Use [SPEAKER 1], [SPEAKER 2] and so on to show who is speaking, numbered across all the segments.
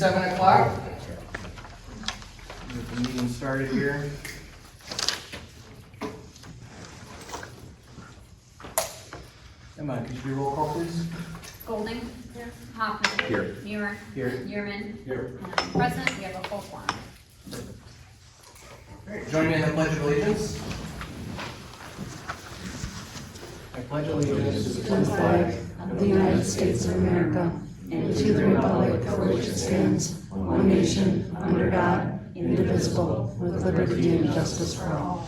[SPEAKER 1] 7 o'clock. Get the meeting started here. Emma, could you do roll call, please?
[SPEAKER 2] Golding. Here. Hoffman.
[SPEAKER 1] Here.
[SPEAKER 2] Muir.
[SPEAKER 1] Here.
[SPEAKER 2] Yearman.
[SPEAKER 1] Here.
[SPEAKER 2] And present, we have a full quorum.
[SPEAKER 1] All right, join me in the Pledge of Allegiance. I pledge allegiance
[SPEAKER 3] To the flag of the United States of America and to the republic for which it stands, one nation, under God, indivisible, with liberty and justice for all.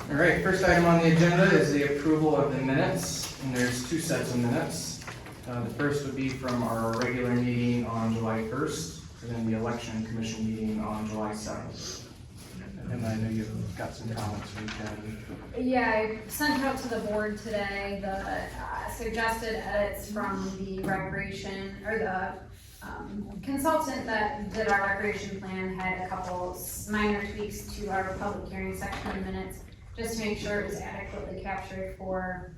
[SPEAKER 1] All right, first item on the agenda is the approval of the minutes, and there's two sets of minutes. The first would be from our regular meeting on July 1st, and then the election commission meeting on July 7th. And I know you've got some comments from Jen.
[SPEAKER 2] Yeah, I sent out to the board today the suggested edits from the recreation, or the consultant that did our recreation plan had a couple minor tweaks to our public hearing section of minutes, just to make sure it was adequately captured for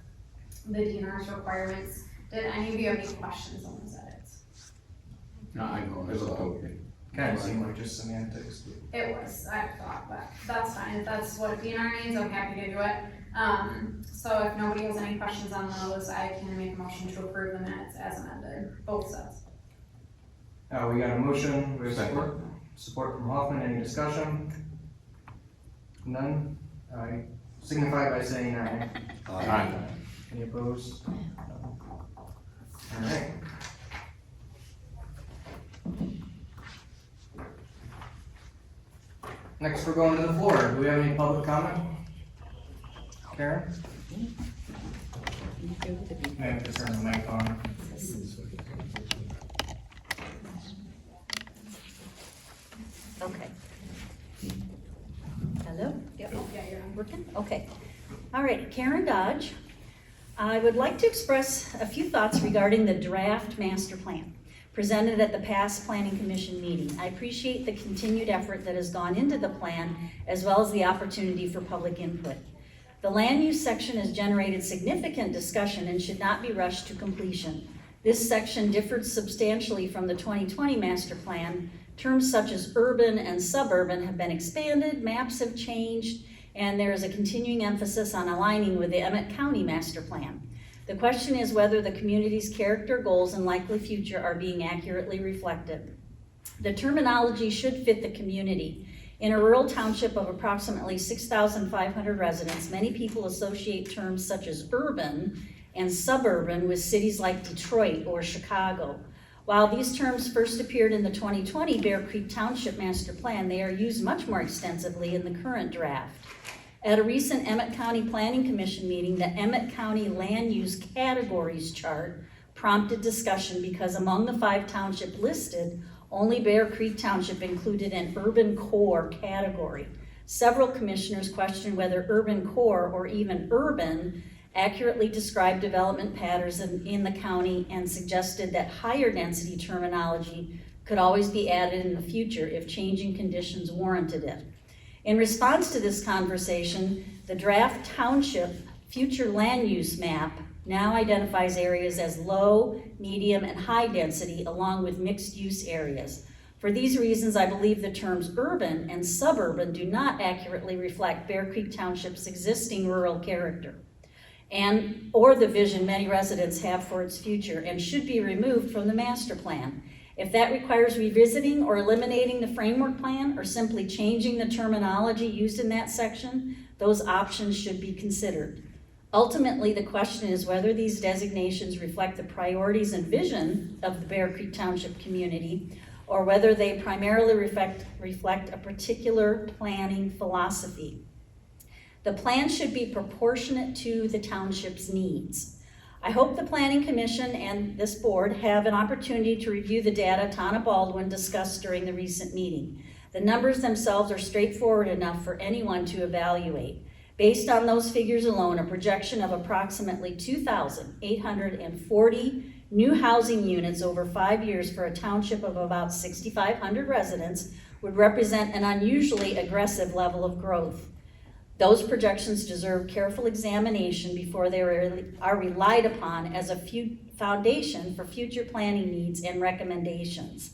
[SPEAKER 2] the DNR's requirements. Did any of you have any questions on those edits?
[SPEAKER 4] No, I know, it looked okay.
[SPEAKER 1] Kind of seemed like just semantics.
[SPEAKER 2] It was, I thought, but that's fine. If that's what DNR needs, I'm happy to do it. So if nobody has any questions on those, I can make a motion to approve the minutes as amended, both sets.
[SPEAKER 1] We got a motion, we have support. Support from Hoffman, any discussion? None? Signify by saying aye.
[SPEAKER 4] Aye.
[SPEAKER 1] Any opposed? No. All right. Next, we're going to the floor. Do we have any public comment? Karen? May have to turn the mic on.
[SPEAKER 5] Okay. Hello?
[SPEAKER 2] Yeah, you're on.
[SPEAKER 5] Working? Okay. All right, Karen Dodge. I would like to express a few thoughts regarding the draft master plan presented at the past Planning Commission meeting. I appreciate the continued effort that has gone into the plan, as well as the opportunity for public input. The land use section has generated significant discussion and should not be rushed to completion. This section differed substantially from the 2020 master plan. Terms such as urban and suburban have been expanded, maps have changed, and there is a continuing emphasis on aligning with the Emmett County master plan. The question is whether the community's character, goals, and likely future are being accurately reflected. The terminology should fit the community. In a rural township of approximately 6,500 residents, many people associate terms such as urban and suburban with cities like Detroit or Chicago. While these terms first appeared in the 2020 Bear Creek Township Master Plan, they are used much more extensively in the current draft. At a recent Emmett County Planning Commission meeting, the Emmett County Land Use Categories chart prompted discussion because among the 5 townships listed, only Bear Creek Township included an urban core category. Several commissioners questioned whether urban core or even urban accurately described development patterns in the county and suggested that higher density terminology could always be added in the future if changing conditions warranted it. In response to this conversation, the draft township future land use map now identifies areas as low, medium, and high density along with mixed use areas. For these reasons, I believe the terms urban and suburban do not accurately reflect Bear Creek Township's existing rural character or the vision many residents have for its future and should be removed from the master plan. If that requires revisiting or eliminating the framework plan or simply changing the terminology used in that section, those options should be considered. Ultimately, the question is whether these designations reflect the priorities and vision of the Bear Creek Township community or whether they primarily reflect a particular planning philosophy. The plan should be proportionate to the township's needs. I hope the Planning Commission and this board have an opportunity to review the data Tana Baldwin discussed during the recent meeting. The numbers themselves are straightforward enough for anyone to evaluate. Based on those figures alone, a projection of approximately 2,840 new housing units over 5 years for a township of about 6,500 residents would represent an unusually aggressive level of growth. Those projections deserve careful examination before they are relied upon as a foundation for future planning needs and recommendations.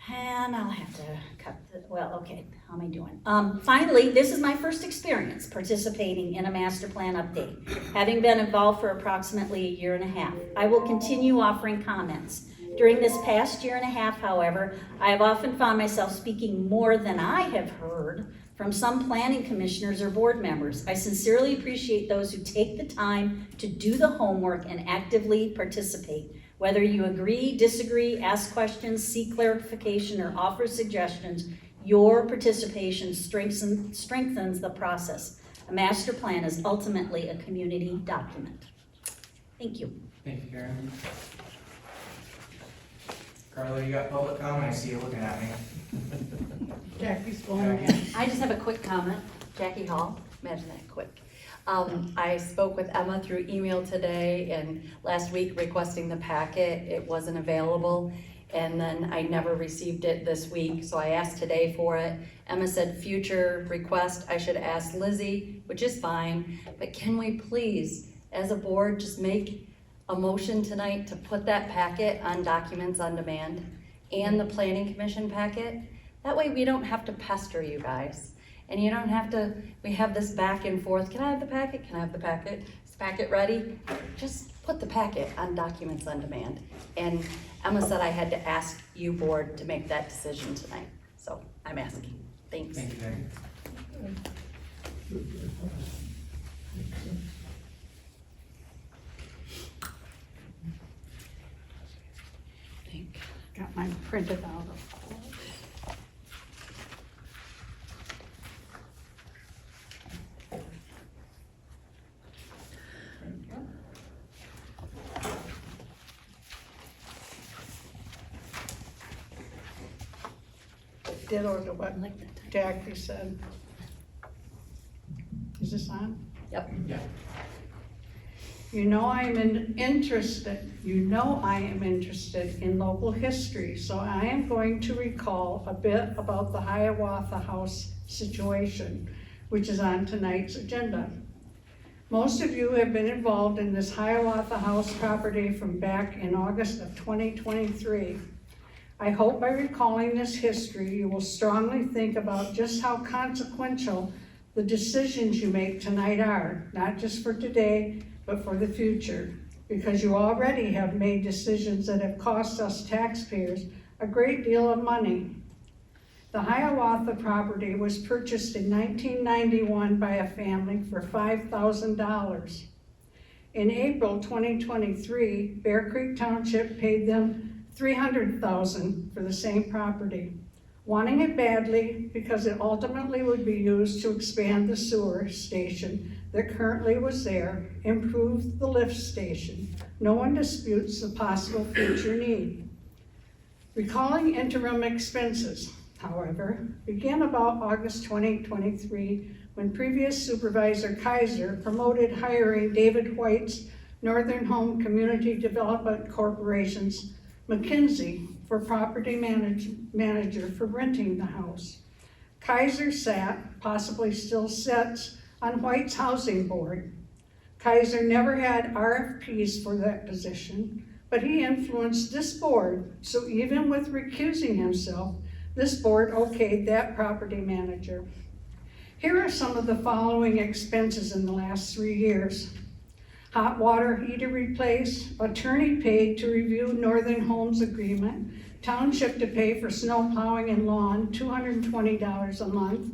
[SPEAKER 5] And I'll have to cut okay, how am I doing? Finally, this is my first experience participating in a master plan update, having been involved for approximately a year and a half. I will continue offering comments. During this past year and a half, however, I have often found myself speaking more than I have heard from some planning commissioners or board members. I sincerely appreciate those who take the time to do the homework and actively participate. Whether you agree, disagree, ask questions, seek clarification, or offer suggestions, your participation strengthens the process. A master plan is ultimately a community document. Thank you.
[SPEAKER 1] Thank you, Karen. Carla, you got public comment? I see you looking at me.
[SPEAKER 3] Jackie's
[SPEAKER 6] I just have a quick comment. Jackie Hall, imagine that quick. I spoke with Emma through email today and last week requesting the packet. It wasn't available, and then I never received it this week, so I asked today for it. Emma said future request, I should ask Lizzie, which is fine, but can we please, as a board, just make a motion tonight to put that packet on Documents on Demand and the Planning Commission packet? That way we don't have to pester you guys. And you don't have to, we have this back and forth, can I have the packet, can I have the packet, is the packet ready? Just put the packet on Documents on Demand. And Emma said I had to ask you board to make that decision tonight, so I'm asking, thanks.
[SPEAKER 1] Thank you, Karen.
[SPEAKER 3] Got mine printed out. Ditto to what Jackie said. Is this on?
[SPEAKER 6] Yep.
[SPEAKER 1] Yeah.
[SPEAKER 3] You know I am interested in local history, so I am going to recall a bit about the Hiawatha House situation, which is on tonight's agenda. Most of you have been involved in this Hiawatha House property from back in August of 2023. I hope by recalling this history, you will strongly think about just how consequential the decisions you make tonight are, not just for today, but for the future, because you already have made decisions that have cost us taxpayers a great deal of money. The Hiawatha property was purchased in 1991 by a family for $5,000. In April 2023, Bear Creek Township paid them $300,000 for the same property, wanting it badly because it ultimately would be used to expand the sewer station that currently was there, improve the lift station. No one disputes the possible future need. Recalling interim expenses, however, began about August 2023 when previous Supervisor Kaiser promoted hiring David White's Northern Home Community Development Corporation's McKinsey for property manager for renting the house. Kaiser sat, possibly still sits, on White's housing board. Kaiser never had RFPs for that position, but he influenced this board, so even with recusing himself, this board okayed that property manager. Here are some of the following expenses in the last 3 years. Hot water heater replaced, attorney paid to review Northern Homes agreement, township to pay for snow plowing and lawn, $220 a month.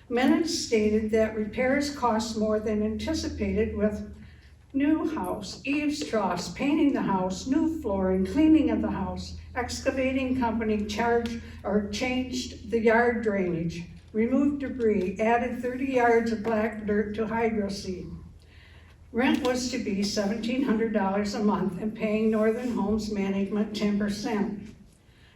[SPEAKER 3] Minutes stated that repairs cost more than anticipated with new house, eaves troughs, painting the house, new flooring, cleaning of the house, excavating company changed the yard drainage, removed debris, added 30 yards of black dirt to hydro seed. Rent was to be $1,700 a month and paying Northern Homes Management 10%.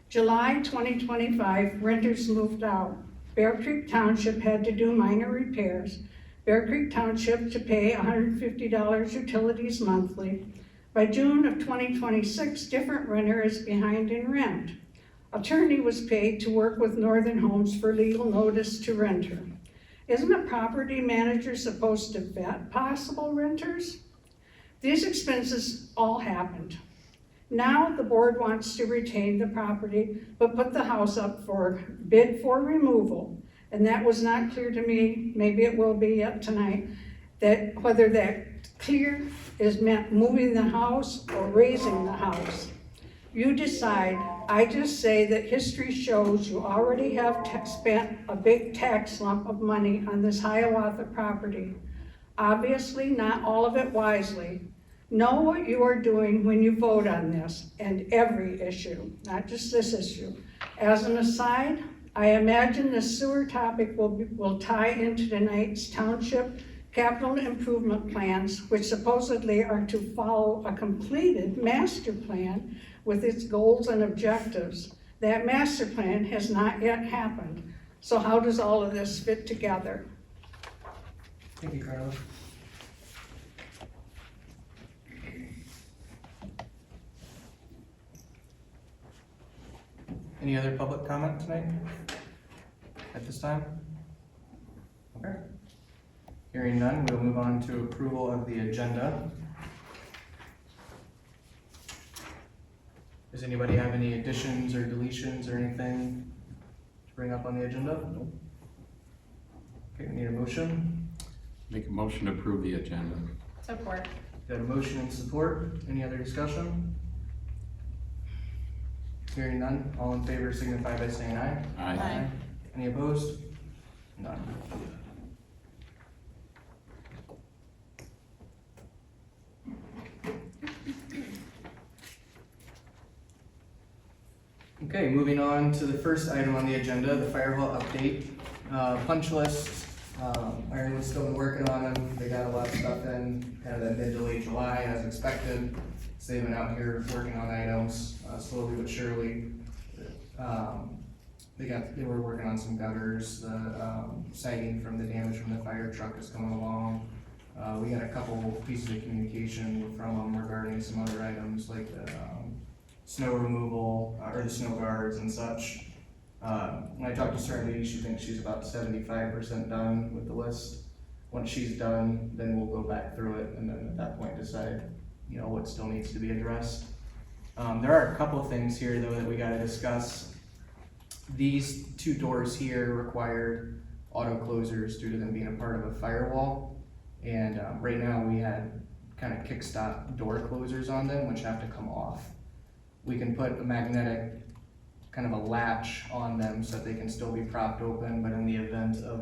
[SPEAKER 3] July 2025, renters moved out. Bear Creek Township had to do minor repairs. Bear Creek Township to pay $150 utilities monthly. By June of 2026, different renter is behind in rent. Attorney was paid to work with Northern Homes for legal notice to renter. Isn't a property manager supposed to vet possible renters? These expenses all happened. Now the board wants to retain the property, but put the house up for bid for removal. And that was not clear to me, maybe it will be yet tonight, that whether that clear is meant moving the house or raising the house. You decide. I just say that history shows you already have spent a big tax lump of money on this Hiawatha property. Obviously, not all of it wisely. Know what you are doing when you vote on this and every issue, not just this issue. As an aside, I imagine the sewer topic will tie into tonight's township capital improvement plans, which supposedly are to follow a completed master plan with its goals and objectives. That master plan has not yet happened. So how does all of this fit together?
[SPEAKER 1] Thank you, Carla. Any other public comment tonight? At this time? Okay. Hearing none, we'll move on to approval of the agenda. Does anybody have any additions or deletions or anything to bring up on the agenda? No. Okay, we need a motion.
[SPEAKER 4] Make a motion to approve the agenda.
[SPEAKER 2] Support.
[SPEAKER 1] Got a motion and support. Any other discussion? Hearing none, all in favor signify by saying aye.
[SPEAKER 4] Aye.
[SPEAKER 1] Any opposed? None. Okay, moving on to the first item on the agenda, the fire hall update. Punch list, Ireland's still been working on them. They got a lot of stuff in kind of that mid to late July as expected. So they've been out here working on items slowly but surely. They were working on some gutters, the siding from the damage from the fire truck is coming along. We got a couple pieces of communication from them regarding some other items like the snow removal, or the snow guards and such. When I talked to Sarah Lee, she thinks she's about 75% done with the list. Once she's done, then we'll go back through it and then at that point decide, you know, what still needs to be addressed. There are a couple of things here though that we gotta discuss. These two doors here require auto closers due to them being a part of a firewall. And right now we had kind of kickstop door closers on them, which have to come off. We can put a magnetic kind of a latch on them so that they can still be propped open, but in the event of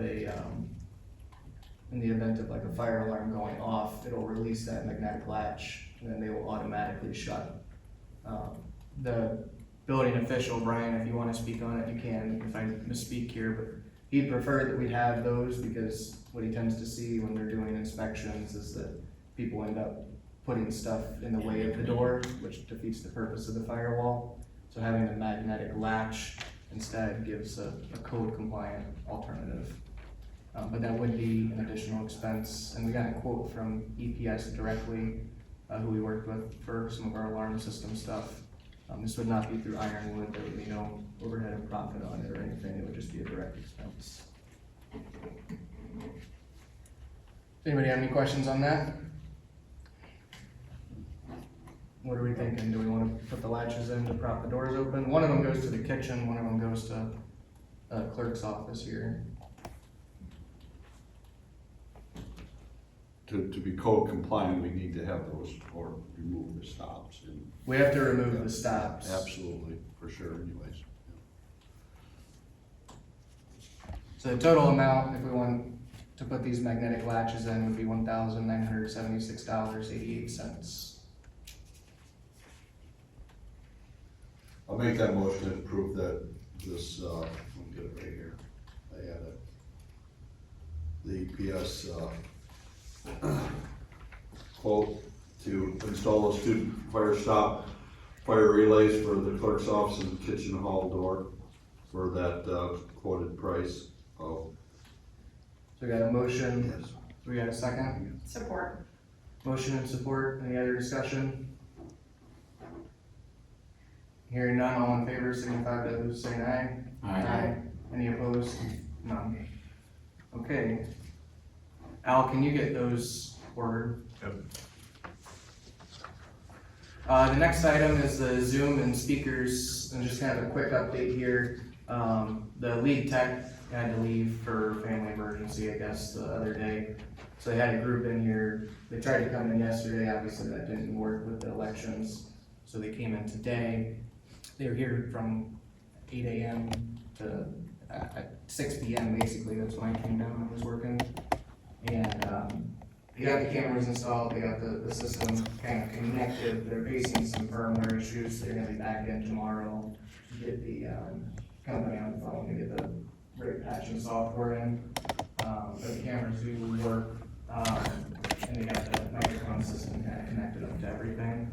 [SPEAKER 1] like a fire alarm going off, it'll release that magnetic latch and then they will automatically shut. The building official, Brian, if you want to speak on it, you can, if I misspeak here, but he'd prefer that we'd have those because what he tends to see when they're doing inspections is that people end up putting stuff in the way of the door, which defeats the purpose of the firewall. So having a magnetic latch instead gives a code compliant alternative. But that would be an additional expense. And we got a quote from EPS directly, who we worked with for some of our alarm system stuff. This would not be through Ironwood. There would be no overhead and profit on it or anything. It would just be a direct expense. Does anybody have any questions on that? What are we thinking? Do we want to put the latches in to prop the doors open? One of them goes to the kitchen, one of them goes to clerk's office here.
[SPEAKER 7] To be code compliant, we need to have those or remove the stops.
[SPEAKER 1] We have to remove the stops.
[SPEAKER 7] Absolutely, for sure anyways.
[SPEAKER 1] So the total amount, if we want to put these magnetic latches in, would be $1,976.88.
[SPEAKER 7] I'll make that motion to approve that this, let me get it right here. I had it. The EPS, quote to install those two fire relays for the clerk's office and kitchen hall door for that quoted price of.
[SPEAKER 1] So we got a motion,
[SPEAKER 7] Yes.
[SPEAKER 1] we got a second?
[SPEAKER 2] Support.
[SPEAKER 1] Motion and support, any other discussion? Hearing none, all in favor signify by saying aye.
[SPEAKER 4] Aye.
[SPEAKER 1] Any opposed? None. Okay. Al, can you get those ordered?
[SPEAKER 8] Yep.
[SPEAKER 1] The next item is the Zoom and speakers, and just kind of a quick update here. The lead tech had to leave for family emergency, I guess, the other day. So they had a group in here, they tried to come in yesterday, obviously that didn't work with the elections. So they came in today. They were here from 8 a.m. to 6 p.m. basically, that's when I came down and was working. And they got the cameras installed, they got the system kind of connected, they're facing some firmware issues, they're gonna be back in tomorrow to get the company on the phone to get the rate patching software in. But the cameras do work, and they got the microphone system kind of connected up to everything.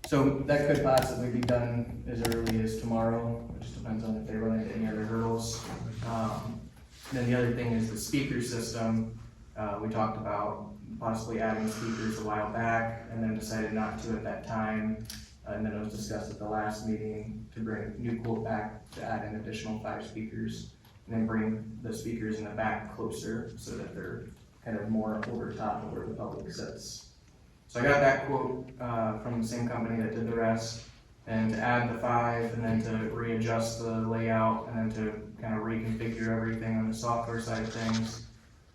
[SPEAKER 1] So that could possibly be done as early as tomorrow, it just depends on if they run into any other hurdles. Then the other thing is the speaker system. We talked about possibly adding speakers a while back and then decided not to at that time. And then it was discussed at the last meeting to bring a new quote back to add an additional 5 speakers. And then bring the speakers in the back closer so that they're kind of more over top of where the public sits. So I got that quote from the same company that did the rest. And to add the 5 and then to readjust the layout and then to kind of reconfigure everything on the software side of things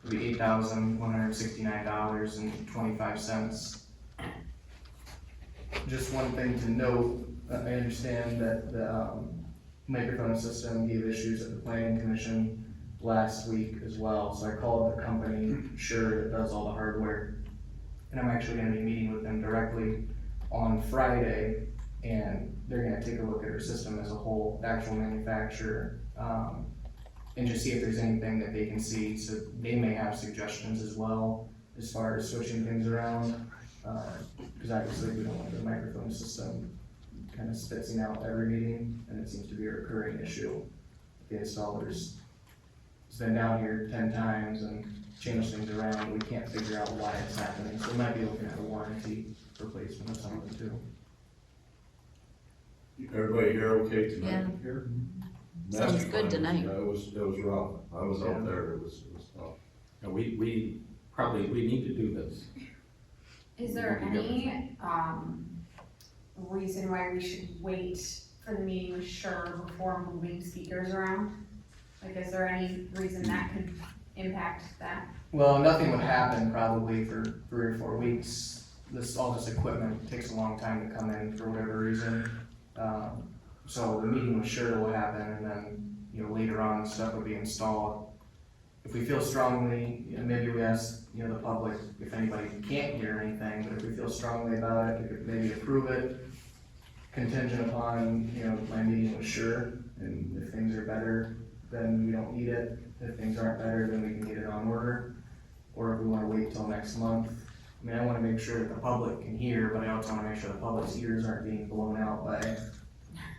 [SPEAKER 1] would be $8,169.25. Just one thing to note, I understand that the microphone system gave issues at the planning commission last week as well. So I called the company, Sure, that does all the hardware. And I'm actually gonna be meeting with them directly on Friday. And they're gonna take a look at our system as a whole, the actual manufacturer, and just see if there's anything that they can see. So they may have suggestions as well as far as switching things around. Because obviously we don't want the microphone system kind of spitzing out every meeting, and it seems to be a recurring issue. The installers has been down here 10 times and changed things around. We can't figure out why it's happening, so we might be looking at a warranty replacement of some of them too.
[SPEAKER 7] Everybody here okay tonight?
[SPEAKER 6] Yeah.
[SPEAKER 7] Here?
[SPEAKER 6] Sounds
[SPEAKER 7] Master
[SPEAKER 6] good
[SPEAKER 7] plan,
[SPEAKER 6] tonight.
[SPEAKER 7] It was rough. I was out there, it was tough.
[SPEAKER 4] And we need to do this.
[SPEAKER 2] Is there any, reason why we should wait for the meeting with Sure before moving speakers around? Like, is there any reason that could impact that?
[SPEAKER 1] Well, nothing would happen probably for 3 or 4 weeks. All this equipment takes a long time to come in for whatever reason. So the meeting with Sure will happen, and then, later on, stuff will be installed. If we feel strongly, maybe we ask, the public if anybody can't hear anything, but if we feel strongly about it, we could maybe approve it contingent upon, my meeting with Sure, and if things are better, then we don't need it. If things aren't better, then we can get it on order. Or if we wanna wait till next month. I mean, I wanna make sure that the public can hear, but I also wanna make sure the public's ears aren't being blown out by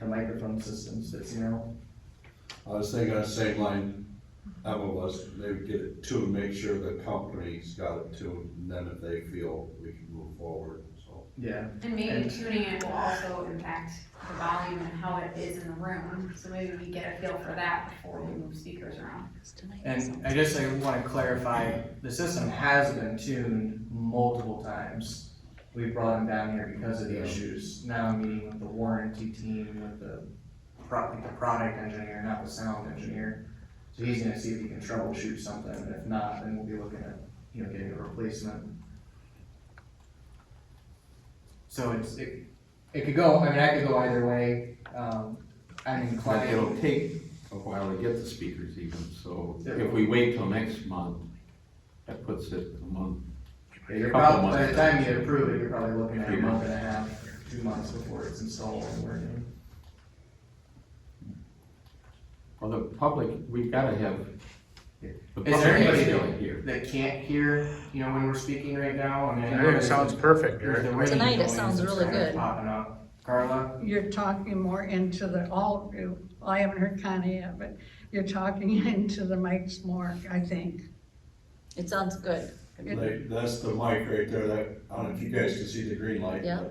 [SPEAKER 1] the microphone systems that's,
[SPEAKER 7] I was thinking on the same line, Emma was, maybe get it tuned, make sure the company's got it tuned, and then if they feel we can move forward, so.
[SPEAKER 1] yeah.
[SPEAKER 2] And maybe tuning it will also impact the volume and how it is in the room, so maybe we get a feel for that before we move speakers around.
[SPEAKER 1] And I guess I want to clarify, the system has been tuned multiple times. We brought them down here because of the issues. Now I'm meeting with the warranty team, with the product engineer, not the sound engineer. So he's gonna see if he can troubleshoot something, and if not, then we'll be looking at, getting a replacement. So it could go, I could go either way. I'm
[SPEAKER 4] But
[SPEAKER 1] inclined.
[SPEAKER 4] it'll take a while to get the speakers even, so if we wait till next month, that puts it a month.
[SPEAKER 1] You're
[SPEAKER 4] Couple
[SPEAKER 1] probably, by
[SPEAKER 4] months.
[SPEAKER 1] the time you approve it, you're probably looking at a
[SPEAKER 4] 3
[SPEAKER 1] month
[SPEAKER 4] months.
[SPEAKER 1] and a half, 2 months before it's installed and working.
[SPEAKER 4] Well, the public, we've gotta have. The
[SPEAKER 1] Is
[SPEAKER 4] public
[SPEAKER 1] there
[SPEAKER 4] has
[SPEAKER 1] anybody
[SPEAKER 4] to hear.
[SPEAKER 1] that can't hear, when we're speaking right now? I mean, I know
[SPEAKER 8] Tonight it
[SPEAKER 1] there's
[SPEAKER 8] sounds
[SPEAKER 1] the-
[SPEAKER 8] perfect,
[SPEAKER 1] there's the
[SPEAKER 8] Eric.
[SPEAKER 1] ringing
[SPEAKER 6] Tonight it
[SPEAKER 1] noise
[SPEAKER 6] sounds
[SPEAKER 1] that's
[SPEAKER 6] really
[SPEAKER 1] kind of
[SPEAKER 6] good.
[SPEAKER 1] Popping up. Carla?
[SPEAKER 3] You're talking more into I haven't heard Connie yet, but you're talking into the mics more, I think.
[SPEAKER 6] It sounds good.
[SPEAKER 7] That's the mic right there, I don't know if you guys can see the green light.
[SPEAKER 6] Yeah.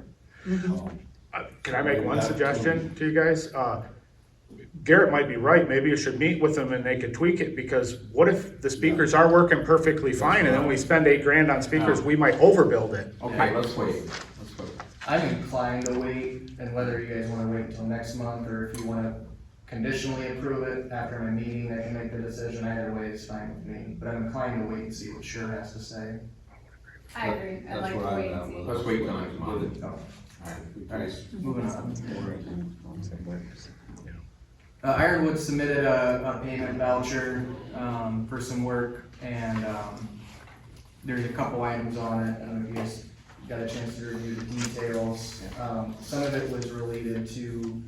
[SPEAKER 7] but,
[SPEAKER 8] Can I make one suggestion to you guys? Garrett might be right, maybe you should meet with them and they could tweak it, because what if the speakers are working perfectly fine and then we spend $8,000 on speakers, we might overbuild it.
[SPEAKER 4] Okay, let's wait.
[SPEAKER 1] I'm inclined to wait, and whether you guys wanna wait until next month, or if you wanna conditionally approve it after my meeting, I can make the decision, either way is fine with me. But I'm inclined to wait and see what Sure has to say.
[SPEAKER 2] I agree, I'd
[SPEAKER 7] That's
[SPEAKER 2] like to
[SPEAKER 7] where I'm
[SPEAKER 2] wait
[SPEAKER 7] at
[SPEAKER 2] and see.
[SPEAKER 7] with
[SPEAKER 4] Let's wait till next month.
[SPEAKER 1] Oh,
[SPEAKER 4] Alright.
[SPEAKER 1] moving on. Ironwood submitted a payment voucher, for some work, and, there's a couple items on it. I don't know if you guys got a chance to review the details. Some of it was related to,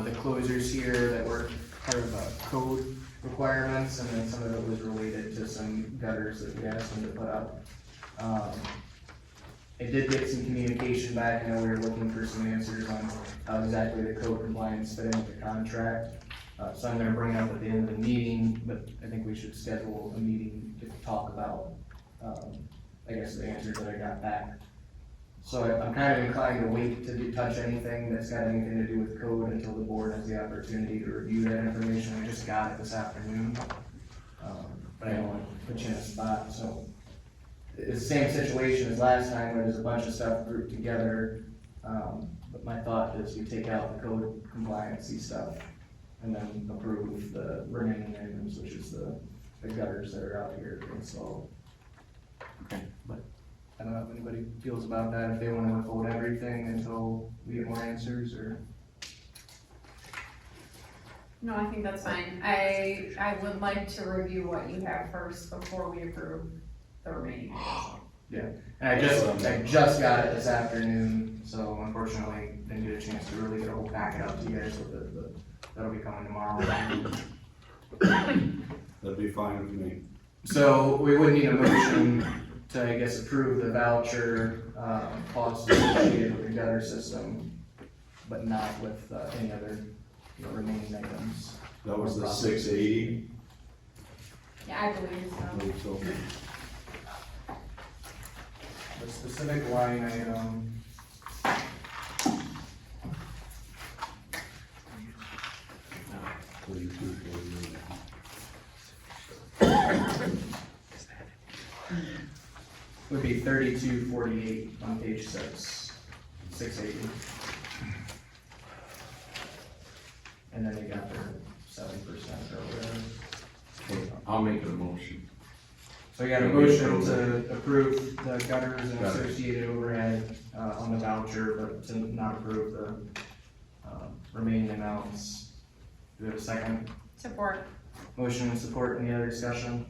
[SPEAKER 1] the closers here that were part of, code requirements, and then some of it was related to some gutters that we asked them to put up. I did get some communication back. I know we were looking for some answers on how exactly the code compliance fit in with the contract. So I'm gonna bring it up at the end of the meeting, but I think we should schedule a meeting to talk about, I guess, the answers that I got back. So I'm kind of inclined to wait to touch anything that's got anything to do with code until the board has the opportunity to review that information. I just got it this afternoon. But I don't want to put you in a spot, so. It's the same situation as last time, where there's a bunch of stuff grouped together. But my thought is we take out the code compliancy stuff and then approve the remaining items, which is the gutters that are out here installed.
[SPEAKER 4] Okay.
[SPEAKER 1] But I don't know if anybody feels about that, if they want to withhold everything until we get more answers, or.
[SPEAKER 2] No, I think that's fine. I would like to review what you have first before we approve the remaining.
[SPEAKER 1] Yeah, and I just got it this afternoon, so unfortunately didn't get a chance to really get a whole packet out to you guys with it, but that'll be coming tomorrow.
[SPEAKER 7] That'd be fine with me.
[SPEAKER 1] So we would need a motion to, I guess, approve the voucher, costs associated with the gutter system, but not with, any other remaining items.
[SPEAKER 7] That was the 680.
[SPEAKER 2] Yeah, I believe so.
[SPEAKER 7] So
[SPEAKER 1] The specific line item. Would be 3248 on page 680. And then they got their 7% or whatever.
[SPEAKER 4] Okay, I'll make a motion.
[SPEAKER 1] So you got a motion to approve the gutters and associated overhead, on the voucher, but to not approve the, remaining amounts. Do we have a second?
[SPEAKER 2] Support.
[SPEAKER 1] Motion and support, any other discussion?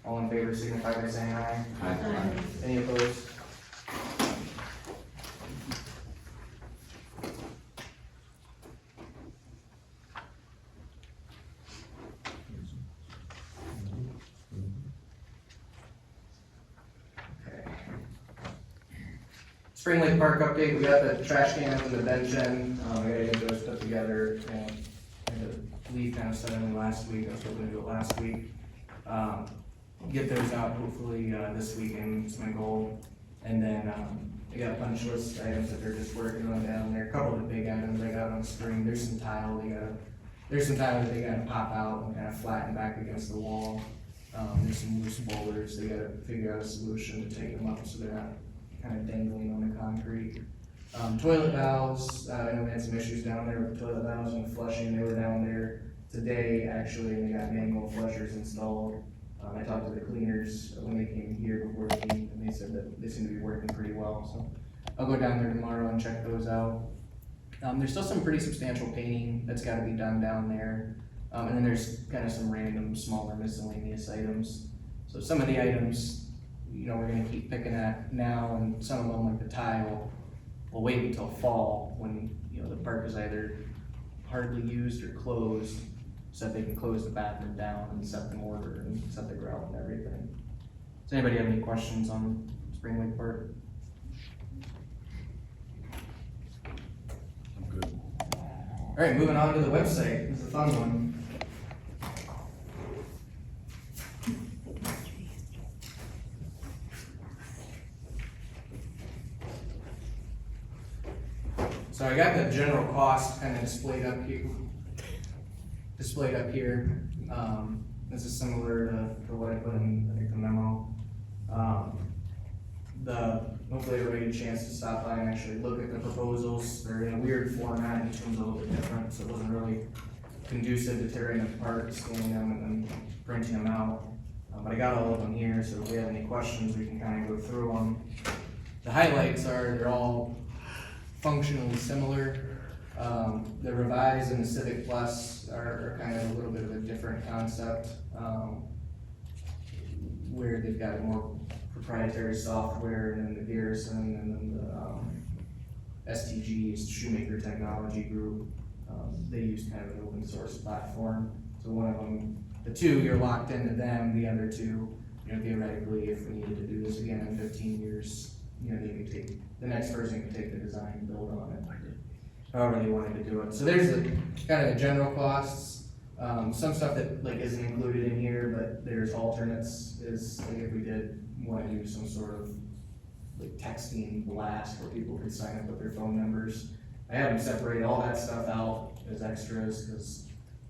[SPEAKER 1] All in favor signify by saying aye.
[SPEAKER 4] Aye.
[SPEAKER 1] Any opposed? Okay. Spring Lake Park update, we got the trash cans and the bench in, we gotta get those put together, and the lead kind of set in last week, I was hoping to do it last week. Get those out hopefully, this weekend is my goal, and then, they got a punch list items that they're just working on down there, a couple of the big items I got on the spring, there's some tile that they gotta pop out and kind of flatten back against the wall. There's some loose boulders, they gotta figure out a solution to take them up so they're not kind of dangling on the concrete. Toilet valves, I know we had some issues down there with toilet valves and flushing, they were down there today actually, and they got manual flushers installed. I talked to the cleaners when they came here before the meeting, and they said that they seem to be working pretty well, so I'll go down there tomorrow and check those out. There's still some pretty substantial painting that's gotta be done down there, and then there's kind of some random smaller miscellaneous items. So some of the items, we're gonna keep picking at now, and some of them, like the tile, we'll wait until fall, when, the park is either hardly used or closed, so that they can close the bathroom down and set the mortar and set the grout and everything. Does anybody have any questions on Spring Lake Park?
[SPEAKER 7] I'm good.
[SPEAKER 1] All right, moving on to the website. This is a fun one. So I got the general cost kind of displayed up here. displayed up here. This is similar to what I put in, I think, the memo. Hopefully everybody had a chance to stop by and actually look at the proposals. They're in a weird format, each one's a little bit different, so it wasn't really conducive to tearing them apart, scanning them, and then printing them out. But I got all of them here, so if we have any questions, we can kind of go through them. The highlights are, they're all functionally similar. The Revise and the Civic Plus are kind of a little bit of a different concept, where they've got more proprietary software, and then the Garrison, and then the STG's Shoemaker Technology Group. They use kind of an open source platform. So one of them, the two, you're locked into them. The other two, theoretically, if we needed to do this again in 15 years, they could take, the next person could take the design and build on it, however they wanted to do it. So there's the kind of the general costs. Some stuff that like isn't included in here, but there's alternates, is like if we did want to do some sort of like texting blast where people could sign up with their phone numbers. I had them separate all that stuff out as extras, because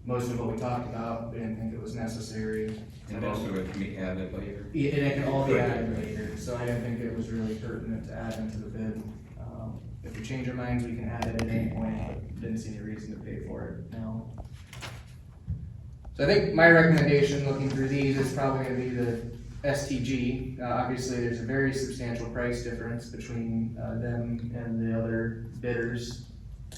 [SPEAKER 1] most of what we talked about, we didn't think it was necessary.
[SPEAKER 4] And also it can be added later.
[SPEAKER 1] It can all be added later, so I didn't think it was really pertinent to add into the bid. If we change our minds, we can add it at any point, but didn't see any reason to pay for it now. So I think my recommendation, looking through these, is probably gonna be the STG. Obviously, there's a very substantial price difference between them and the other bidders.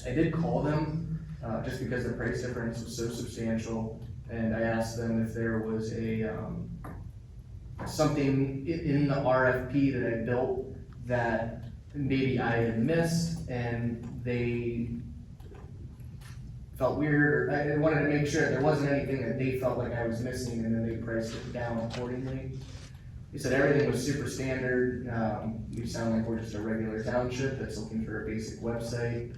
[SPEAKER 1] I did call them, just because the price difference was so substantial, and I asked them if there was a, something in the RFP that I built that maybe I had missed, and they felt weird, or I wanted to make sure there wasn't anything that they felt like I was missing, and then they priced it down accordingly. They said everything was super standard. We sound like we're just a regular township that's looking for a basic website.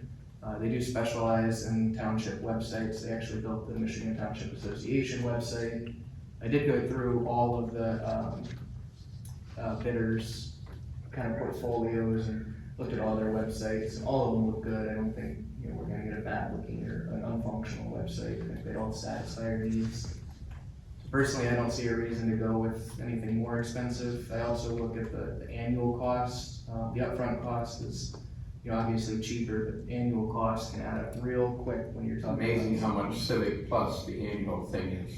[SPEAKER 1] They do specialize in township websites. They actually built the Michigan Township Association website. I did go through all of the bidders' kind of portfolios and looked at all their websites, and all of them look good. I don't think we're gonna get a bad looking or an unfunctional website. I think they all satisfy our needs. Personally, I don't see a reason to go with anything more expensive. I also look at the annual cost. The upfront cost is obviously cheaper, but annual cost can add up real quick when you're talking about.
[SPEAKER 4] Amazing how much Civic Plus the annual thing is.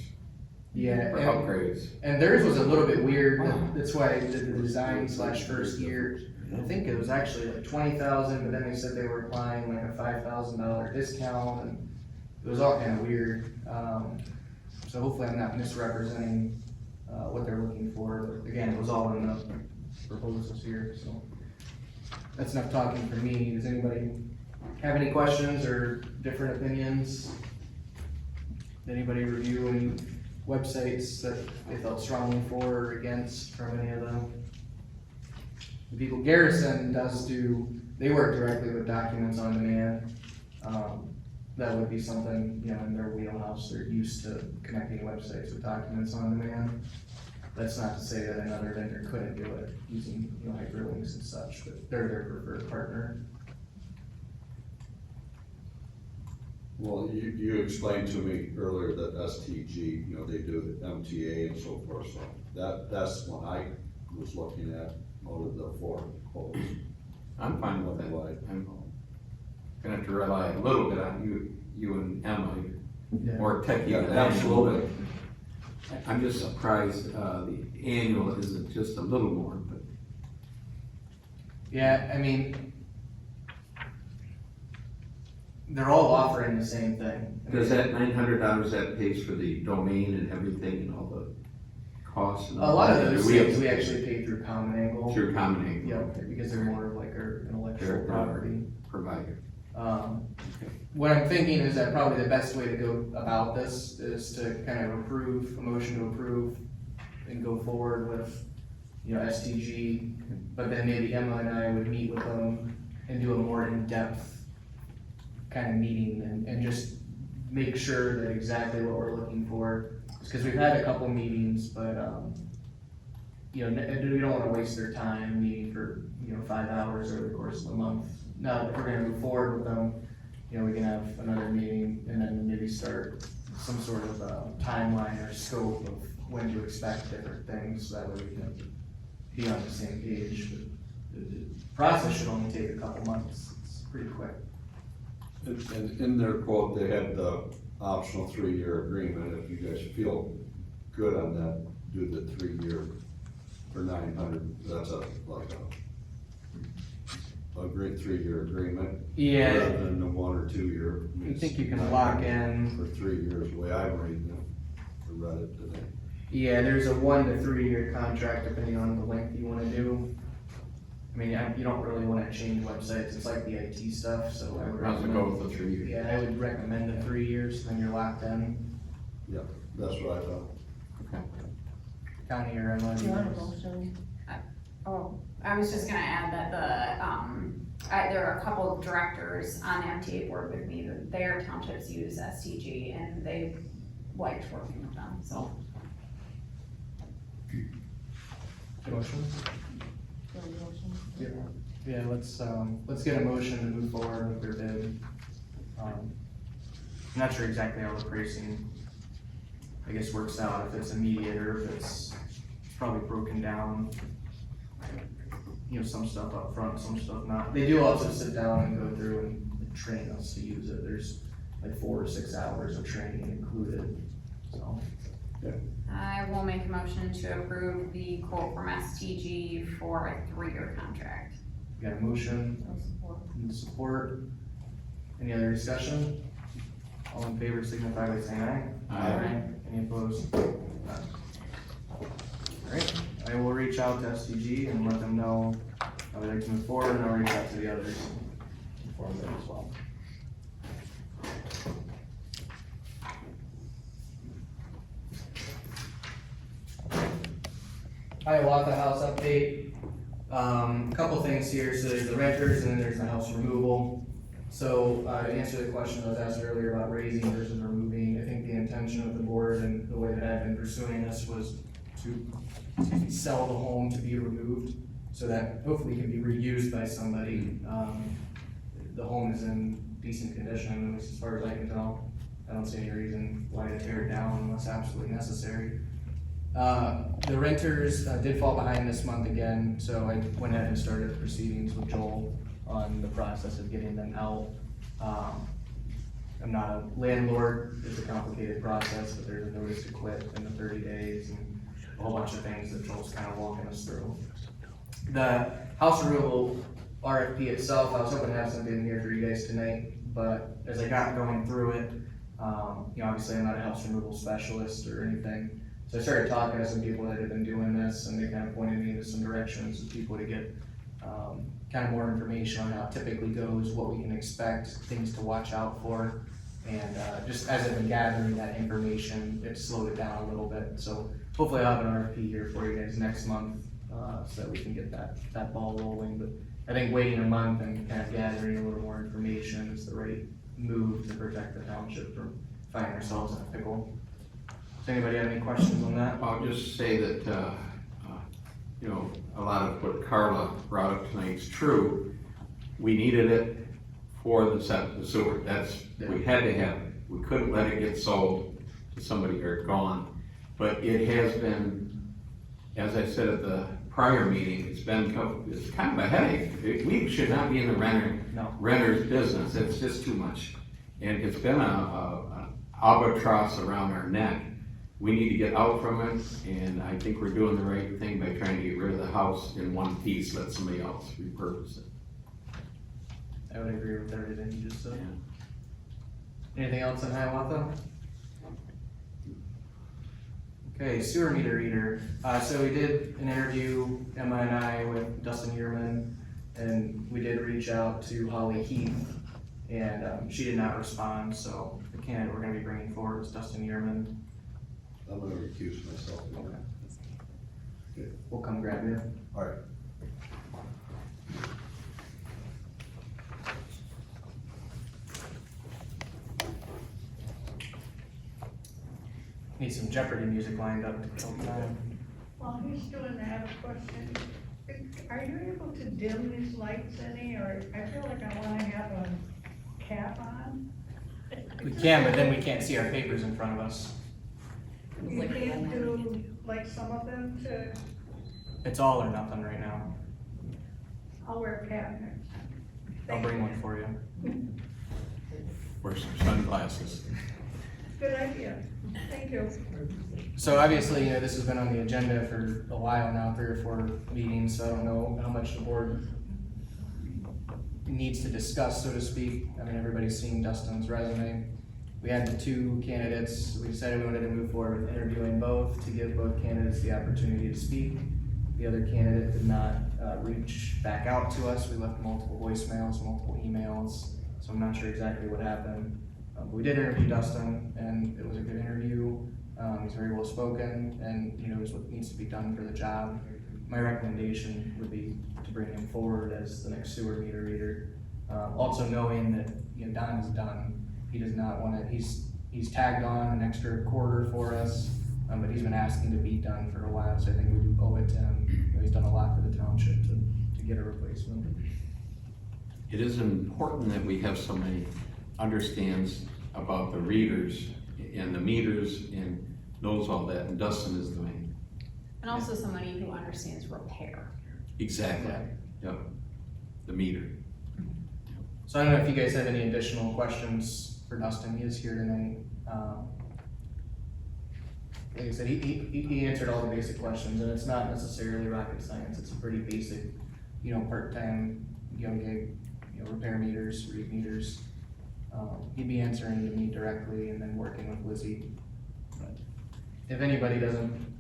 [SPEAKER 1] Yeah,
[SPEAKER 4] For upgrades.
[SPEAKER 1] and theirs was a little bit weird. That's why I did the design / first year. I think it was actually like 20,000, but then they said they were applying like a $5,000 discount, and it was all kind of weird. So hopefully I'm not misrepresenting what they're looking for. But again, it was all in the proposals here, so that's enough talking for me. Does anybody have any questions or different opinions? Did anybody review any websites that they felt strongly for or against from any of them? The people, Garrison they work directly with Documents on Demand. That would be something, in their wheelhouse. They're used to connecting websites with Documents on Demand. That's not to say that another vendor couldn't do it using, hyperlinks and such, but they're their preferred partner.
[SPEAKER 7] Well, you explained to me earlier that STG, they do the MTA and so forth, so that's what I was looking at out of the four quotes.
[SPEAKER 4] I'm fine with it. I'm gonna have to rely a little bit on you and Emma,
[SPEAKER 1] Yeah.
[SPEAKER 4] more techie
[SPEAKER 7] Yeah,
[SPEAKER 4] than I am.
[SPEAKER 7] absolutely.
[SPEAKER 4] I'm just surprised, the annual isn't just a little more, but
[SPEAKER 1] Yeah, they're all offering the same thing.
[SPEAKER 4] does that $900, that pays for the domain and everything and all the costs and
[SPEAKER 1] A
[SPEAKER 4] all
[SPEAKER 1] lot
[SPEAKER 4] that?
[SPEAKER 1] of those
[SPEAKER 4] Do have
[SPEAKER 1] things
[SPEAKER 4] to
[SPEAKER 1] we
[SPEAKER 4] pay
[SPEAKER 1] actually pay through Common Angle.
[SPEAKER 4] through Common Angle?
[SPEAKER 1] Yeah, because they're more of like our intellectual
[SPEAKER 4] They're
[SPEAKER 1] property.
[SPEAKER 4] provider.
[SPEAKER 1] What I'm thinking is that probably the best way to go about this is to kind of approve, a motion to approve and go forward with, STG. But then maybe Emma and I would meet with them and do a more in-depth kind of meeting and just make sure that exactly what we're looking for. Because we've had a couple meetings, but, we don't want to waste their time meeting for, 5 hours over the course of a month. Now, if we're gonna move forward with them, we can have another meeting and then maybe start some sort of timeline or scope of when to expect different things, so that way we can be on the same page. But the process should only take a couple months, it's pretty quick.
[SPEAKER 7] And in their quote, they had the optional 3-year agreement. If you guys feel good on that, do the 3-year for 900. That's a great 3-year agreement.
[SPEAKER 1] Yeah.
[SPEAKER 7] Rather than the 1 or 2 year.
[SPEAKER 1] You think you can lock in?
[SPEAKER 7] For 3 years, the way I'm reading it, I read it today.
[SPEAKER 1] Yeah, there's a 1 to 3 year contract depending on the length you wanna do. I mean, you don't really wanna change websites, it's like the IT stuff, so I would
[SPEAKER 4] How's it
[SPEAKER 1] recommend.
[SPEAKER 4] go with the 3 years?
[SPEAKER 1] Yeah, I would recommend the 3 years, then you're locked in.
[SPEAKER 7] Yeah, that's what I thought.
[SPEAKER 4] Okay.
[SPEAKER 1] County or MLB.
[SPEAKER 2] Oh, I was just gonna add that there are a couple of directors on the MTA board with me, that their townships use STG, and they liked working with them, so.
[SPEAKER 1] Motion? Yeah, let's get a motion to move forward with their bid. I'm not sure exactly how the pricing, I guess, works out, if it's immediate or if it's probably broken down. You know, some stuff up front, some stuff not. They do also sit down and go through and train us to use it. There's like 4 or 6 hours of training included, so.
[SPEAKER 2] I will make a motion to approve the quote from STG for a 3-year contract.
[SPEAKER 1] Got a motion? Need support? Any other discussion? All in favor signify by saying aye.
[SPEAKER 4] Aye.
[SPEAKER 1] Any opposed? None. Alright, I will reach out to STG and let them know how they'd like to move forward, and I'll reach out to the others and inform them as well. Hiawatha House update. Couple things here, so there's the renters and then there's the house removal. So, to answer the question I was asked earlier about raising versus removing, I think the intention of the board and the way that I've been pursuing this was to sell the home to be removed, so that hopefully can be reused by somebody. The home is in decent condition, at least as far as I can tell. I don't see any reason why to tear it down unless absolutely necessary. The renters did fall behind this month again, so I went ahead and started proceedings with Joel on the process of getting them out. I'm not a landlord, it's a complicated process, but there's a notice to quit in the 30 days and a whole bunch of things that Joel's kind of walking us through. The house removal RFP itself, I was hoping to have something in here for you guys tonight, but as I got going through it, you know, obviously I'm not a house removal specialist or anything. So I started talking to some people that had been doing this, and they kind of pointed me into some directions of people to get kind of more information on how it typically goes, what we can expect, things to watch out for. And just as I've been gathering that information, it slowed it down a little bit. So hopefully I'll have an RFP here for you guys next month, so that we can get that ball rolling. But I think waiting a month and kind of gathering a little more information is the right move to protect the township from finding ourselves in a pickle. Does anybody have any questions on that?
[SPEAKER 4] I'll just say that, you know, a lot of what Carla brought up tonight is true. We needed it for the sewer. We had to have it. We couldn't let it get sold to somebody or gone. But it has been, as I said at the prior meeting, it's kind of a headache. We should not be in the renter's business. It's just too much. And it's been an albatross around our neck. We need to get out from it, and I think we're doing the right thing by trying to get rid of the house in one piece, let somebody else repurpose it.
[SPEAKER 1] I would agree with everything you just said. Anything else on Hiawatha? Okay, sewer meter reader. So we did an interview, Emma and I, with Dustin Yearman, and we did reach out to Holly Heath, and she did not respond, so the candidate we're gonna be bringing forward is Dustin Yearman.
[SPEAKER 7] I'm gonna recuse myself.
[SPEAKER 1] Okay. We'll come grab you.
[SPEAKER 7] All right.
[SPEAKER 1] Need some Jeopardy music lined up to kill time.
[SPEAKER 3] While he's doing that, I have a question. Are you able to dim these lights any, or I feel like I wanna have a cap on?
[SPEAKER 1] We can, but then we can't see our papers in front of us.
[SPEAKER 3] You can't do like some of them to,
[SPEAKER 1] It's all or nothing right now.
[SPEAKER 3] I'll wear a cap next time.
[SPEAKER 1] I'll bring one for you.
[SPEAKER 4] Wear some sunglasses.
[SPEAKER 3] Good idea, thank you.
[SPEAKER 1] So obviously, this has been on the agenda for a while now, 3 or 4 meetings, so I don't know how much the board needs to discuss, so to speak. I mean, everybody's seen Dustin's resume. We had the 2 candidates, we decided we wanted to move forward with interviewing both to give both candidates the opportunity to speak. The other candidate did not reach back out to us. We left multiple voicemails, multiple emails, so I'm not sure exactly what happened. But we did interview Dustin, and it was a good interview. He's very well spoken, and he knows what needs to be done for the job. My recommendation would be to bring him forward as the next sewer meter reader. Also knowing that, Don is done. He does not want to, he's tagged on an extra quarter for us, but he's been asking to be done for a while, so I think we do owe it to him. He's done a lot for the township to get a replacement.
[SPEAKER 4] It is important that we have somebody understands about the readers and the meters and knows all that, and Dustin is the main.
[SPEAKER 2] And also somebody who understands repair.
[SPEAKER 4] Exactly, yep, the meter.
[SPEAKER 1] So I don't know if you guys have any additional questions for Dustin. He is here tonight. Like I said, he answered all the basic questions, and it's not necessarily rocket science. It's a pretty basic, part-time, gig, repair meters, read meters. He'd be answering to me directly and then working with Lizzie. But if anybody doesn't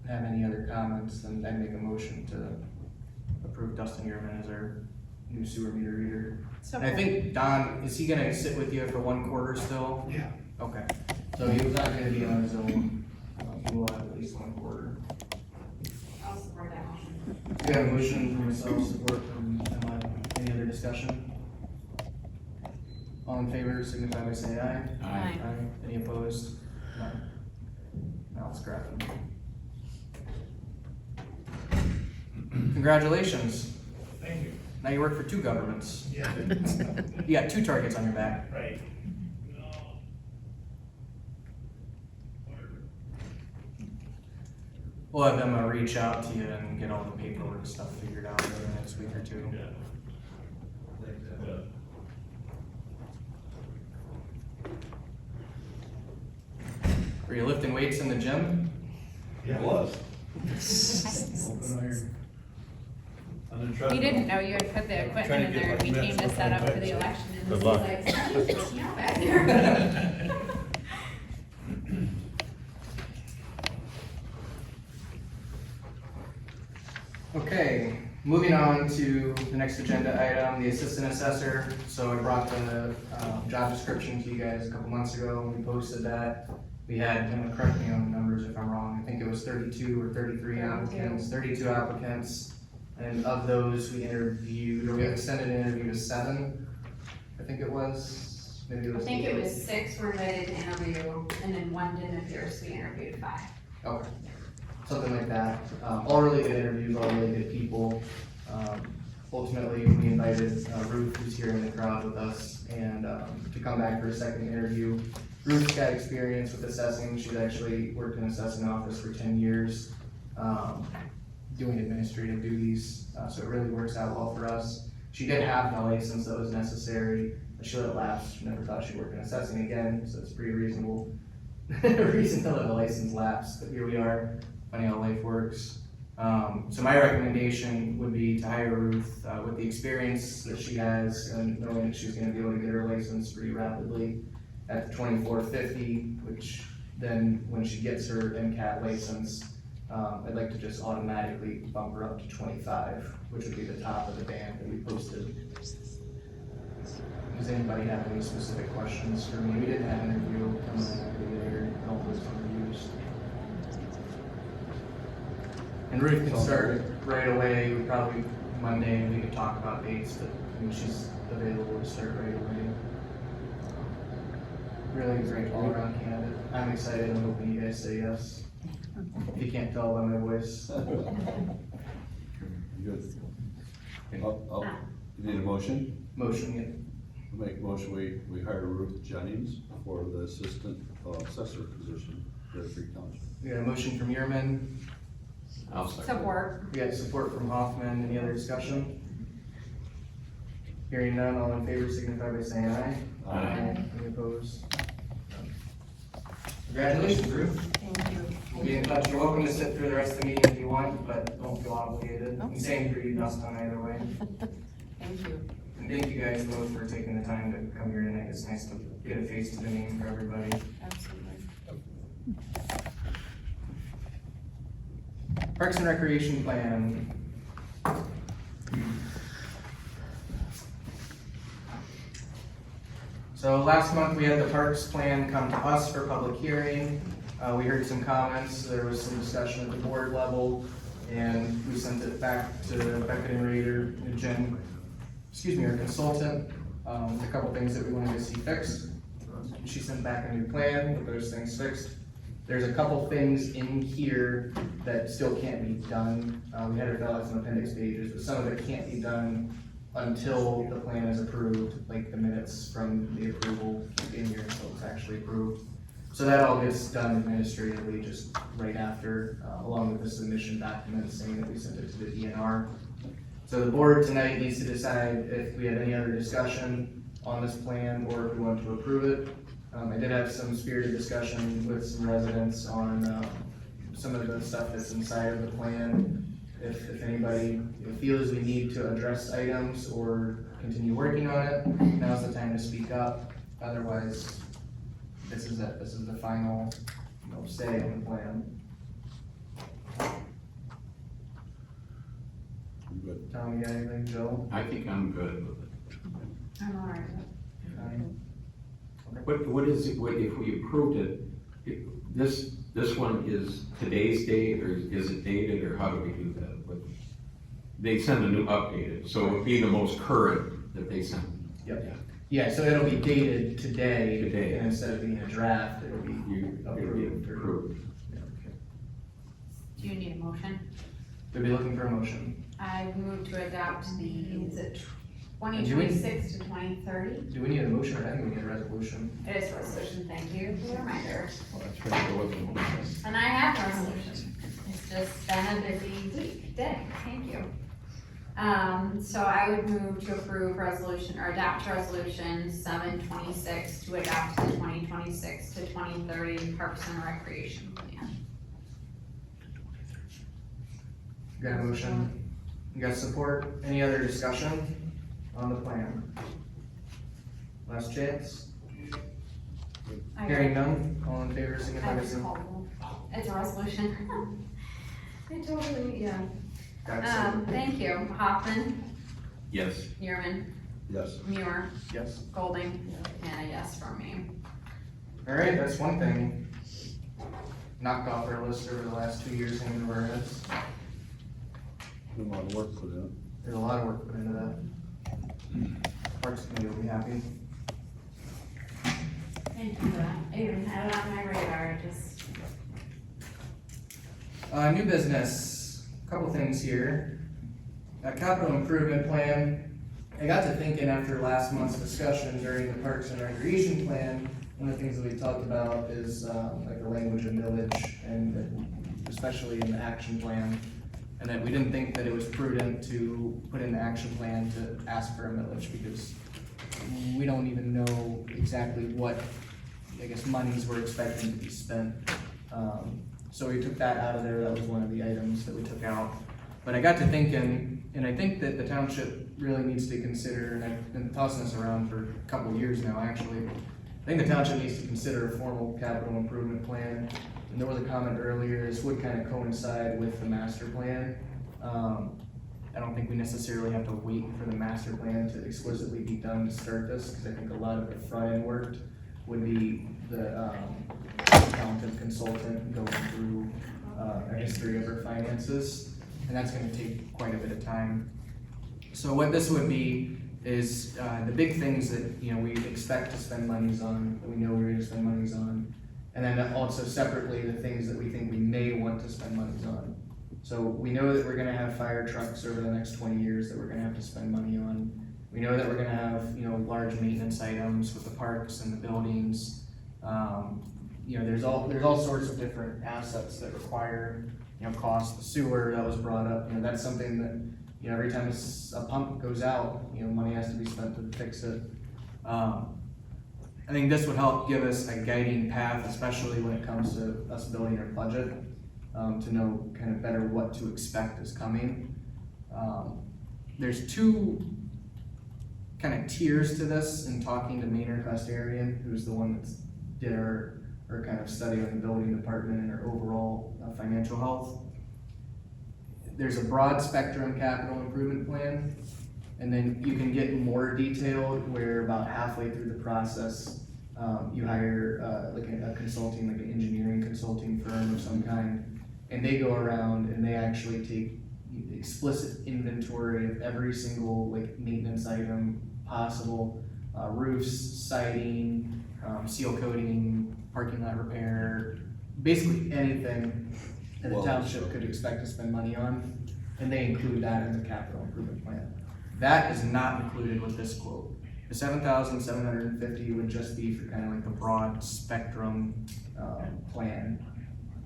[SPEAKER 1] have any other comments, then I'd make a motion to approve Dustin Yearman as our new sewer meter reader.
[SPEAKER 2] So
[SPEAKER 1] And I think, Don, is he gonna sit with you for 1 quarter still?
[SPEAKER 8] Yeah.
[SPEAKER 1] Okay, so he's not gonna be on his own. He will have at least 1 quarter.
[SPEAKER 2] I'll support that motion.
[SPEAKER 1] We got a motion from myself, support from Emma. Any other discussion? All in favor, signify by saying aye.
[SPEAKER 6] Aye.
[SPEAKER 1] Any opposed? None. Now let's grab them. Congratulations.
[SPEAKER 9] Thank you.
[SPEAKER 1] Now you work for 2 governments.
[SPEAKER 9] Yeah.
[SPEAKER 1] You got 2 targets on your back.
[SPEAKER 9] Right.
[SPEAKER 1] We'll have Emma reach out to you and get all the paperwork stuff figured out over the next week or 2.
[SPEAKER 9] Yeah.
[SPEAKER 1] Were you lifting weights in the gym?
[SPEAKER 7] It was.
[SPEAKER 2] He didn't know you had put the equipment in there, and we came to set up for the election, and he's like, "Somebody's working out back there."
[SPEAKER 1] Okay, moving on to the next agenda item, the assistant assessor. So I brought the job description to you guys a couple months ago, we posted that. We had, and correct me on the numbers if I'm wrong, I think it was 32 or 33 applicants, 32 applicants. And of those, we interviewed, or we extended an interview to 7, I think it was, maybe it
[SPEAKER 2] I
[SPEAKER 1] was.
[SPEAKER 2] think it
[SPEAKER 1] 8.
[SPEAKER 2] was 6 were invited to interview, and then 1 didn't appear, so we interviewed 5.
[SPEAKER 1] Okay, something like that. All really good interviews, all really good people. Ultimately, we invited Ruth, who's here in the crowd with us, and to come back for a second interview. Ruth's got experience with assessing. She's actually worked in assessing office for 10 years, doing administrative duties, so it really works out well for us. She did have the license that was necessary, but she let it lapse. She never thought she'd work in assessing again, so it's pretty reasonable reason to let a license lapse, but here we are, finding out how life works. So my recommendation would be to hire Ruth with the experience that she has and knowing that she's gonna be able to get her license pretty rapidly at the $24.50, which then when she gets her MCAT license, I'd like to just automatically bump her up to 25, which would be the top of the band that we posted. Does anybody have any specific questions for me? We didn't have an interview coming in later, all those interviews. And Ruth can start right away, probably Monday, we could talk about dates, but I mean, she's available to start right away. Really great all-around candidate. I'm excited, I'm hoping you guys say yes. If you can't tell by my voice.
[SPEAKER 7] Good. You need a motion?
[SPEAKER 1] Motion,
[SPEAKER 7] Make motion, we hire Ruth Jennings for the assistant assessor position for Free Township.
[SPEAKER 1] We got a motion from Yearman,
[SPEAKER 4] I'll second.
[SPEAKER 2] Support.
[SPEAKER 1] we got support from Hoffman, any other discussion? Hearing none, all in favor signify by saying aye.
[SPEAKER 4] Aye.
[SPEAKER 1] Any opposed? Congratulations, Ruth.
[SPEAKER 6] Thank you.
[SPEAKER 1] We'll be in touch. You're welcome to sit through the rest of the meeting if you want, but don't feel obligated.
[SPEAKER 6] Okay.
[SPEAKER 1] And same for you, Dustin, either way.
[SPEAKER 6] Thank you.
[SPEAKER 1] And thank you guys both for taking the time to come here tonight. It's nice to get a face to the name for everybody.
[SPEAKER 6] Absolutely.
[SPEAKER 1] Parks and Recreation Plan. So last month, we had the Parks Plan come to us for public hearing. We heard some comments, there was some discussion at the board level, and we sent it back to Beckett and Rader, Jen, our consultant, with a couple things that we wanted to see fixed. She sent back a new plan with those things fixed. There's a couple things in here that still can't be done. We had it fill out some appendix pages, but some of it can't be done until the plan is approved, like the minutes from the approval in here until it's actually approved. So that all gets done administratively just right after, along with the submission document saying that we sent it to the DNR. So the board tonight needs to decide if we have any other discussion on this plan or if we want to approve it. I did have some spirited discussion with some residents on some of the stuff that's inside of the plan. If anybody feels we need to address items or continue working on it, now's the time to speak up. Otherwise, this is the final, say on the plan.
[SPEAKER 7] I'm good.
[SPEAKER 1] Tom, you got anything, Joe?
[SPEAKER 4] I think I'm good with it.
[SPEAKER 2] I'm all right.
[SPEAKER 4] What is it, if we approved it, this one is today's date, or is it dated, or how do we do that? They send a new updated, so it would be the most current that they send.
[SPEAKER 1] Yep. Yeah, so it'll be dated today.
[SPEAKER 4] Today.
[SPEAKER 1] And instead of being a draft, it'll be approved.
[SPEAKER 4] Approved.
[SPEAKER 1] Yeah, okay.
[SPEAKER 2] Do you need a motion?
[SPEAKER 1] We'll be looking for a motion.
[SPEAKER 2] I move to adopt the, is it
[SPEAKER 1] And do we-
[SPEAKER 2] 2026 to 2030?
[SPEAKER 1] Do we need a motion, or I think we need a resolution?
[SPEAKER 2] It is resolution, thank you for the reminder.
[SPEAKER 4] Well, that's right, there wasn't one.
[SPEAKER 2] And I have a resolution. It's just been a busy day, thank you. So I would move to approve resolution, or adopt resolution 726 to adopt the 2026 to 2030 Parks and Recreation Plan.
[SPEAKER 1] You got a motion? You got support? Any other discussion on the plan? Last chance? Hearing none, all in favor, signify by saying.
[SPEAKER 2] It's a resolution. I totally, yeah.
[SPEAKER 1] Got
[SPEAKER 2] Thank you. Hoffman,
[SPEAKER 4] Yes.
[SPEAKER 2] Yearman,
[SPEAKER 7] Yes.
[SPEAKER 2] Muir,
[SPEAKER 1] Yes.
[SPEAKER 2] Golding, and a yes from me.
[SPEAKER 1] All right, that's one thing knocked off our list over the last 2 years hanging over our heads.
[SPEAKER 7] A lot of work put in.
[SPEAKER 1] There's a lot of work put into that. Parks Committee will be happy.
[SPEAKER 2] Thank you for that. I even had it on my radar, just.
[SPEAKER 1] New business, couple things here. A capital improvement plan. I got to thinking after last month's discussion during the Parks and Recreation Plan, one of the things that we talked about is like the language of millage, and especially in the action plan. And that we didn't think that it was prudent to put in the action plan to ask for a millage because we don't even know exactly what, I guess, monies we're expecting to be spent. So we took that out of there, that was one of the items that we took out. But I got to thinking, and I think that the township really needs to consider, and I've been tossing this around for a couple of years now, actually. I think the township needs to consider a formal capital improvement plan. And there was a comment earlier, this would kind of coincide with the master plan. I don't think we necessarily have to wait for the master plan to explicitly be done to start this, because I think a lot of the front end work would be the accountant consultant going through a history of her finances, and that's gonna take quite a bit of time. So what this would be is the big things that, we expect to spend monies on, that we know we're gonna spend monies on, and then also separately, the things that we think we may want to spend monies on. So we know that we're gonna have fire trucks over the next 20 years that we're gonna have to spend money on. We know that we're gonna have, large maintenance items with the parks and the buildings. There's all sorts of different assets that require, cost. The sewer that was brought up, that's something that, every time a pump goes out, money has to be spent to fix it. I think this would help give us a guiding path, especially when it comes to us building our budget, to know kind of better what to expect is coming. There's two kind of tiers to this in talking to Maynard Custarian, who's the one that did our kind of study on the building department and our overall financial health. There's a broad spectrum capital improvement plan, and then you can get more detailed where about halfway through the process, you hire like a consulting, like an engineering consulting firm of some kind, and they go around and they actually take explicit inventory of every single like maintenance item possible, roofs, siding, seal coating, parking lot repair, basically anything that the township could expect to spend money on, and they include that in the capital improvement plan. That is not included with this quote. The $7,750 would just be for kind of like the broad spectrum plan.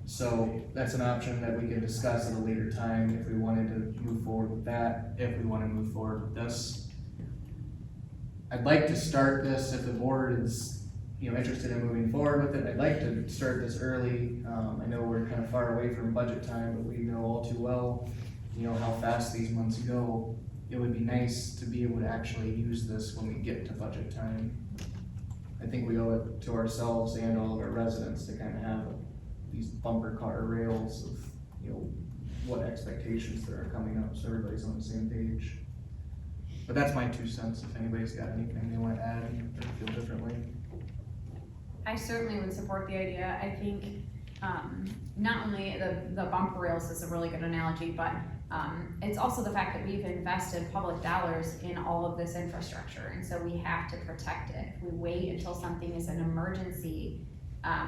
[SPEAKER 1] So that's an option that we can discuss at a later time if we wanted to move forward with that, if we want to move forward with this. I'd like to start this if the board is interested in moving forward with it. I'd like to start this early. I know we're kind of far away from budget time, but we know all too well, how fast these months go. It would be nice to be able to actually use this when we get to budget time. I think we owe it to ourselves and all of our residents to kind of have these bumper car rails of, what expectations there are coming up, so everybody's on the same page. But that's my 2 cents. If anybody's got anything they want to add or feel differently.
[SPEAKER 2] I certainly would support the idea. I think, not only the bumper rails is a really good analogy, but it's also the fact that we've invested public dollars in all of this infrastructure, and so we have to protect it. If we wait until something is an emergency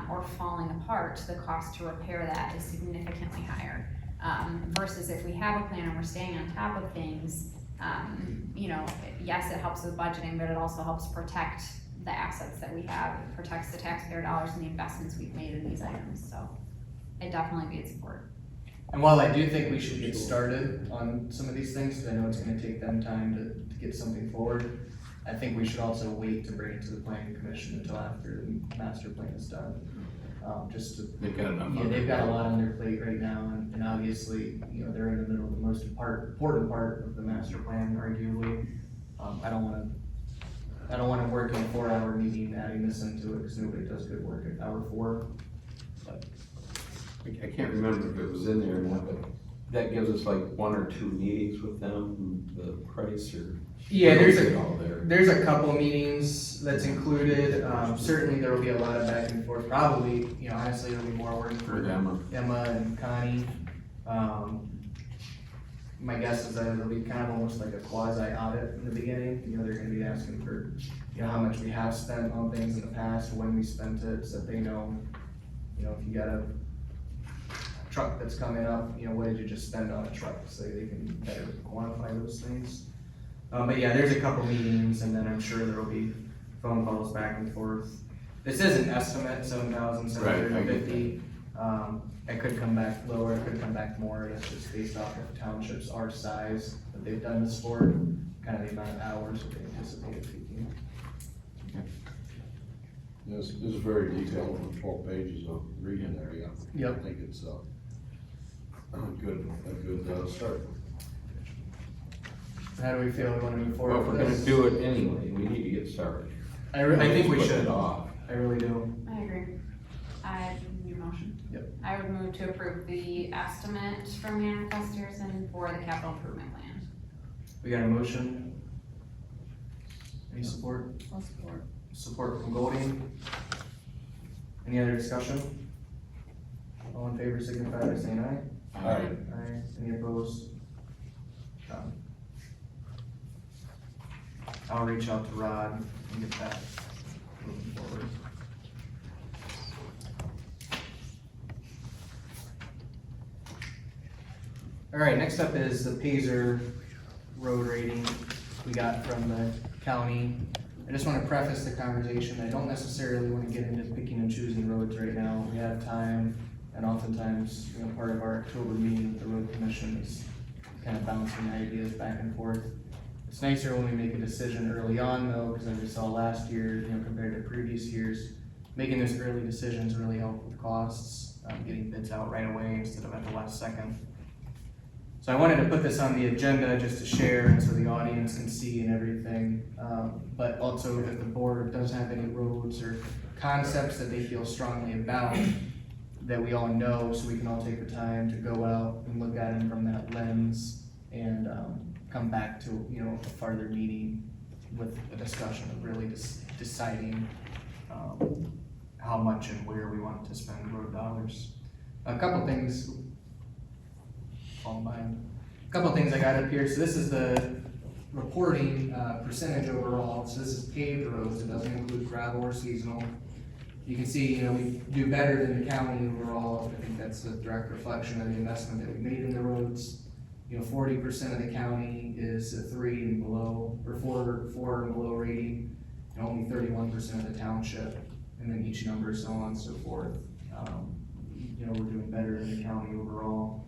[SPEAKER 2] or falling apart, the cost to repair that is significantly higher. Versus if we have a plan and we're staying on top of things, yes, it helps with budgeting, but it also helps protect the assets that we have. It protects the taxpayer dollars and the investments we've made in these items, so I'd definitely be in support.
[SPEAKER 1] And while I do think we should get started on some of these things, because I know it's gonna take them time to get something forward, I think we should also wait to bring it to the planning commission until after the master plan is done. Just to,
[SPEAKER 4] They've got enough.
[SPEAKER 1] they've got a lot on their plate right now, and obviously, they're in the middle of the most important part of the master plan, arguably. I don't wanna work in a 4-hour meeting adding this into it, because nobody does good work at hour 4. But
[SPEAKER 4] I can't remember if it was in there or not, but that gives us like 1 or 2 meetings with them, the price or?
[SPEAKER 1] yeah,
[SPEAKER 4] All there.
[SPEAKER 1] there's a couple meetings that's included. Certainly there will be a lot of back and forth. Probably, honestly, there'll be more work for
[SPEAKER 4] For Emma.
[SPEAKER 1] and Connie. My guess is that it'll be kind of almost like a quasi audit in the beginning. They're gonna be asking for, how much we have spent on things in the past, when we spent it, so that they know, if you got a truck that's coming up, what did you just spend on a truck, so they can better quantify those things. But yeah, there's a couple meetings, and then I'm sure there'll be phone calls back and forth. This is an estimate, $7,750. It could come back lower, it could come back more. That's just based off of townships our size that they've done this for, kind of the amount of hours that they anticipated taking.
[SPEAKER 7] This is very detailed, on 12 pages of reading there, yeah.
[SPEAKER 1] Yep.
[SPEAKER 7] I think it's a good start.
[SPEAKER 1] How do we feel? We want to move
[SPEAKER 4] Well,
[SPEAKER 1] forward
[SPEAKER 4] if we're
[SPEAKER 1] with
[SPEAKER 4] gonna
[SPEAKER 1] this?
[SPEAKER 4] do it anyway, we need to get started.
[SPEAKER 1] I think we
[SPEAKER 4] Put
[SPEAKER 1] should.
[SPEAKER 4] it off.
[SPEAKER 1] I really do.
[SPEAKER 2] I agree. I need a motion.
[SPEAKER 1] Yep.
[SPEAKER 2] I would move to approve the estimate from Maynard Custarian for the capital improvement plan.
[SPEAKER 1] We got a motion. Any support?
[SPEAKER 6] I'll support.
[SPEAKER 1] Support from Golding. Any other discussion? All in favor signify by saying aye.
[SPEAKER 7] Aye.
[SPEAKER 1] Aye. Any opposed? Done. I'll reach out to Rod and get that moving forward. All right, next up is the Pazer road rating. we got from the county. I just want to preface the conversation, I don't necessarily want to get into picking and choosing roads right now. We have time, and oftentimes, part of our October meeting with the road commission is kind of bouncing ideas back and forth. It's nicer when we make a decision early on though, because as we saw last year, compared to previous years, making those early decisions really help with costs, getting bids out right away instead of at the last second. So I wanted to put this on the agenda just to share and so the audience can see and everything. But also if the board does have any roads or concepts that they feel strongly about, that we all know, so we can all take the time to go out and look at them from that lens and come back to, a farther meeting with a discussion of really deciding how much and where we want to spend road dollars. A couple things I got up here. So this is the reporting percentage overall. So this is paved roads. It doesn't include gravel or seasonal. You can see, we do better than the county overall. I think that's a direct reflection of the investment that we made in the roads. 40% of the county is a 3 and below, or 4 and below rating, and only 31% of the township, and then each number, so on and so forth. We're doing better than the county overall.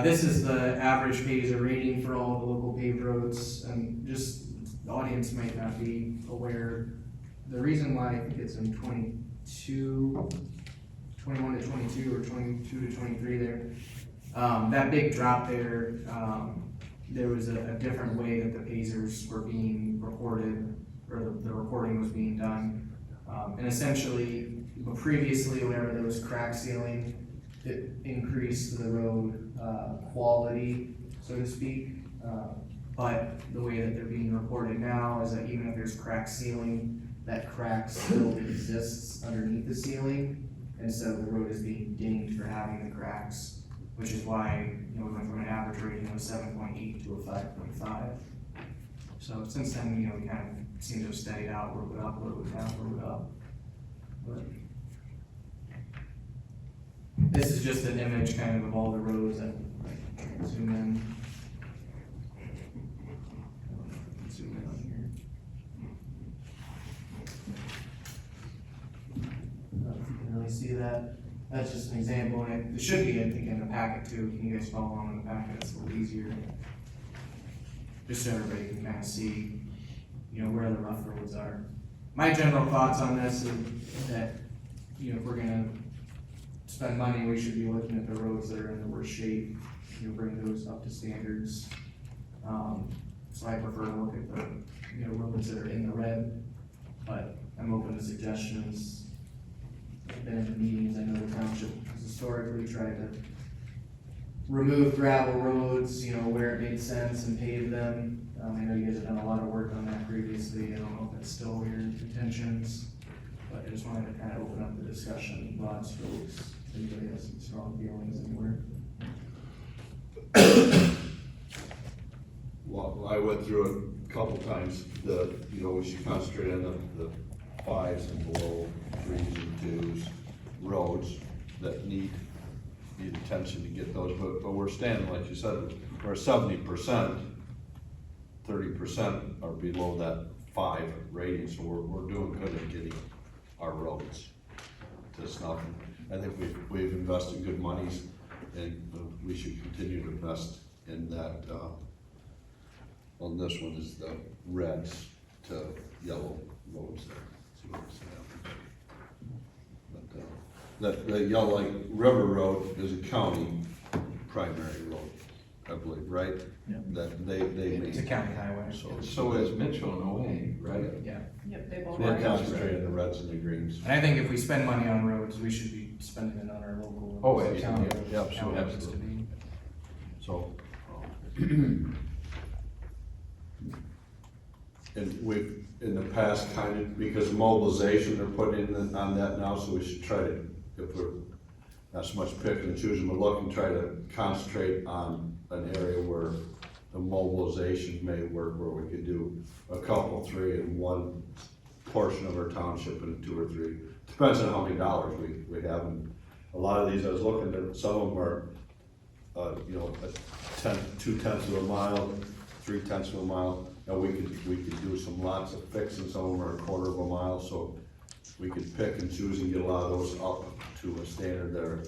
[SPEAKER 1] This is the average Paisley rating for all the local paved roads, and just the audience might not be aware. The reason why I think it's in 21 to 22 or 22 to 23 there, that big drop there, there was a different way that the Pacers were being recorded, or the recording was being done. And essentially, previously, whenever there was crack sealing, it increased the road quality, so to speak. But the way that they're being reported now is that even if there's crack sealing, that crack still exists underneath the ceiling. And so the road is being dinged for having the cracks, which is why, we went from an average rating of 7.8 to a 5.5. So since then, we kind of seem to have steadied out, a little bit up, a little bit down, a little bit up. But this is just an image kind of all the roads that zoom in. Zoom in on here. I don't know if you can really see that. That's just an example, and it should be, I think, in the packet too. Can you guys follow along in the packet? It's a little easier. Just so everybody can kind of see, where the rough roads are. My general thoughts on this is that, if we're gonna spend money, we should be looking at the roads that are in the worst shape, bring those up to standards. So I prefer to look at the, roads that are in the red, but I'm open to suggestions. I've been in the meetings, I know the township has historically tried to remove gravel roads, where it made sense and pave them. I know you guys have done a lot of work on that previously. I don't know if that's still your intentions, but I just wanted to kind of open up the discussion, broad strokes. If anybody has some strong feelings anywhere.
[SPEAKER 7] Well, I went through it a couple times, we should concentrate on the 5s and below, 3s and 2s, roads that need attention to get those, but we're standing, like you said, we're 70%, 30% are below that 5 rating, so we're doing good at getting our roads to snuff. I think we've invested good monies, and we should continue to invest in that. On this one is the reds to yellow roads there. See what I'm saying? But the yellow, like River Road is a county primary road, I believe, right?
[SPEAKER 1] Yeah.
[SPEAKER 7] That they
[SPEAKER 1] It's a county highway.
[SPEAKER 4] So is Mitchell in a way, right?
[SPEAKER 1] Yeah.
[SPEAKER 2] Yep, they both
[SPEAKER 7] We're concentrating the reds and the greens.
[SPEAKER 1] And I think if we spend money on roads, we should be spending it on our local.
[SPEAKER 4] Oh,
[SPEAKER 1] roads,
[SPEAKER 4] absolutely.
[SPEAKER 1] county roads,
[SPEAKER 7] Yeah,
[SPEAKER 1] county roads to
[SPEAKER 4] absolutely.
[SPEAKER 1] be.
[SPEAKER 7] So. And we've, in the past, kind of, because of mobilization, they're putting in on that now, so we should try to, if we're not so much picking and choosing, but look and try to concentrate on an area where the mobilization may work, where we could do a couple, 3 in one portion of our township and 2 or 3. Depends on how many dollars we have. And a lot of these, I was looking at, some of them are you know, a 2/10 of a mile, 3/10 of a mile. And we could do some lots of fixing, some of them are a quarter of a mile, so we could pick and choose and get a lot of those up to a standard that are,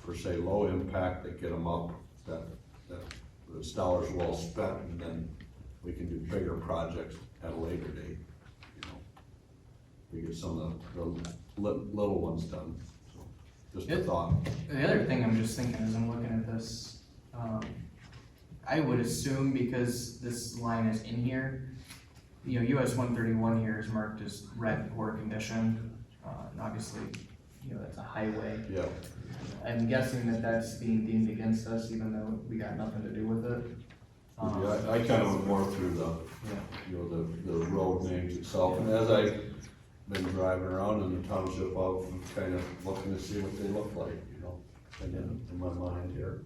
[SPEAKER 7] per se, low impact, that get them up, that the dollars well spent, and then we can do bigger projects at a later date, you know. We get some of the little ones done, so, just a thought.
[SPEAKER 1] The other thing I'm just thinking as I'm looking at this, I would assume because this line is in here, you know, US 131 here is marked as red, poor condition, and obviously, you know, that's a highway.
[SPEAKER 7] Yeah,
[SPEAKER 1] I'm guessing that that's being deemed against us, even though we got nothing to do with it.
[SPEAKER 7] yeah, I kind of went more through the,
[SPEAKER 1] Yeah.
[SPEAKER 7] you know, the road names itself, and as I've been driving around in the township, I'm kind of looking to see what they look like, you know, and then in my mind here.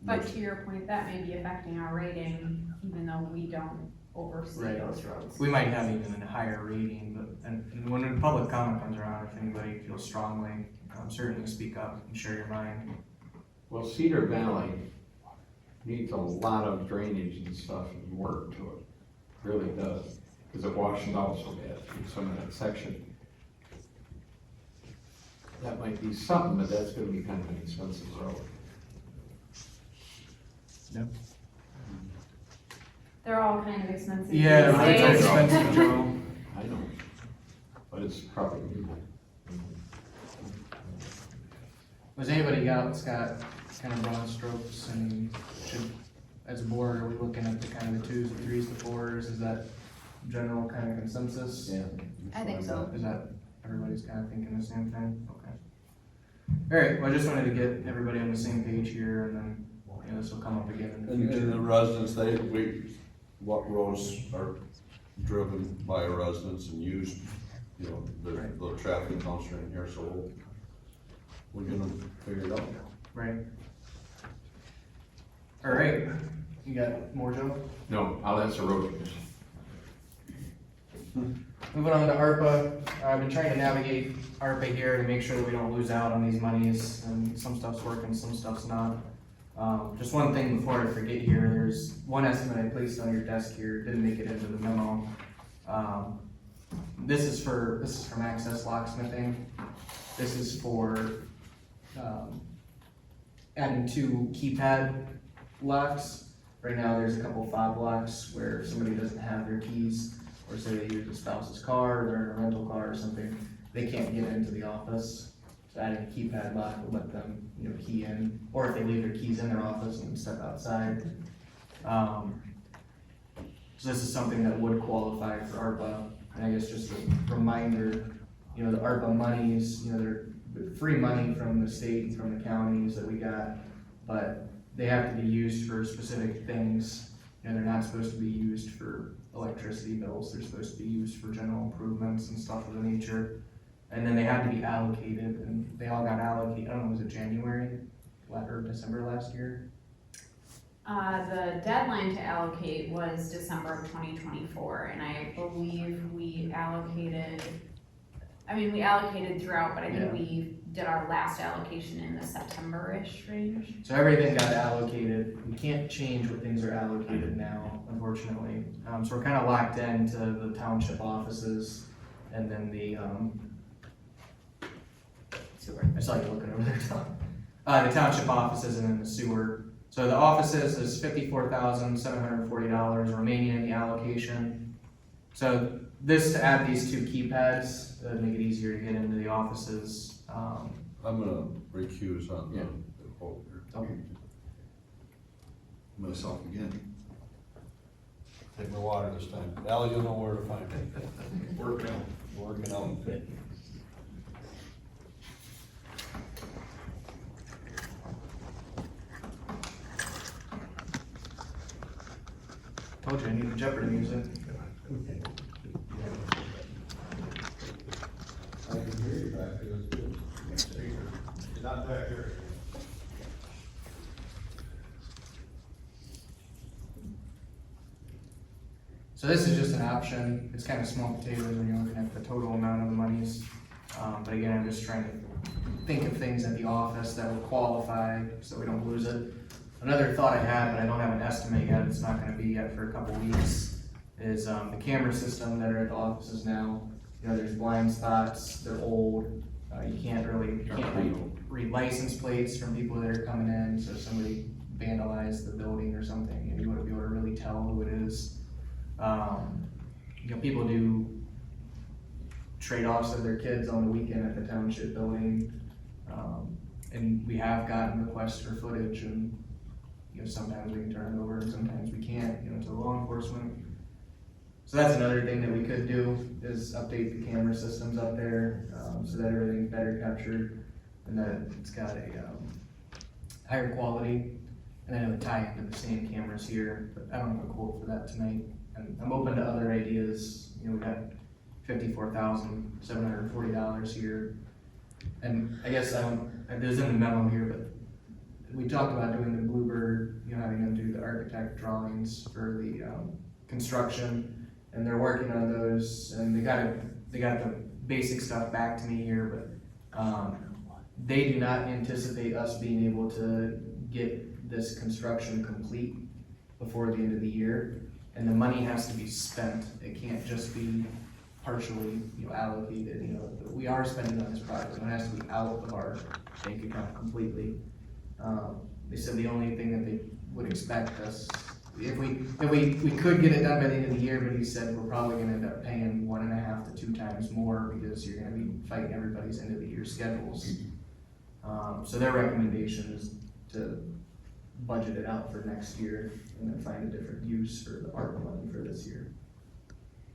[SPEAKER 2] But to your point, that may be affecting our rating, even though we don't oversee
[SPEAKER 1] Right.
[SPEAKER 2] those roads.
[SPEAKER 1] We might have even a higher rating, but, and when the public comment comes around, if anybody feels strongly, certainly speak up and share your mind.
[SPEAKER 4] Well, Cedar Valley needs a lot of drainage and stuff and work to it, really does, because it washes out so bad in some of that section. That might be something, but that's gonna be kind of an expensive road.
[SPEAKER 1] Yep.
[SPEAKER 2] They're all kind of expensive.
[SPEAKER 1] Yeah,
[SPEAKER 2] these
[SPEAKER 1] it's
[SPEAKER 2] days.
[SPEAKER 1] expensive, Joe.
[SPEAKER 4] I know, but it's probably needed.
[SPEAKER 1] Was anybody else got kind of broad strokes, and should, as a board, are we looking at the kind of the 2s, the 3s, the 4s, is that general kind of consensus?
[SPEAKER 4] Yeah.
[SPEAKER 2] I think so.
[SPEAKER 1] Is that, everybody's kind of thinking the same thing? Okay. Alright, well, I just wanted to get everybody on the same page here, and then, you know, this will come up again in the
[SPEAKER 7] And
[SPEAKER 1] future.
[SPEAKER 7] the residents, what roads are driven by residents and used, you know, the traffic counts are in here, so we're gonna figure it out.
[SPEAKER 1] Right. Alright, you got more, Joe?
[SPEAKER 4] No, I'll answer road commission.
[SPEAKER 1] Moving on to ARPA, I've been trying to navigate ARPA here to make sure that we don't lose out on these monies, and some stuff's working, some stuff's not. Just one thing before I forget here, there's one estimate I placed on your desk here, didn't make it into the memo. This is from Access Locksmithing. This is for, adding 2 keypad locks. Right now, there's a couple fob locks where if somebody doesn't have their keys, or say they use a spouse's car, or they're in a rental car or something, they can't get into the office. So adding a keypad lock will let them, you know, key in, or if they leave their keys in their office and step outside. So this is something that would qualify for ARPA, and I guess just a reminder, you know, the ARPA monies, you know, they're free money from the state and from the counties that we got, but they have to be used for specific things. You know, they're not supposed to be used for electricity bills, they're supposed to be used for general improvements and stuff of the nature. And then they had to be allocated, and they all got allocated, I don't know, was it January or December last year?
[SPEAKER 2] The deadline to allocate was December of 2024, and I believe we allocated throughout, but I think
[SPEAKER 1] Yeah.
[SPEAKER 2] we did our last allocation in the September-ish range.
[SPEAKER 1] So everything got allocated, we can't change what things are allocated now, unfortunately. So we're kinda locked into the township offices, and then the,
[SPEAKER 2] Sewer.
[SPEAKER 1] I saw you looking over there, Tom. The township offices and then the sewer. So the offices is $54,740 remaining in the allocation. So this, to add these 2 keypads, make it easier to get into the offices.
[SPEAKER 7] I'm gonna recuse on
[SPEAKER 1] Yeah.
[SPEAKER 7] the vote here.
[SPEAKER 1] Okay.
[SPEAKER 7] Myself again. Take my water this time. Al, you'll know where to find me. Working out.
[SPEAKER 1] Told you I need the Jeopardy music.
[SPEAKER 7] I can hear you back there, it's good. You're not back here.
[SPEAKER 1] So this is just an option, it's kind of small potatoes when you're looking at the total amount of the monies. But again, I'm just trying to think of things at the office that would qualify, so we don't lose it. Another thought I had, but I don't have an estimate yet, it's not gonna be yet for a couple weeks, is, the camera system that are at the offices now. You know, there's blind spots, they're old, you can't read license plates from people that are coming in, so if somebody vandalized the building or something, you wouldn't be able to really tell who it is. You know, people do trade-offs of their kids on the weekend at the Township building. And we have gotten requests for footage, and, you know, sometimes we can turn it over and sometimes we can't, you know, to law enforcement. So that's another thing that we could do, is update the camera systems up there, so that everything's better captured and that it's got a, higher quality. And then it would tie into the same cameras here, but I don't have a quote for that tonight. And I'm open to other ideas, you know, we got $54,740 here. And I guess there's in the memo here, but we talked about doing the Bluebird, you know, having them do the architect drawings for the, construction. And they're working on those, and they got the basic stuff back to me here, but, they do not anticipate us being able to get this construction complete before the end of the year. And the money has to be spent, it can't just be partially, you know, allocated, you know, we are spending on this project, it has to be out of our bank account completely. They said the only thing that they would expect us, if we could get it done by the end of the year, but he said we're probably gonna end up paying 1.5 to 2 times more because you're gonna be fighting everybody's end of the year schedules. So their recommendation is to budget it out for next year and then find a different use for the ARPA money for this year.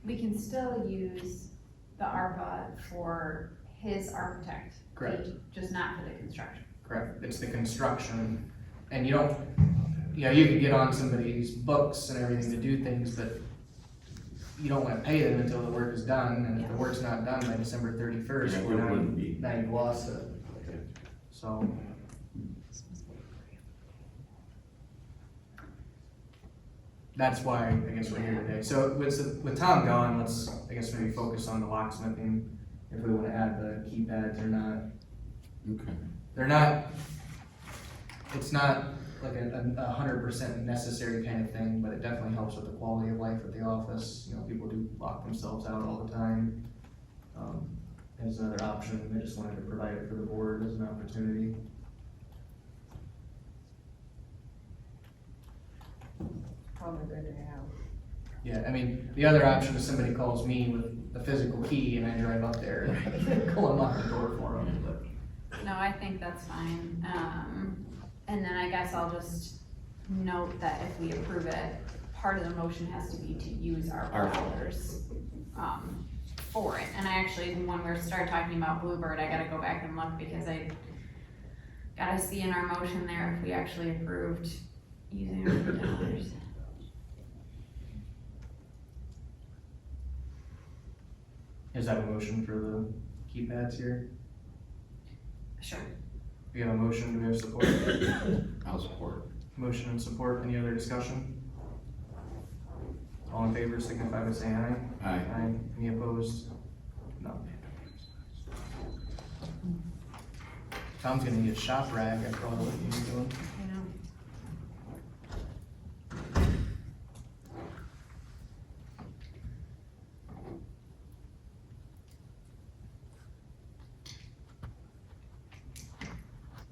[SPEAKER 2] We can still use the ARPA for his architect.
[SPEAKER 1] Correct.
[SPEAKER 2] Just not for the construction.
[SPEAKER 1] Correct, it's the construction, and you don't, you know, you can get on somebody's books and everything to do things, but you don't wanna pay them until the work is done, and if the work's not done by December 31st,
[SPEAKER 4] Yeah, it
[SPEAKER 1] well,
[SPEAKER 4] wouldn't be.
[SPEAKER 1] now you've lost it, so. That's why I guess we're here today. So with Tom gone, let's, I guess, maybe focus on the locksmithing, if we wanna add the keypads or not.
[SPEAKER 4] Okay.
[SPEAKER 1] They're not, it's not like a 100% necessary kind of thing, but it definitely helps with the quality of life at the office. You know, people do lock themselves out all the time. As another option, I just wanted to provide it for the board as an opportunity.
[SPEAKER 6] Probably good to have.
[SPEAKER 1] Yeah, I mean, the other option is somebody calls me with a physical key and I drive up there and go unlock the door for them, but.
[SPEAKER 2] No, I think that's fine. And then I guess I'll just note that if we approve it, part of the motion has to be to use our dollars, for it. And I actually, when we started talking about Bluebird, I gotta go back and look because I gotta see in our motion there if we actually approved using our dollars.
[SPEAKER 1] Is that a motion for the keypads here?
[SPEAKER 2] Sure.
[SPEAKER 1] We have a motion, do we have support?
[SPEAKER 4] I'll support.
[SPEAKER 1] Motion and support, any other discussion? All in favor, signify by saying aye.
[SPEAKER 4] Aye.
[SPEAKER 1] Aye, any opposed? No. Tom's gonna need a shop rag after all what he's doing.
[SPEAKER 2] You know.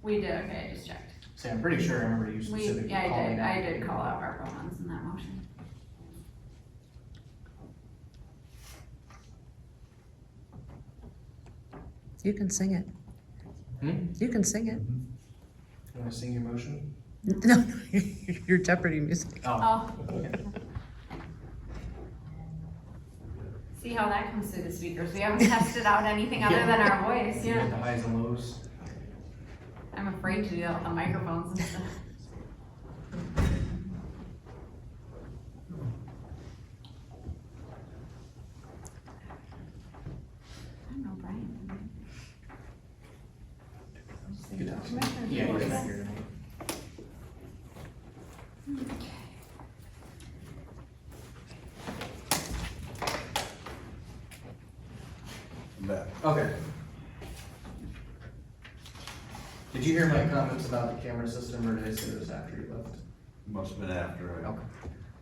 [SPEAKER 2] We did, okay, I just checked.
[SPEAKER 1] See, I'm pretty sure I remember you specifically
[SPEAKER 2] Yeah,
[SPEAKER 1] calling
[SPEAKER 2] I
[SPEAKER 1] out.
[SPEAKER 2] did call out ARPA ones in that motion.
[SPEAKER 9] You can sing it.
[SPEAKER 1] Hmm?
[SPEAKER 9] You can sing it.
[SPEAKER 1] You wanna sing your motion?
[SPEAKER 9] No, your Jeopardy music.
[SPEAKER 2] Oh. See how that comes through the speakers. We haven't tested out anything other than our voice,
[SPEAKER 1] You get
[SPEAKER 2] yeah.
[SPEAKER 1] the highs and lows.
[SPEAKER 2] I'm afraid to do that with the microphones and stuff. I don't know, Brian.
[SPEAKER 1] Good job.
[SPEAKER 2] Commissioner
[SPEAKER 1] Yeah, you're
[SPEAKER 2] Boyce.
[SPEAKER 1] not here tonight.
[SPEAKER 7] Back.
[SPEAKER 1] Okay. Did you hear my comments about the camera system, or did I say it was after you left?
[SPEAKER 7] Must have been after, right?
[SPEAKER 1] Okay.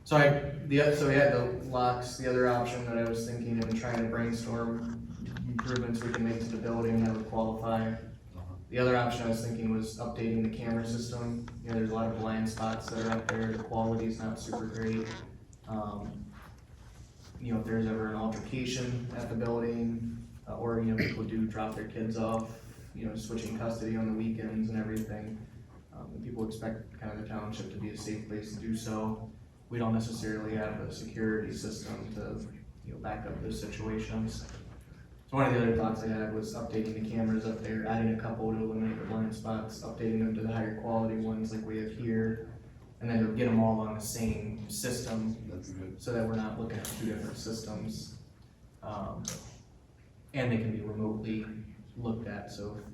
[SPEAKER 1] So so we had the locks, the other option that I was thinking and trying to brainstorm improvements we can make to the building that would qualify. The other option I was thinking was updating the camera system. You know, there's a lot of blind spots that are up there, the quality's not super great. You know, if there's ever an altercation at the building, or, you know, people do drop their kids off, you know, switching custody on the weekends and everything. People expect kind of the township to be a safe place to do so. We don't necessarily have a security system to, you know, back up those situations. So one of the other thoughts I had was updating the cameras up there, adding a couple to eliminate the blind spots, updating them to the higher quality ones like we have here, and then to get them all on the same system
[SPEAKER 7] That's good.
[SPEAKER 1] so that we're not looking at two different systems. And they can be remotely looked at, so if,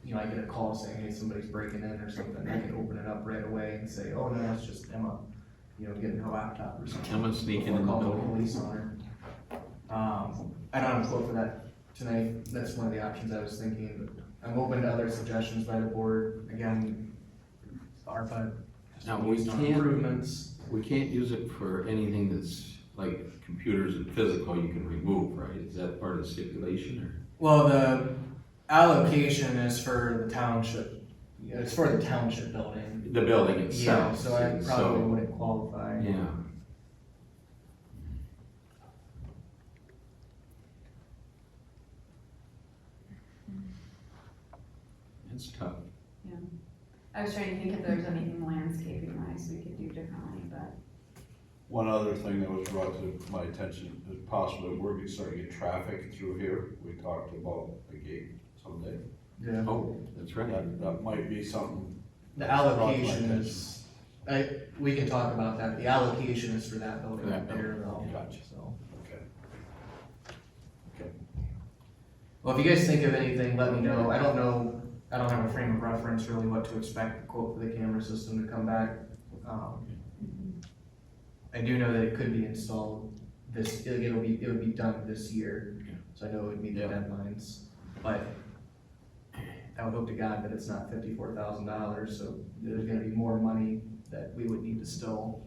[SPEAKER 1] you know, I get a call saying, hey, somebody's breaking in or something, I can open it up right away and say, oh, no, it's just Emma, you know, getting her laptop or something.
[SPEAKER 4] Emma sneaking in the
[SPEAKER 1] Before calling
[SPEAKER 4] building.
[SPEAKER 1] the police on her. I don't have a quote for that tonight, that's one of the options I was thinking, but I'm open to other suggestions by the board, again, ARPA.
[SPEAKER 4] Now, we
[SPEAKER 1] based on
[SPEAKER 4] can't-
[SPEAKER 1] Improvements.
[SPEAKER 4] We can't use it for anything that's like computers and physical you can remove, right? Is that part of the stipulation or?
[SPEAKER 1] Well, the allocation is for the township, it's for the township building.
[SPEAKER 4] The building
[SPEAKER 1] Yeah,
[SPEAKER 4] itself.
[SPEAKER 1] so I probably wouldn't qualify.
[SPEAKER 4] Yeah. It's tough.
[SPEAKER 2] I was trying to think if there's anything landscaping wise we could do differently, but.
[SPEAKER 7] One other thing that was brought to my attention is possibly we're gonna start to get traffic through here. We talked about a gate someday.
[SPEAKER 1] Yeah.
[SPEAKER 4] Oh, that's right.
[SPEAKER 7] That might be something.
[SPEAKER 1] The
[SPEAKER 7] brought to my
[SPEAKER 1] allocation
[SPEAKER 7] attention.
[SPEAKER 1] is, we can talk about that, the allocation is for that building
[SPEAKER 4] That
[SPEAKER 1] up there,
[SPEAKER 4] building,
[SPEAKER 1] though,
[SPEAKER 7] gotcha.
[SPEAKER 1] so.
[SPEAKER 7] Okay. Okay.
[SPEAKER 1] Well, if you guys think of anything, let me know, I don't know, I don't have a frame of reference really what to expect, the quote for the camera system to come back. I do know that it could be installed this, it would be done this year, so I know it would meet the deadlines, but I would hope to God that it's not $54,000, so there's gonna be more money that we would need to still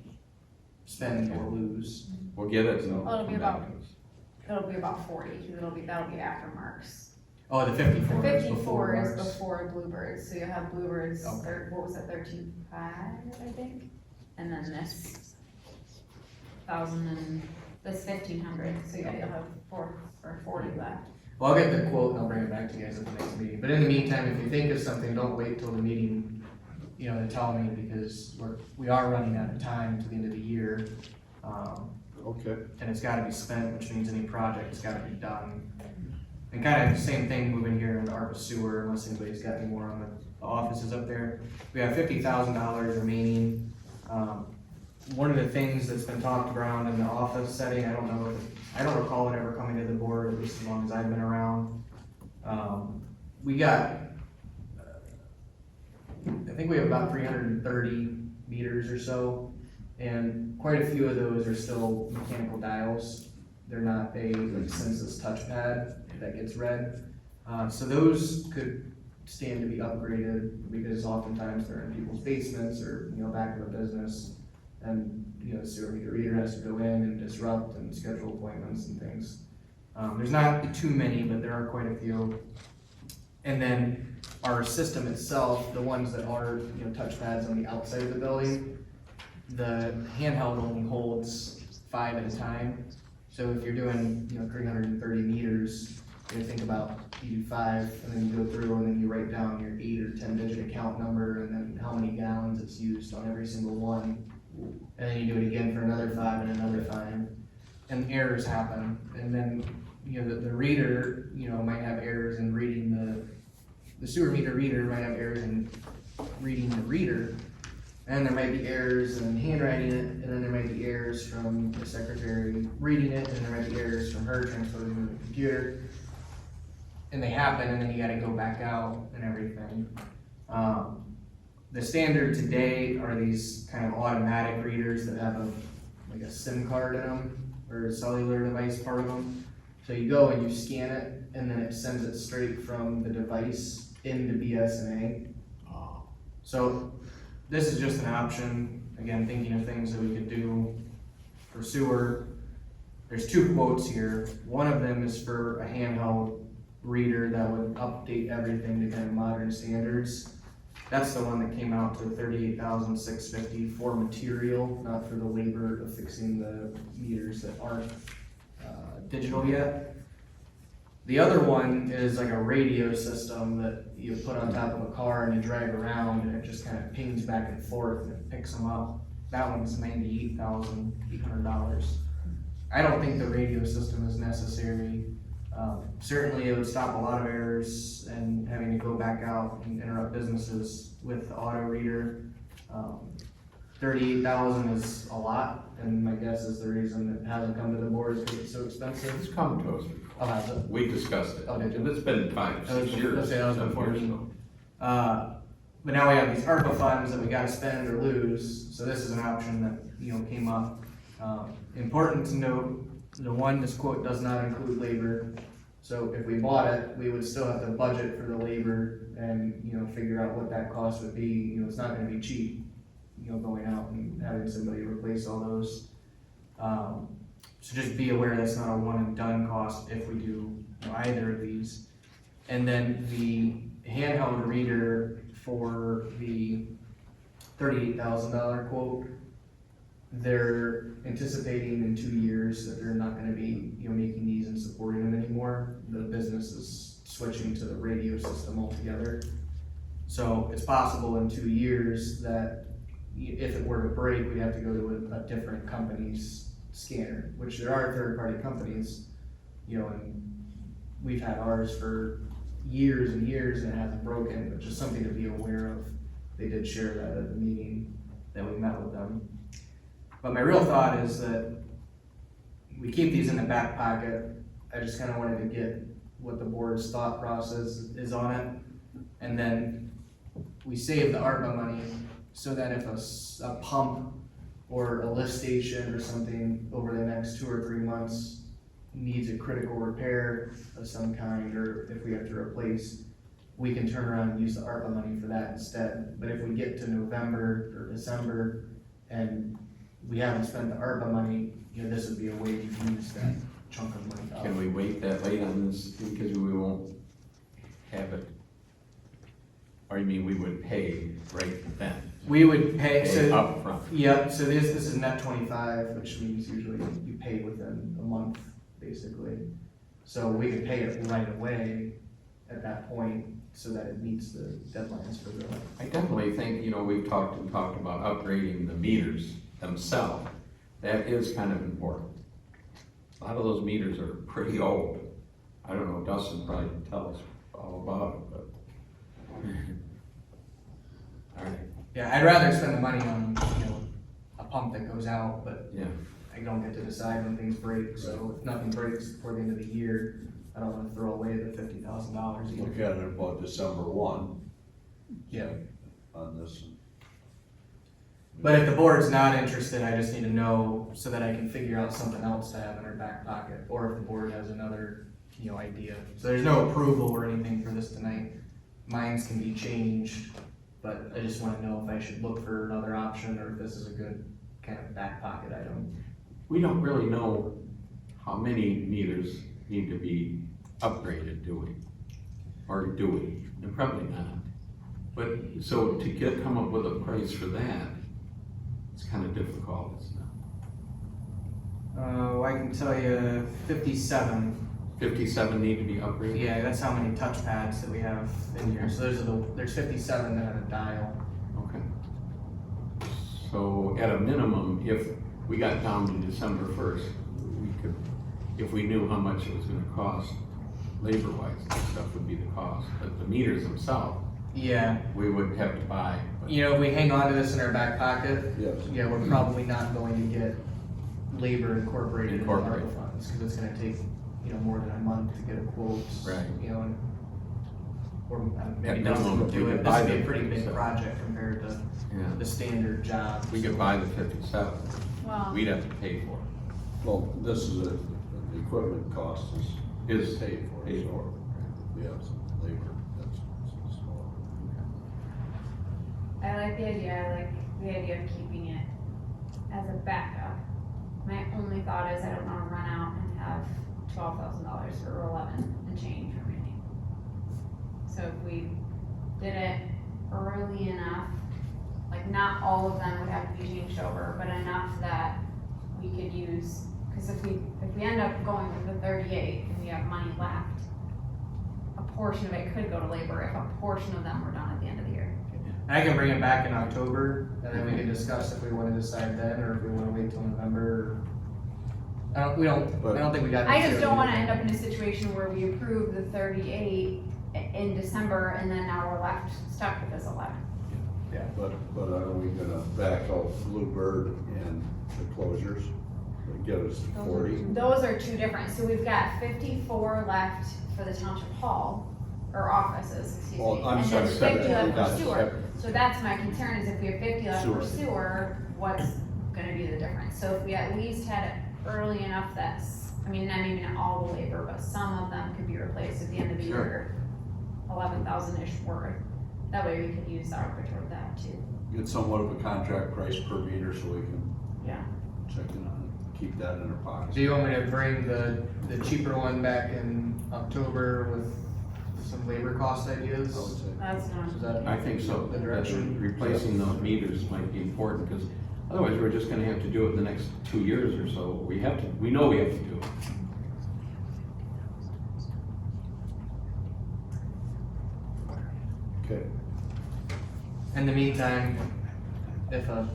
[SPEAKER 1] spend or lose.
[SPEAKER 4] We'll get it. and
[SPEAKER 2] Well, it'll be
[SPEAKER 4] come back
[SPEAKER 2] about-
[SPEAKER 4] to us.
[SPEAKER 2] It'll be about 40, because that'll be after marks.
[SPEAKER 1] Oh, the
[SPEAKER 2] The
[SPEAKER 1] 54 is
[SPEAKER 2] 54 is
[SPEAKER 1] Marks.
[SPEAKER 2] before Bluebirds, so you'll have Bluebirds,
[SPEAKER 1] Okay.
[SPEAKER 2] what was it, 13,500, I think? And then this 1,000 and this 1,500, so yeah, you'll have 40 left.
[SPEAKER 1] Well, I'll get the quote and I'll bring it back to you guys at the next meeting, but in the meantime, if you think of something, don't wait till the meeting, you know, to tell me, because we are running out of time to the end of the year.
[SPEAKER 7] Okay.
[SPEAKER 1] And it's gotta be spent, which means any project's gotta be done. And kind of the same thing moving here in the ARPA sewer, unless anybody's got any more on the offices up there. We have $50,000 remaining. One of the things that's been talked around in the office setting, I don't recall it ever coming to the board, at least as long as I've been around. We got, I think we have about 330 meters or so, and quite a few of those are still mechanical dials. They're not a like senseless touchpad that gets read. So those could stand to be upgraded, because oftentimes they're in people's basements or, you know, back of a business. And, you know, the sewer meter reader has to go in and disrupt and schedule appointments and things. There's not too many, but there are quite a few. And then our system itself, the ones that are, you know, touchpads on the outside of the building, the handheld only holds 5 at a time. So if you're doing, you know, 330 meters, you know, think about, you do 5, and then you go through, and then you write down your 8 or 10 digit account number, and then how many gallons it's used on every single one. And then you do it again for another 5 and another 5, and errors happen. And then, you know, the reader, you know, might have errors in reading the sewer meter reader might have errors in reading the reader. And there might be errors in handwriting it, and then there might be errors from the secretary reading it, and there might be errors from her transferring it to the computer. And they happen, and then you gotta go back out and everything. The standard today are these kind of automatic readers that have like a SIM card in them, or a cellular device part of them. So you go and you scan it, and then it sends it straight from the device into BSNA. So this is just an option, again, thinking of things that we could do for sewer. There's two quotes here. One of them is for a handheld reader that would update everything to kind of modern standards. That's the one that came out to $38,650 for material, not for the labor of fixing the meters that aren't digital yet. The other one is like a radio system that you put on top of a car and you drive around and it just kind of pings back and forth and it picks them up. That one's $98,800. I don't think the radio system is necessary. Certainly it would stop a lot of errors and having to go back out and interrupt businesses with the auto reader. 38,000 is a lot, and my guess is the reason it hasn't come to the board is because it's so expensive.
[SPEAKER 4] It's come to us.
[SPEAKER 1] Oh, has it?
[SPEAKER 4] We discussed it,
[SPEAKER 1] Oh, did you?
[SPEAKER 4] and it's been 5, 6 years.
[SPEAKER 1] Let's say that was
[SPEAKER 4] 7
[SPEAKER 1] before
[SPEAKER 4] years
[SPEAKER 1] me.
[SPEAKER 4] ago.
[SPEAKER 1] But now we have these ARPA funds that we gotta spend or lose, so this is an option that, came up. Important to note, this quote does not include labor. So if we bought it, we would still have to budget for the labor and, figure out what that cost would be. It's not gonna be cheap, going out and having somebody replace all those. So just be aware that's not a one and done cost if we do either of these. And then the handheld reader for the $38,000 quote, they're anticipating in 2 years that they're not gonna be, making these and supporting them anymore. The business is switching to the radio system altogether. So it's possible in 2 years that if it were to break, we'd have to go to a different company's scanner, which there are third-party companies, and we've had ours for years and years and it hasn't broken, but just something to be aware of. They did share that at the meeting that we met with them. But my real thought is that we keep these in the back pocket. I just kind of wanted to get what the board's thought process is on it. And then we save the ARPA money so that if a pump or a lift station or something over the next 2 or 3 months needs a critical repair of some kind, or if we have to replace, we can turn around and use the ARPA money for that instead. But if we get to November or December and we haven't spent the ARPA money, this would be a way to use that chunk of money.
[SPEAKER 4] Can we wait that late on this, because we won't have it? Or you mean we would pay right then?
[SPEAKER 1] We would pay,
[SPEAKER 4] Pay
[SPEAKER 1] so,
[SPEAKER 4] upfront?
[SPEAKER 1] yep, so this is net 25, which means usually you pay within a month, basically. So we could pay it right away at that point so that it meets the deadlines for the.
[SPEAKER 4] I definitely think, we've talked about upgrading the meters themselves. That is kind of important. A lot of those meters are pretty old. I don't know, Dustin probably can tell us all about it, but. All right,
[SPEAKER 1] Yeah, I'd rather spend the money on, a pump that goes out, but
[SPEAKER 4] yeah.
[SPEAKER 1] I don't get to decide when things break, so if nothing breaks before the end of the year, I don't wanna throw away the $50,000 either.
[SPEAKER 7] Look at it about December 1
[SPEAKER 1] Yeah,
[SPEAKER 7] on this.
[SPEAKER 1] but if the board's not interested, I just need to know so that I can figure out something else to have in our back pocket, or if the board has another, idea. So there's no approval or anything for this tonight. Mines can be changed, but I just wanna know if I should look for another option, or if this is a good kind of back pocket item.
[SPEAKER 4] We don't really know how many meters need to be upgraded, do we? Or do we? And probably not. But, so to come up with a price for that, it's kind of difficult, isn't it?
[SPEAKER 1] I can tell you 57.
[SPEAKER 4] 57 need to be upgraded?
[SPEAKER 1] Yeah, that's how many touchpads that we have in here. So there's 57 that have a dial.
[SPEAKER 4] Okay. So at a minimum, if we got down to December 1st, we could, if we knew how much it was gonna cost, labor-wise, that stuff would be the cost. But the meters themselves,
[SPEAKER 1] Yeah,
[SPEAKER 4] we would have to buy. But
[SPEAKER 1] if we hang on to this in our back pocket,
[SPEAKER 7] Yes.
[SPEAKER 1] yeah, we're probably not going to get labor incorporated in the
[SPEAKER 4] Incorporated.
[SPEAKER 1] ARPA funds, because it's gonna take, more than a month to get a quote.
[SPEAKER 4] Right.
[SPEAKER 1] And, or maybe
[SPEAKER 4] At
[SPEAKER 1] nothing
[SPEAKER 4] minimum,
[SPEAKER 1] would do
[SPEAKER 4] we
[SPEAKER 1] it.
[SPEAKER 4] could
[SPEAKER 1] This
[SPEAKER 4] buy
[SPEAKER 1] would be a
[SPEAKER 4] them,
[SPEAKER 1] pretty big
[SPEAKER 4] so.
[SPEAKER 1] project compared to
[SPEAKER 4] Yeah.
[SPEAKER 1] the standard job.
[SPEAKER 4] We could buy the 57,
[SPEAKER 3] Wow.
[SPEAKER 4] we'd have to pay for it.
[SPEAKER 7] Well, this is the equipment cost is
[SPEAKER 4] Is
[SPEAKER 7] paid for,
[SPEAKER 4] paid
[SPEAKER 7] so
[SPEAKER 4] for.
[SPEAKER 7] we have some labor, that's.
[SPEAKER 2] I like the idea of keeping it as a backup. My only thought is I don't wanna run out and have $12,000 or 11 and change remaining. So if we did it early enough, like not all of them would have to be changed over, but enough that we could use, cause if we end up going with the 38 and we have money left, a portion of it could go to labor if a portion of them were done at the end of the year.
[SPEAKER 1] And I can bring it back in October, and then we can discuss if we wanna decide then, or if we wanna wait till November. I don't think we got.
[SPEAKER 2] I just don't wanna end up in a situation where we approve the 38 in December and then now we're left stuck with this 11.
[SPEAKER 7] But are we gonna back out Bluebird and the closures, and get us 40?
[SPEAKER 2] Those are two different, so we've got 54 left for the township hall, or offices, excuse me.
[SPEAKER 7] Well, I'm
[SPEAKER 2] And
[SPEAKER 7] sorry,
[SPEAKER 2] then 50
[SPEAKER 7] separate.
[SPEAKER 2] left
[SPEAKER 7] We got
[SPEAKER 2] for
[SPEAKER 7] it
[SPEAKER 2] sewer.
[SPEAKER 7] separate.
[SPEAKER 2] So that's my concern, is if we have 50 left for
[SPEAKER 7] Sewer.
[SPEAKER 2] sewer, what's gonna be the difference? So if we at least had it early enough that's, I mean, not even all the labor, but some of them could be replaced at the end of the
[SPEAKER 4] Sure.
[SPEAKER 2] year. 11,000-ish worth. That way we could use ARPA toward that too.
[SPEAKER 7] Get somewhat of a contract price per meter so we can
[SPEAKER 2] Yeah.
[SPEAKER 7] check in on it, keep that in our pockets.
[SPEAKER 1] Do you want me to bring the cheaper one back in October with some labor cost ideas?
[SPEAKER 7] I would say.
[SPEAKER 2] That's not.
[SPEAKER 1] Is that
[SPEAKER 4] I think so.
[SPEAKER 1] the direction?
[SPEAKER 4] Replacing those meters might be important, because otherwise we're just gonna have to do it the next 2 years or so. We know we have to do it.
[SPEAKER 7] Okay.
[SPEAKER 1] In the meantime, if a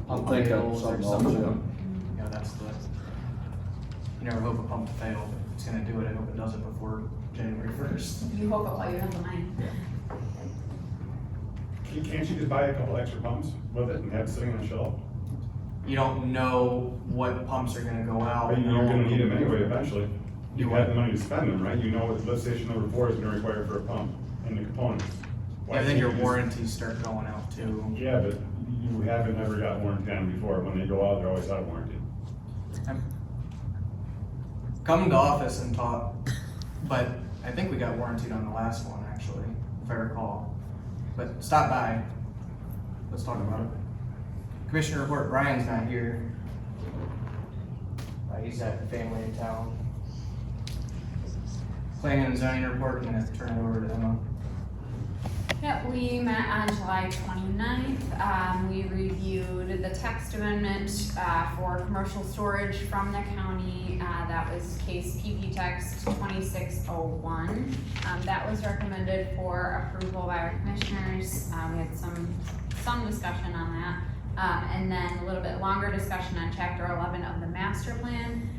[SPEAKER 7] I'll
[SPEAKER 1] pump
[SPEAKER 7] think of
[SPEAKER 1] fails or
[SPEAKER 7] something else,
[SPEAKER 1] something, you know, that's the, you never hope a pump to fail, but if it's gonna do it, I hope it does it before January 1st.
[SPEAKER 2] You hope it while you have the money.
[SPEAKER 10] Can't you just buy a couple extra pumps with it and have it sitting on the shelf?
[SPEAKER 1] You don't know what pumps are gonna go out.
[SPEAKER 10] But you're gonna need them anyway eventually. You
[SPEAKER 1] You
[SPEAKER 10] have the money to spend them, right? You know what lift station number 4 is gonna require for a pump and the components. Why
[SPEAKER 1] Yeah, then
[SPEAKER 10] can't
[SPEAKER 1] your
[SPEAKER 10] you just-
[SPEAKER 1] warranties start going out too.
[SPEAKER 10] Yeah, but you haven't ever got warranty on them before. When they go out, they're always out of warranty.
[SPEAKER 1] Come to office and talk, but I think we got warranted on the last one, actually, if I recall. But stop by, let's talk about it. Commissioner report, Brian's not here. He's at family in town. Planning and zoning report, I'm gonna turn it over to Emma.
[SPEAKER 2] Yeah, we met on July 29th. We reviewed the text amendment for commercial storage from the county. That was case PP text 2601. That was recommended for approval by our commissioners. We had some discussion on that. And then a little bit longer discussion on chapter 11 of the master plan.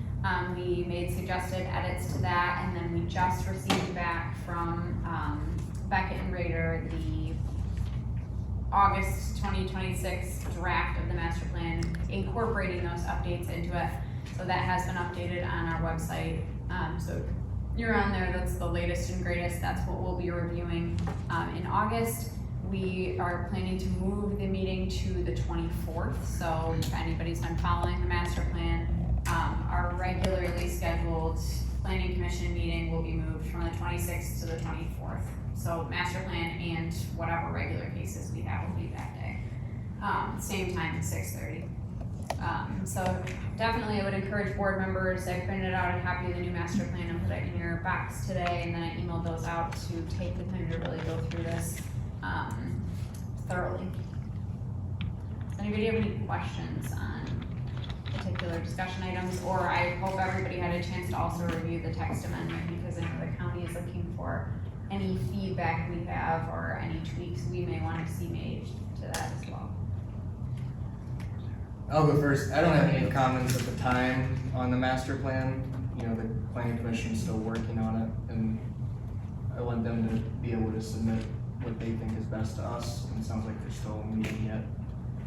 [SPEAKER 2] We made suggested edits to that, and then we just received back from Beckett and Rader the August 2026 draft of the master plan, incorporating those updates into it. So that has been updated on our website. So you're on there, that's the latest and greatest. That's what we'll be reviewing in August. We are planning to move the meeting to the 24th. So if anybody's been following the master plan, our regularly scheduled planning commission meeting will be moved from the 26th to the 24th. So master plan and whatever regular cases we have will be that day. Same time at 6:30. So definitely I would encourage board members, I printed out a copy of the new master plan and put it in your box today, and then I emailed those out to take the time to really go through this thoroughly. Does anybody have any questions on particular discussion items? Or I hope everybody had a chance to also review the text amendment, because I know the county is looking for any feedback we have or any tweaks we may want to see made to that as well.
[SPEAKER 1] I'll go first. I don't have any comments at the time on the master plan. You know, the planning commission is still working on it, and I want them to be able to submit what they think is best to us, and it sounds like they're still meeting yet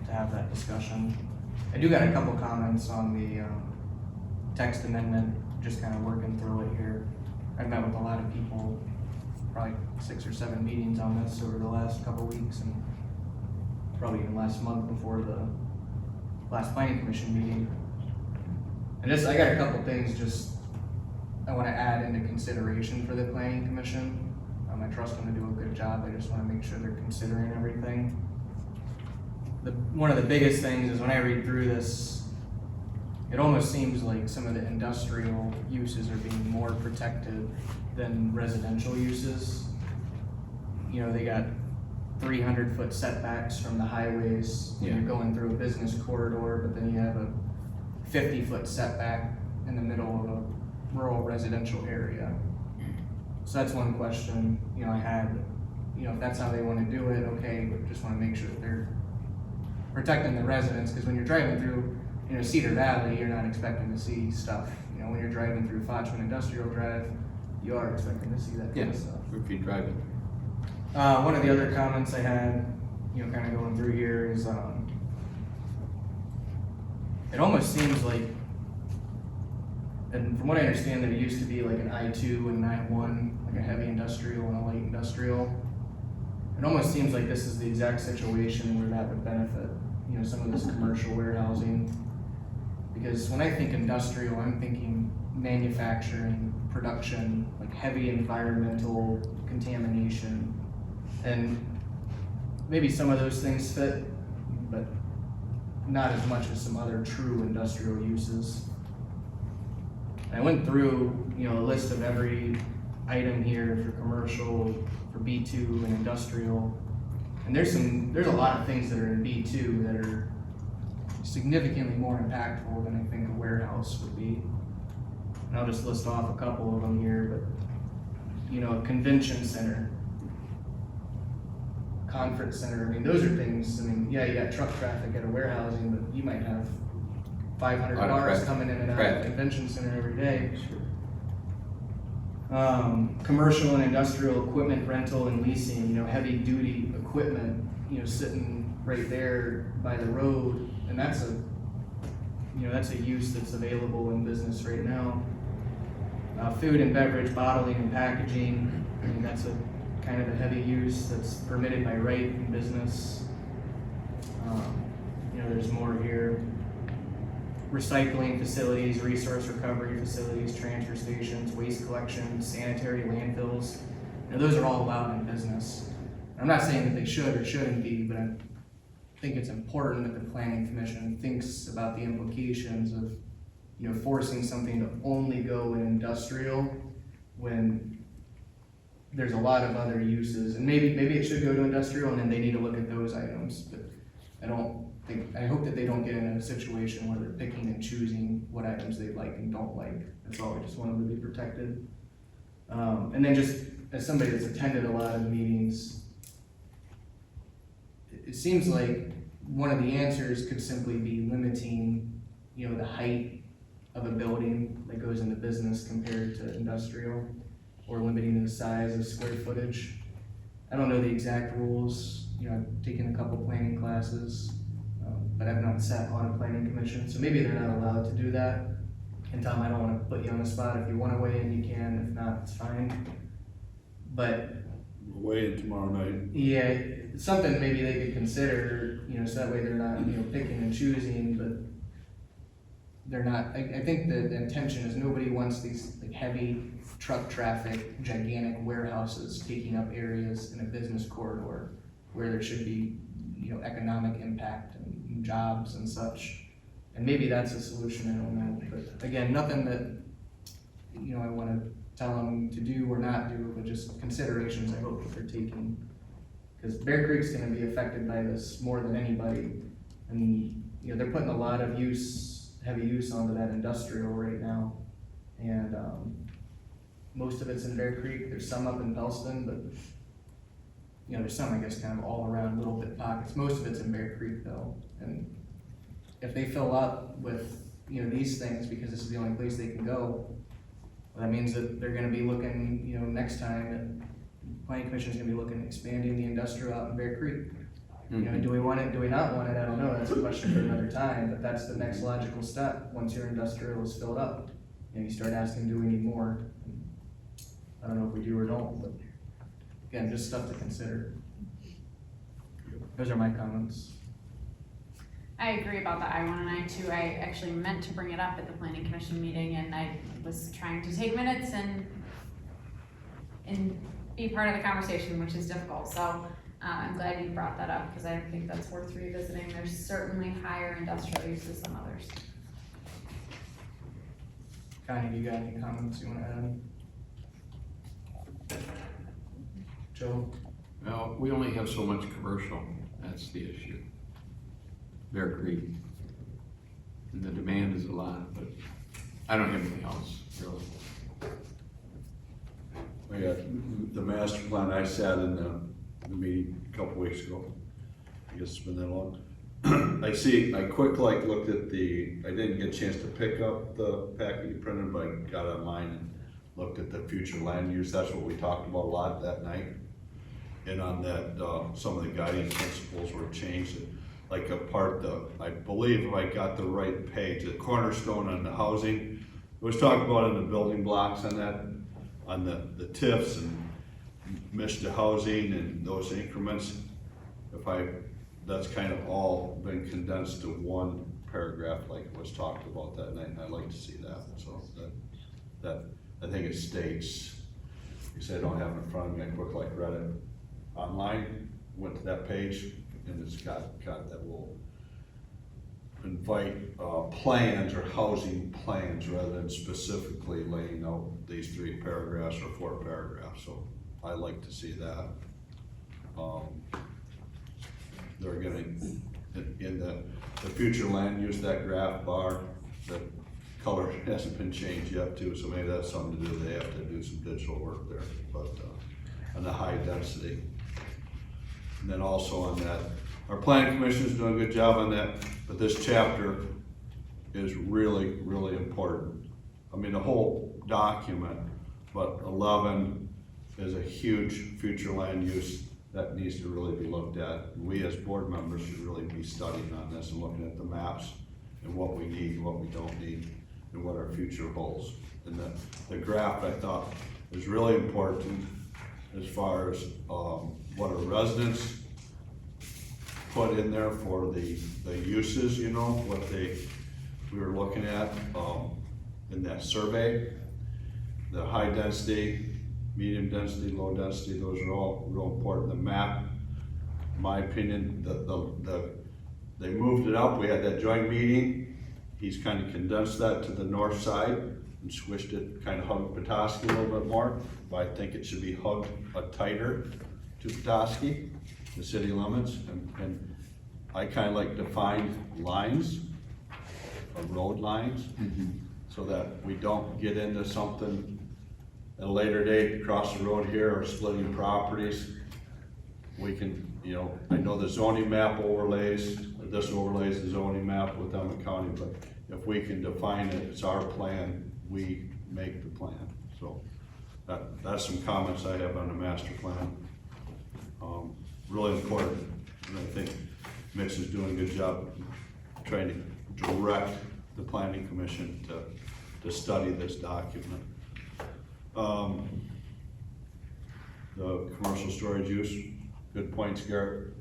[SPEAKER 1] to have that discussion. I do got a couple comments on the text amendment, just kind of working through it here. I've met with a lot of people, probably 6 or 7 meetings on this over the last couple weeks, and probably even last month before the last planning commission meeting. And I got a couple things I want to add into consideration for the planning commission. I trust them to do a good job. I just want to make sure they're considering everything. one of the biggest things is when I read through this, it almost seems like some of the industrial uses are being more protected than residential uses. You know, they got 300-foot setbacks from the highways when you're going through a business corridor, but then you have a 50-foot setback in the middle of a rural residential area. So that's one question, you know, I had, you know, if that's how they wanna do it, okay, but just wanna make sure that they're protecting the residents, because when you're driving through, you know, Cedar Valley, you're not expecting to see stuff. You know, when you're driving through Fochman Industrial Drive, you are expecting to see that kind of
[SPEAKER 4] Yes,
[SPEAKER 1] stuff.
[SPEAKER 4] if you drive it.
[SPEAKER 1] One of the other comments I had, you know, kind of going through here is, it almost seems like, and from what I understand, there used to be like an I-2 and an I-1, like a heavy industrial and a light industrial. It almost seems like this is the exact situation where that would benefit, you know, some of this commercial warehousing. Because when I think industrial, I'm thinking manufacturing, production, like heavy environmental contamination. And maybe some of those things fit, but not as much as some other true industrial uses. I went through, you know, a list of every item here for commercial, for B2 and industrial. And there's a lot of things that are in B2 that are significantly more impactful than I think a warehouse would be. And I'll just list off a couple of them here, but, you know, a convention center, conference center, I mean, those are things, I mean, yeah, you got truck traffic at a warehousing, but you might have 500
[SPEAKER 4] Lot of
[SPEAKER 1] cars
[SPEAKER 4] traffic.
[SPEAKER 1] coming in and out of
[SPEAKER 4] Traffic.
[SPEAKER 1] the convention center every day. Commercial and industrial equipment rental and leasing, you know, heavy duty equipment, you know, sitting right there by the road, and that's a, you know, that's a use that's available in business right now. Food and beverage bottling and packaging, I mean, that's a kind of a heavy use that's permitted by right in business. You know, there's more here. Recycling facilities, resource recovery facilities, transfer stations, waste collection, sanitary landfills. Now, those are all allowed in business. I'm not saying that they should or shouldn't be, but I think it's important that the planning commission thinks about the implications of, you know, forcing something to only go in industrial when there's a lot of other uses. And maybe it should go to industrial, and then they need to look at those items, but I hope that they don't get in a situation where they're picking and choosing what items they like and don't like. That's all, I just want them to be protected. And then just, as somebody that's attended a lot of the meetings, it seems like one of the answers could simply be limiting, you know, the height of a building that goes into business compared to industrial, or limiting the size of square footage. I don't know the exact rules, you know, I've taken a couple planning classes, but I've not sat on a planning commission, so maybe they're not allowed to do that. And Tom, I don't wanna put you on the spot. If you wanna weigh in, you can, if not, it's fine. But
[SPEAKER 7] We'll weigh in tomorrow night.
[SPEAKER 1] yeah, it's something maybe they could consider, you know, so that way they're not, you know, picking and choosing, but they're not, I think the intention is nobody wants these like heavy truck traffic, gigantic warehouses taking up areas in a business corridor where there should be, you know, economic impact and jobs and such. And maybe that's a solution, I don't know, but again, nothing that, you know, I wanna tell them to do or not do, but just considerations I hope that they're taking. Cause Bear Creek's gonna be affected by this more than anybody. And, you know, they're putting a lot of heavy use onto that industrial right now. And, most of it's in Bear Creek, there's some up in Pellston, but, you know, there's some, I guess, kind of all around little bit pockets. Most of it's in Bear Creek though. And if they fill up with, you know, these things because this is the only place they can go, well, that means that they're gonna be looking, you know, next time, planning commission's gonna be looking at expanding the industrial out in Bear Creek. You know, do we want it, do we not want it? I don't know, that's a question for another time, but that's the next logical step. Once your industrial is filled up, you know, you start asking, do we need more? I don't know if we do or don't, but again, just stuff to consider. Those are my comments.
[SPEAKER 2] I agree about the I-1 and I-2. I actually meant to bring it up at the planning commission meeting, and I was trying to take minutes and be part of the conversation, which is difficult. So I'm glad you brought that up, because I think that's worth revisiting. There's certainly higher industrial uses than others.
[SPEAKER 1] Connie, do you got any comments you wanna add? Joe?
[SPEAKER 4] Well, we only have so much commercial, that's the issue. Bear Creek. And the demand is a lot, but I don't have anything else, really.
[SPEAKER 7] Yeah, the master plan, I sat in the meeting a couple weeks ago. I guess it's been that long. I quick looked at I didn't get a chance to pick up the packet you printed, but I got online and looked at the future land use. That's what we talked about a lot that night. And on that, some of the guiding principles were changed. Like I believe if I got the right page, the cornerstone on the housing, it was talked about in the building blocks on that, on the TIFs and MISTA housing and those increments. That's kind of all been condensed to one paragraph like was talked about that night, and I'd like to see that. So that I think it states, you say I don't have it in front of me, I quick read it online, went to that page, and it's got that will invite plans or housing plans rather than specifically laying out these 3 paragraphs or 4 paragraphs. So I like to see that. They're getting in the future land use, that graph bar, the color hasn't been changed yet too, so maybe that's something to do. They have to do some digital work there, but on the high density. And then also on that, our planning commission is doing a good job on that, but this chapter is really, really important. I mean, the whole document, but 11 is a huge future land use that needs to really be looked at. We as board members should really be studying on this and looking at the maps and what we need, what we don't need, and what our future holds. And the graph I thought was really important as far as what our residents put in there for the uses, you know, what we were looking at in that survey. The high density, medium density, low density, those are all real important. The map, in my opinion, they moved it up. We had that joint meeting. He's kind of condensed that to the north side and squished it, kind of hugged Petoskey a little bit more. But I think it should be hugged tighter to Petoskey, the city limits. And I kind of like defined lines, road lines, so that we don't get into something at a later date, across the road here, or splitting properties. We can, you know, I know the zoning map overlays, this overlays the zoning map with Emmett County, but if we can define it, it's our plan, we make the plan. So that's some comments I have on the master plan. Really important, and I think Mitch is doing a good job trying to direct the planning commission to study this document. The commercial storage use, good points, Garrett.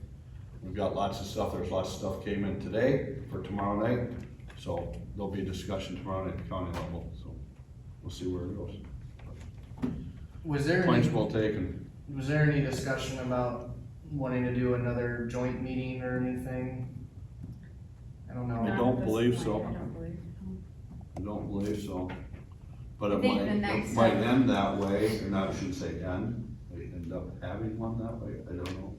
[SPEAKER 7] We've got lots of stuff, there's lots of stuff came in today for tomorrow night, so there'll be a discussion tomorrow night at the county level, so we'll see where it goes.
[SPEAKER 1] Was there
[SPEAKER 7] Points
[SPEAKER 1] any,
[SPEAKER 7] well taken.
[SPEAKER 1] was there any discussion about wanting to do another joint meeting or anything? I don't know.
[SPEAKER 7] I don't believe so.
[SPEAKER 2] I don't believe.
[SPEAKER 7] I don't believe so. But
[SPEAKER 2] I
[SPEAKER 7] it
[SPEAKER 2] think the next
[SPEAKER 7] might
[SPEAKER 2] step-
[SPEAKER 7] end that way, and I shouldn't say end, they end up having one that way, I don't know.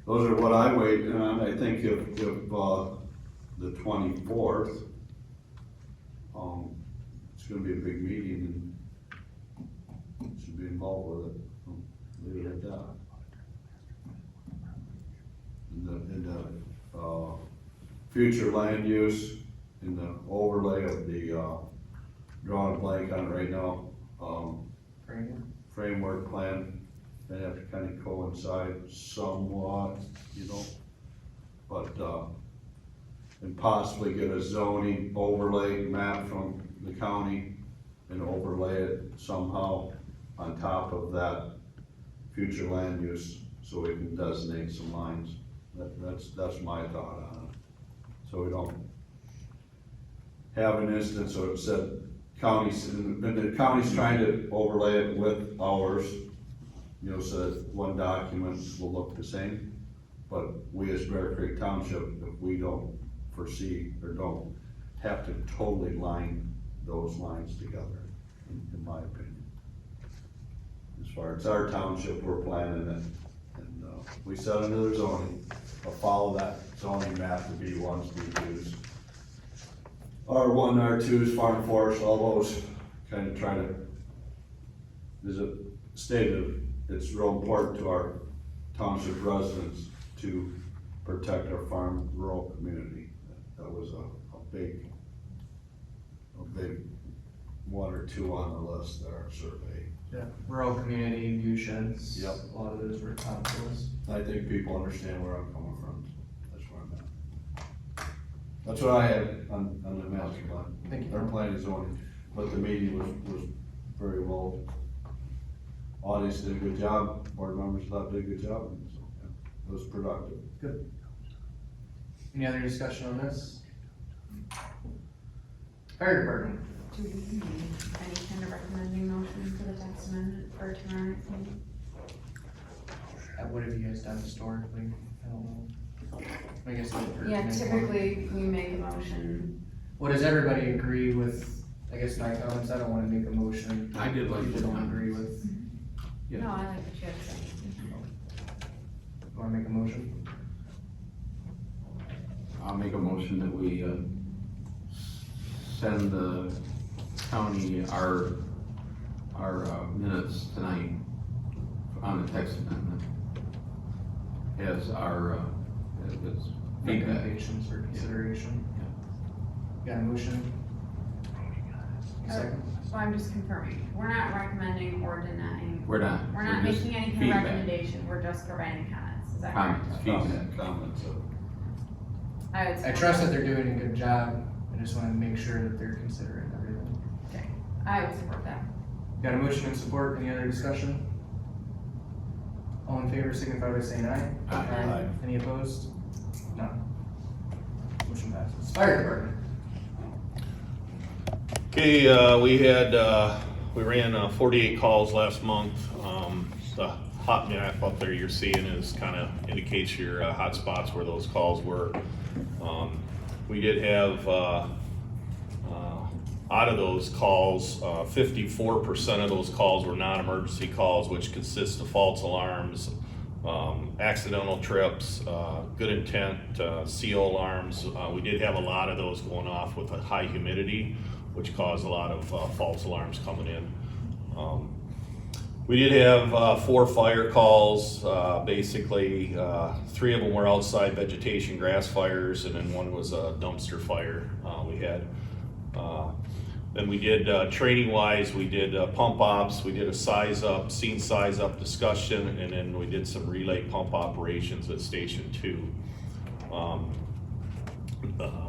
[SPEAKER 7] Those are what I wait on. I think if the 24th, it's gonna be a big meeting and should be involved with it. Leave it at that. In the future land use, in the overlay of the, drawing a blank on it right now, framework plan, they have to kind of coincide somewhat, you know, but, and possibly get a zoning overlay map from the county and overlay it somehow on top of that future land use, so we can designate some lines. That's my thought on it. So we don't have an instance, so it said counties, and the county's trying to overlay it with ours, you know, so that one document will look the same. But we as Bear Creek Township, if we don't foresee or don't have to totally line those lines together, in my opinion. As far as our township, we're planning it, and, we set another zoning, follow that zoning map, the B1s, B2s. R1, R2s, farm forest, all those, kind of try to, as it stated, it's real important to our township residents to protect our farm rural community. That was a big one or two on the list there, survey.
[SPEAKER 1] Yeah, rural community view sheds.
[SPEAKER 7] Yep.
[SPEAKER 1] A lot of those were top of the list.
[SPEAKER 7] I think people understand where I'm coming from, that's where I'm at. That's what I had on the master plan.
[SPEAKER 1] Thank you.
[SPEAKER 7] Our plan is zoning, but the meeting was very well. Audience did a good job, board members thought did a good job, and so, yeah, it was productive.
[SPEAKER 1] Good. Any other discussion on this? Fire department.
[SPEAKER 2] Do we need any kind of recommending motion for the text amendment for tomorrow night's meeting?
[SPEAKER 1] What have you guys done historically? I don't know. I guess.
[SPEAKER 2] Yeah, typically we make a motion.
[SPEAKER 1] What does everybody agree with? I guess my comments, I don't wanna make a motion.
[SPEAKER 4] I did like
[SPEAKER 1] People
[SPEAKER 4] your
[SPEAKER 1] don't
[SPEAKER 4] comments.
[SPEAKER 1] agree with.
[SPEAKER 4] Yeah.
[SPEAKER 2] No, I like what you have to say.
[SPEAKER 1] Wanna make a motion?
[SPEAKER 4] I'll make a motion that we, send the county our minutes tonight on the text amendment as our, as feedback.
[SPEAKER 1] Recommendations for consideration. Got a motion? Second?
[SPEAKER 2] So I'm just confirming, we're not recommending or denying.
[SPEAKER 4] We're not.
[SPEAKER 2] We're not
[SPEAKER 4] just
[SPEAKER 2] making any kind of
[SPEAKER 4] feedback.
[SPEAKER 2] recommendation, we're just providing comments, is that correct?
[SPEAKER 4] Comments, feedback.
[SPEAKER 7] Comments of.
[SPEAKER 2] I would
[SPEAKER 1] I
[SPEAKER 2] support
[SPEAKER 1] trust that they're doing a good job, I just wanna make sure that they're considering everything.
[SPEAKER 2] Okay, I would support that.
[SPEAKER 1] Got a motion and support, any other discussion? All in favor signify by saying aye.
[SPEAKER 7] Aye.
[SPEAKER 1] Any opposed? None. Motion passes. Fire department.
[SPEAKER 11] Okay, we ran 48 calls last month. The hot map up there you're seeing is kind of indicates your hot spots where those calls were. We did have, out of those calls, 54% of those calls were non-emergency calls, which consist of false alarms, accidental trips, good intent, CO alarms. We did have a lot of those going off with a high humidity, which caused a lot of false alarms coming in. We did have 4 fire calls. Basically, 3 of them were outside vegetation grass fires, and then 1 was a dumpster fire we had. Then we did, training-wise, we did pump ops, we did a scene size up discussion, and then we did some relay pump operations at Station 2.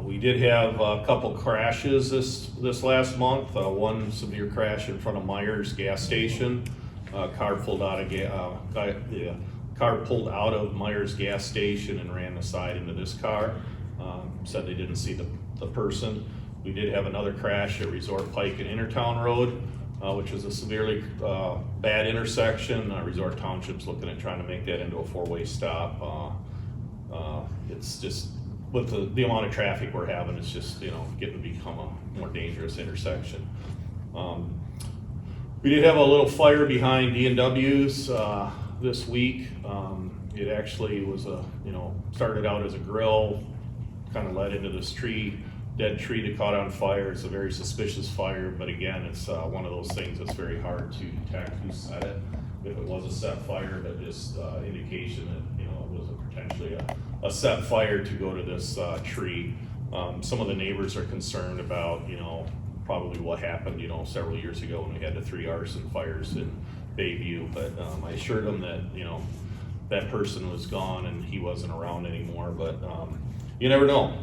[SPEAKER 11] We did have a couple crashes this last month. One severe crash in front of Myers gas station. Car pulled out of Myers gas station and ran aside into this car. Said they didn't see the person. We did have another crash at Resort Pike and Intertown Road, which was a severely bad intersection. Resort Township's looking at trying to make that into a 4-way stop. It's just, with the amount of traffic we're having, it's just, getting to become a more dangerous intersection. We did have a little fire behind D&W's this week. It actually was started out as a grill, kind of led into this dead tree that caught on fire. It's a very suspicious fire, but again, it's one of those things that's very hard to detect who set it. If it was a set fire, but just indication that, it was potentially a set fire to go to this tree. Some of the neighbors are concerned about, probably what happened, several years ago when we had the 3 arson fires in Bayview, but I assured them that, that person was gone and he wasn't around anymore, but you never know.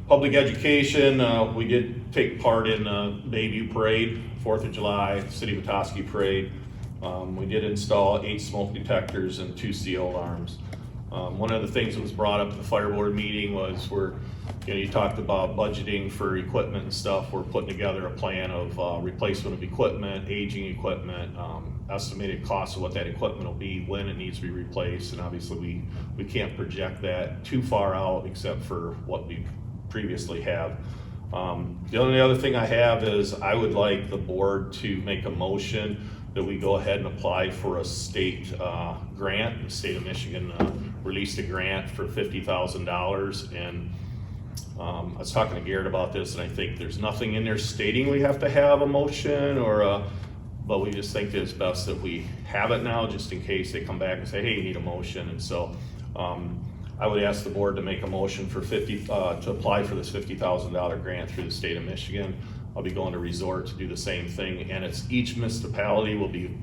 [SPEAKER 11] Public education, we did take part in the Bayview Parade, 4th of July, City of Petoskey Parade. We did install 8 smoke detectors and 2 CO alarms. One of the things that was brought up at the fire board meeting was we're you know, you talked about budgeting for equipment and stuff. We're putting together a plan of replacement of equipment, aging equipment, estimated cost of what that equipment will be, when it needs to be replaced, and obviously we can't project that too far out except for what we previously have. The only other thing I have is I would like the board to make a motion that we go ahead and apply for a state grant. The state of Michigan released a grant for $50,000, and I was talking to Garrett about this, and I think there's nothing in there stating we have to have a motion but we just think that it's best that we have it now, just in case they come back and say, hey, you need a motion. And so I would ask the board to make a motion for to apply for this $50,000 grant through the state of Michigan. I'll be going to Resort to do the same thing, and it's each municipality will be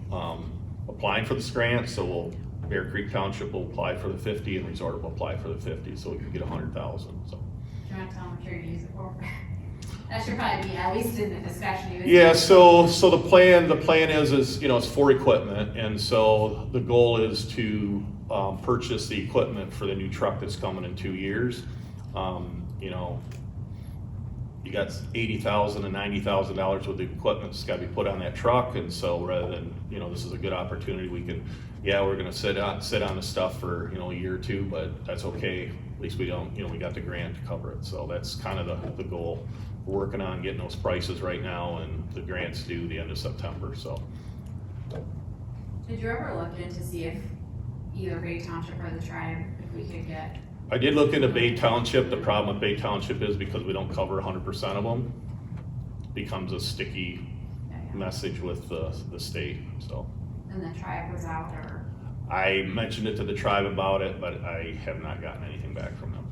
[SPEAKER 11] applying for this grant. So Bear Creek Township will apply for the 50, and Resort will apply for the 50, so we can get 100,000. So.
[SPEAKER 2] Do you want to tell them what you're gonna use it for? That should probably be at least in the discussion.
[SPEAKER 11] Yeah, so the plan is, you know, it's for equipment, and so the goal is to purchase the equipment for the new truck that's coming in 2 years. You know, you got $80,000 and $90,000 worth of equipment that's got to be put on that truck, and so rather than, you know, this is a good opportunity. We can, yeah, we're gonna sit on the stuff for, you know, a year or two, but that's okay. At least we don't, you know, we got the grant to cover it, so that's kind of the goal. We're working on getting those prices right now, and the grant's due the end of September, so.
[SPEAKER 2] Did you ever look into see if either Bay Township or the tribe, if we could get?
[SPEAKER 11] I did look into Bay Township. The problem with Bay Township is because we don't cover 100% of them, it becomes a sticky message with the state, so.
[SPEAKER 2] And the tribe was out, or?
[SPEAKER 11] I mentioned it to the tribe about it, but I have not gotten anything back from them.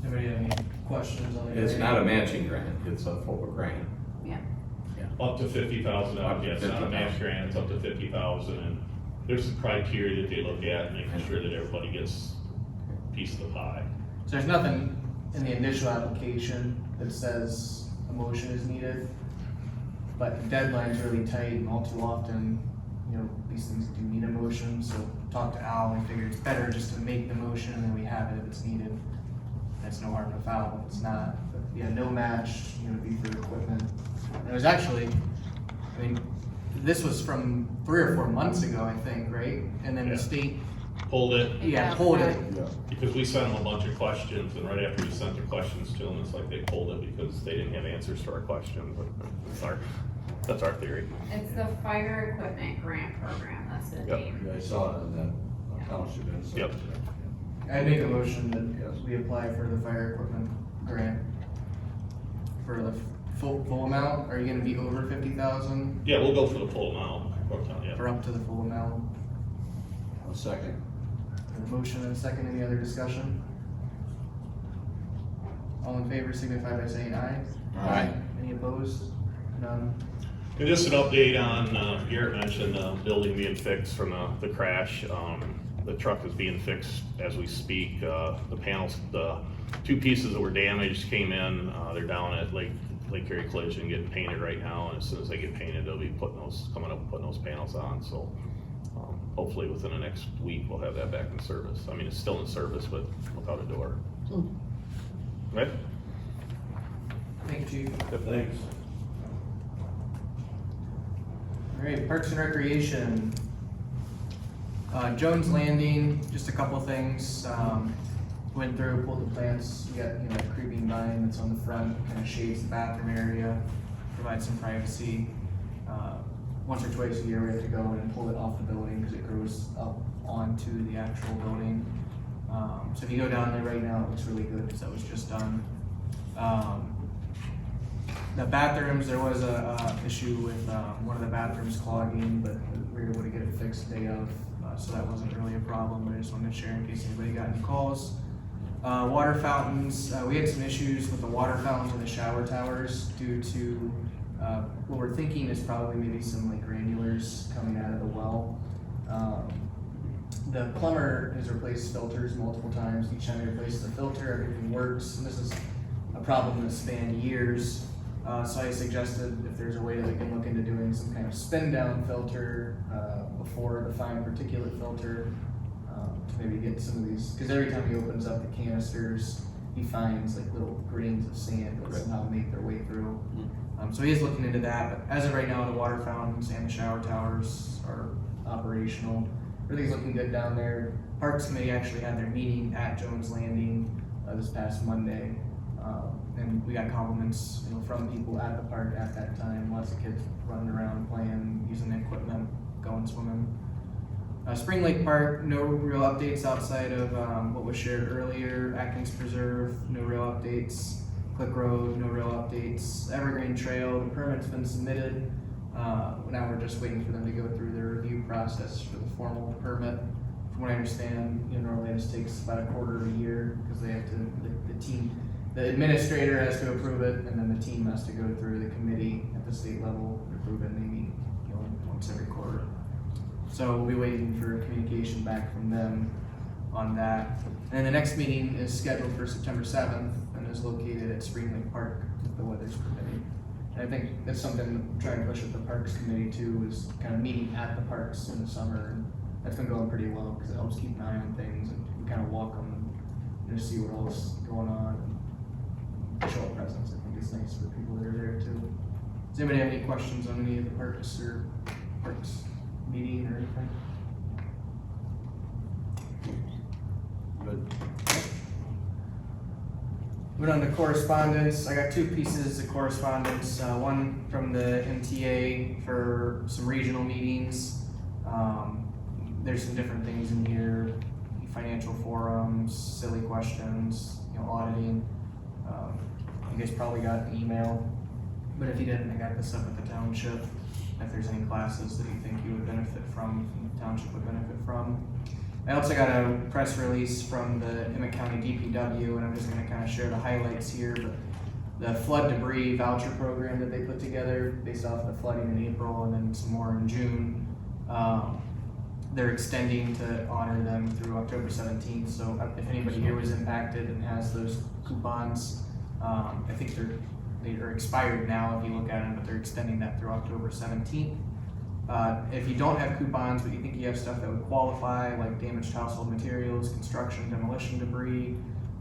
[SPEAKER 1] Anybody have any questions on the?
[SPEAKER 4] It's not a matching grant, it's a full grant.
[SPEAKER 2] Yeah.
[SPEAKER 11] Up to $50,000, yeah, it's not a match grant, it's up to $50,000, and there's some criteria that they look at, making sure that everybody gets a piece of the pie.
[SPEAKER 1] So there's nothing in the initial application that says a motion is needed, but the deadline's really tight, and all too often, you know, these things do need a motion, so talk to Al, and figure it's better just to make the motion, and then we have it if it's needed. That's no harm, no foul, if it's not, but yeah, no match, you know, be for equipment. And it was actually, I mean, this was from 3 or 4 months ago, I think, right? And then
[SPEAKER 11] Yeah.
[SPEAKER 1] the state,
[SPEAKER 11] Pulled it,
[SPEAKER 1] pulled it.
[SPEAKER 7] Yeah.
[SPEAKER 11] because we sent them a bunch of questions, and right after we sent the questions to them, it's like they pulled it because they didn't have answers to our questions, but that's our theory.
[SPEAKER 2] It's the fire equipment grant program, that's the
[SPEAKER 11] Yep.
[SPEAKER 2] name.
[SPEAKER 7] Yeah, I saw it in that township inside.
[SPEAKER 11] Yep.
[SPEAKER 1] I'd make a motion that we apply for the fire equipment grant. For the full amount, are you gonna be over 50,000?
[SPEAKER 11] Yeah, we'll go for the full amount, yeah.
[SPEAKER 1] Or up to the full amount?
[SPEAKER 7] A second.
[SPEAKER 1] A motion and a second, any other discussion? All in favor signify by saying aye.
[SPEAKER 4] Aye.
[SPEAKER 1] Any opposed? None?
[SPEAKER 11] And just an update on, Garrett mentioned the building being fixed from the crash. The truck is being fixed as we speak. The panels, the 2 pieces that were damaged came in. They're down at Lake Erie Collision getting painted right now, and as soon as they get painted, they'll be coming up and putting those panels on. So hopefully within the next week, we'll have that back in service. I mean, it's still in service, but without a door. Right?
[SPEAKER 1] Thank you, Chief.
[SPEAKER 11] Thanks.
[SPEAKER 1] All right, Parks and Recreation. Jones Landing, just a couple things. Went through, pulled the plants. We got, you know, a creeping vine that's on the front, kind of shades the bathroom area, provides some privacy. Once or twice a year, we have to go and pull it off the building because it grows up onto the actual building. So if you go down there right now, it looks really good because that was just done. The bathrooms, there was a issue with one of the bathrooms clogging, but we were able to get it fixed the day of, so that wasn't really a problem, but I just wanted to share in case anybody got any calls. Water fountains, we had some issues with the water fountains in the shower towers due to what we're thinking is probably maybe some like granulars coming out of the well. The plumber has replaced filters multiple times. Each time he replaces the filter, everything works, and this is a problem that spanned years. So I suggested if there's a way that we can look into doing some kind of spin down filter before the fine particulate filter. to maybe get some of these, because every time he opens up the canisters, he finds like little grains of sand that somehow make their way through. So he is looking into that, but as of right now, the water fountains and the shower towers are operational. Everything's looking good down there. Parks Committee actually had their meeting at Jones Landing this past Monday. And we got compliments, from people at the park at that time. Lots of kids running around, playing, using the equipment, going swimming. Spring Lake Park, no real updates outside of what was shared earlier. Atkins Preserve, no real updates. Click Road, no real updates. Evergreen Trail, the permit's been submitted. Now we're just waiting for them to go through their review process for the formal permit. From what I understand, normally this takes about a quarter of a year because they have to, the administrator has to approve it, and then the team has to go through the committee at the state level to approve it, and they meet, once every quarter. So we'll be waiting for communication back from them on that. And then the next meeting is scheduled for September 7th and is located at Spring Lake Park, if the weather's permitting. And I think that's something I'm trying to push with the Parks Committee too, is kind of meeting at the parks in the summer. And that's been going pretty well because it helps keep an eye on things and we kind of walk them and just see what else is going on and show a presence. I think it's nice for people that are there too. Does anybody have any questions on any of the parks or parks meeting or anything?
[SPEAKER 7] Good.
[SPEAKER 1] Moving on to correspondence, I got two pieces of correspondence. One from the MTA for some regional meetings. There's some different things in here, financial forums, silly questions, auditing. You guys probably got an email, but if you didn't, I got this up at the Township. If there's any classes that you think you would benefit from, the Township would benefit from. I also got a press release from the Emmett County DPW, and I'm just gonna kind of share the highlights here, but the flood debris voucher program that they put together based off of the flooding in April and then some more in June, they're extending to honor them through October 17th. So if anybody here was impacted and has those coupons, I think they are expired now if you look at them, but they're extending that through October 17th. If you don't have coupons, but you think you have stuff that would qualify, like damaged household materials, construction, demolition debris,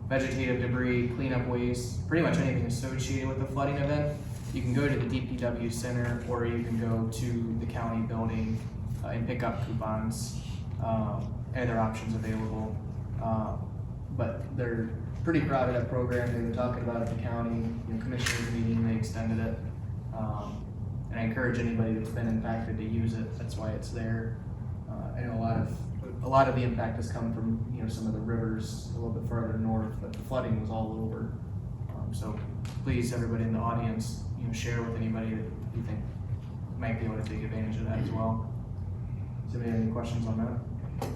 [SPEAKER 1] vegetative debris, cleanup waste, pretty much anything associated with the flooding event, you can go to the DPW center or you can go to the county building and pick up coupons. Other options available. But they're pretty proud of that program. They've been talking about it at the county commissioners meeting, they extended it. And I encourage anybody that's been impacted to use it. That's why it's there. I know a lot of the impact has come from some of the rivers a little bit further north, but the flooding was all over. So please, everybody in the audience, share with anybody that you think might be able to take advantage of that as well. Does anybody have any questions on that?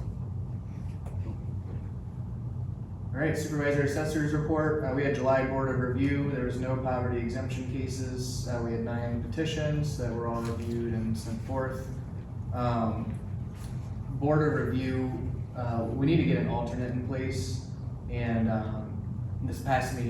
[SPEAKER 1] All right, Supervisor Assessor's report. We had July Board of Review. There was no poverty exemption cases. We had 9 petitions that were all reviewed and sent forth. Board of Review, we need to get an alternate in place. And this past 2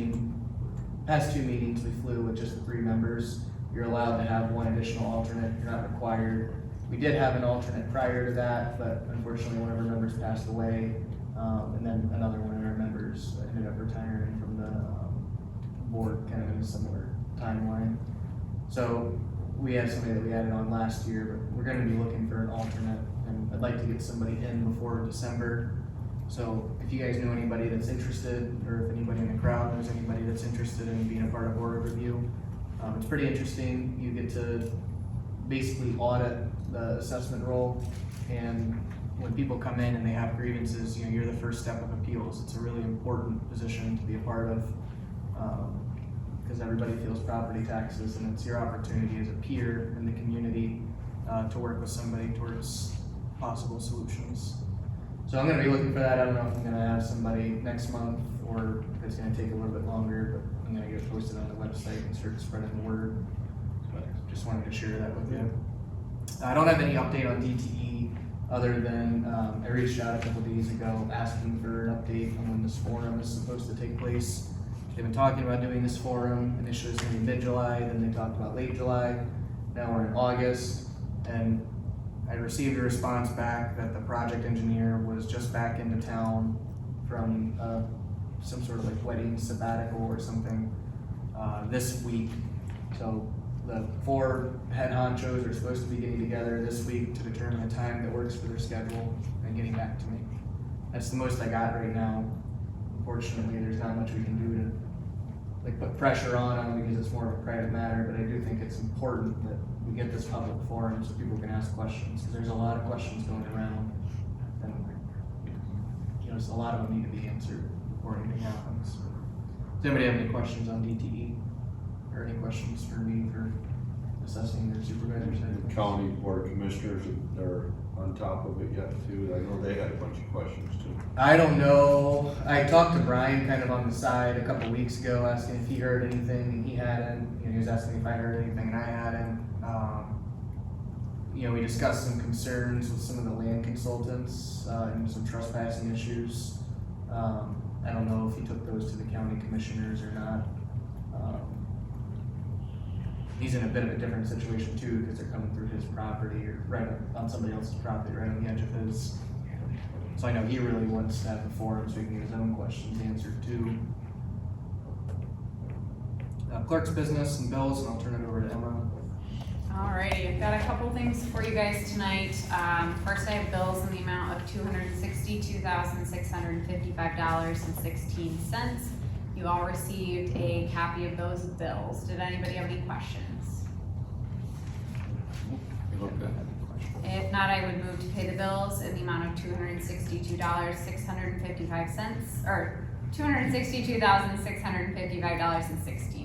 [SPEAKER 1] meetings, we flew with just the 3 members. You're allowed to have 1 additional alternate. You're not required. We did have an alternate prior to that, but unfortunately one of our members passed away. And then another one of our members ended up retiring from the board kind of in a similar timeline. So we had somebody that we added on last year, but we're going to be looking for an alternate, and I'd like to get somebody in before December. So if you guys know anybody that's interested, or if anybody in the crowd knows anybody that's interested in being a part of Board of Review, it's pretty interesting. You get to basically audit the assessment role, and when people come in and they have grievances, you're the first step of appeals. It's a really important position to be a part of, because everybody feels property taxes, and it's your opportunity as a peer in the community to work with somebody towards possible solutions. So I'm going to be looking for that. I don't know if I'm going to have somebody next month or if it's going to take a little bit longer, but I'm going to get it posted on the website and start spreading the word. But just wanted to share that with you. I don't have any update on DTE other than I reached out a couple days ago asking for an update on when this forum is supposed to take place. They've been talking about doing this forum. Initially it's going to be mid-July, then they talked about late July. Now we're in August, and I received a response back that the project engineer was just back into town from, some sort of like wedding sabbatical or something, this week. So the 4 head honchos are supposed to be getting together this week to determine a time that works for their schedule and getting back to me. That's the most I got right now. Unfortunately, there's not much we can do to like put pressure on them because it's more of a private matter, but I do think it's important that we get this public forum so people can ask questions, because there's a lot of questions going around. And, you know, a lot of them need to be answered before anything happens. Does anybody have any questions on DTE? Or any questions for me for assessing their supervisors?
[SPEAKER 7] County Board of Commissioners, they're on top of it yet too. I know they had a bunch of questions too.
[SPEAKER 1] I don't know. I talked to Brian kind of on the side a couple weeks ago, asking if he heard anything, and he hadn't. You know, he was asking if I heard anything, and I hadn't. You know, we discussed some concerns with some of the land consultants and some trespassing issues. I don't know if he took those to the county commissioners or not. He's in a bit of a different situation too, because they're coming through his property or right on somebody else's property, right on the edge of his. So I know he really wants to have the forum so he can get his own questions answered too. Clerk's business and bills, and I'll turn it over to Emma.
[SPEAKER 2] Alrighty, I've got a couple things for you guys tonight. First, I have bills in the amount of $262,655.16. You all received a copy of those bills. Did anybody have any questions?
[SPEAKER 4] You looked at it.
[SPEAKER 2] If not, I would move to pay the bills in the amount of $262,655, or $262,655.16.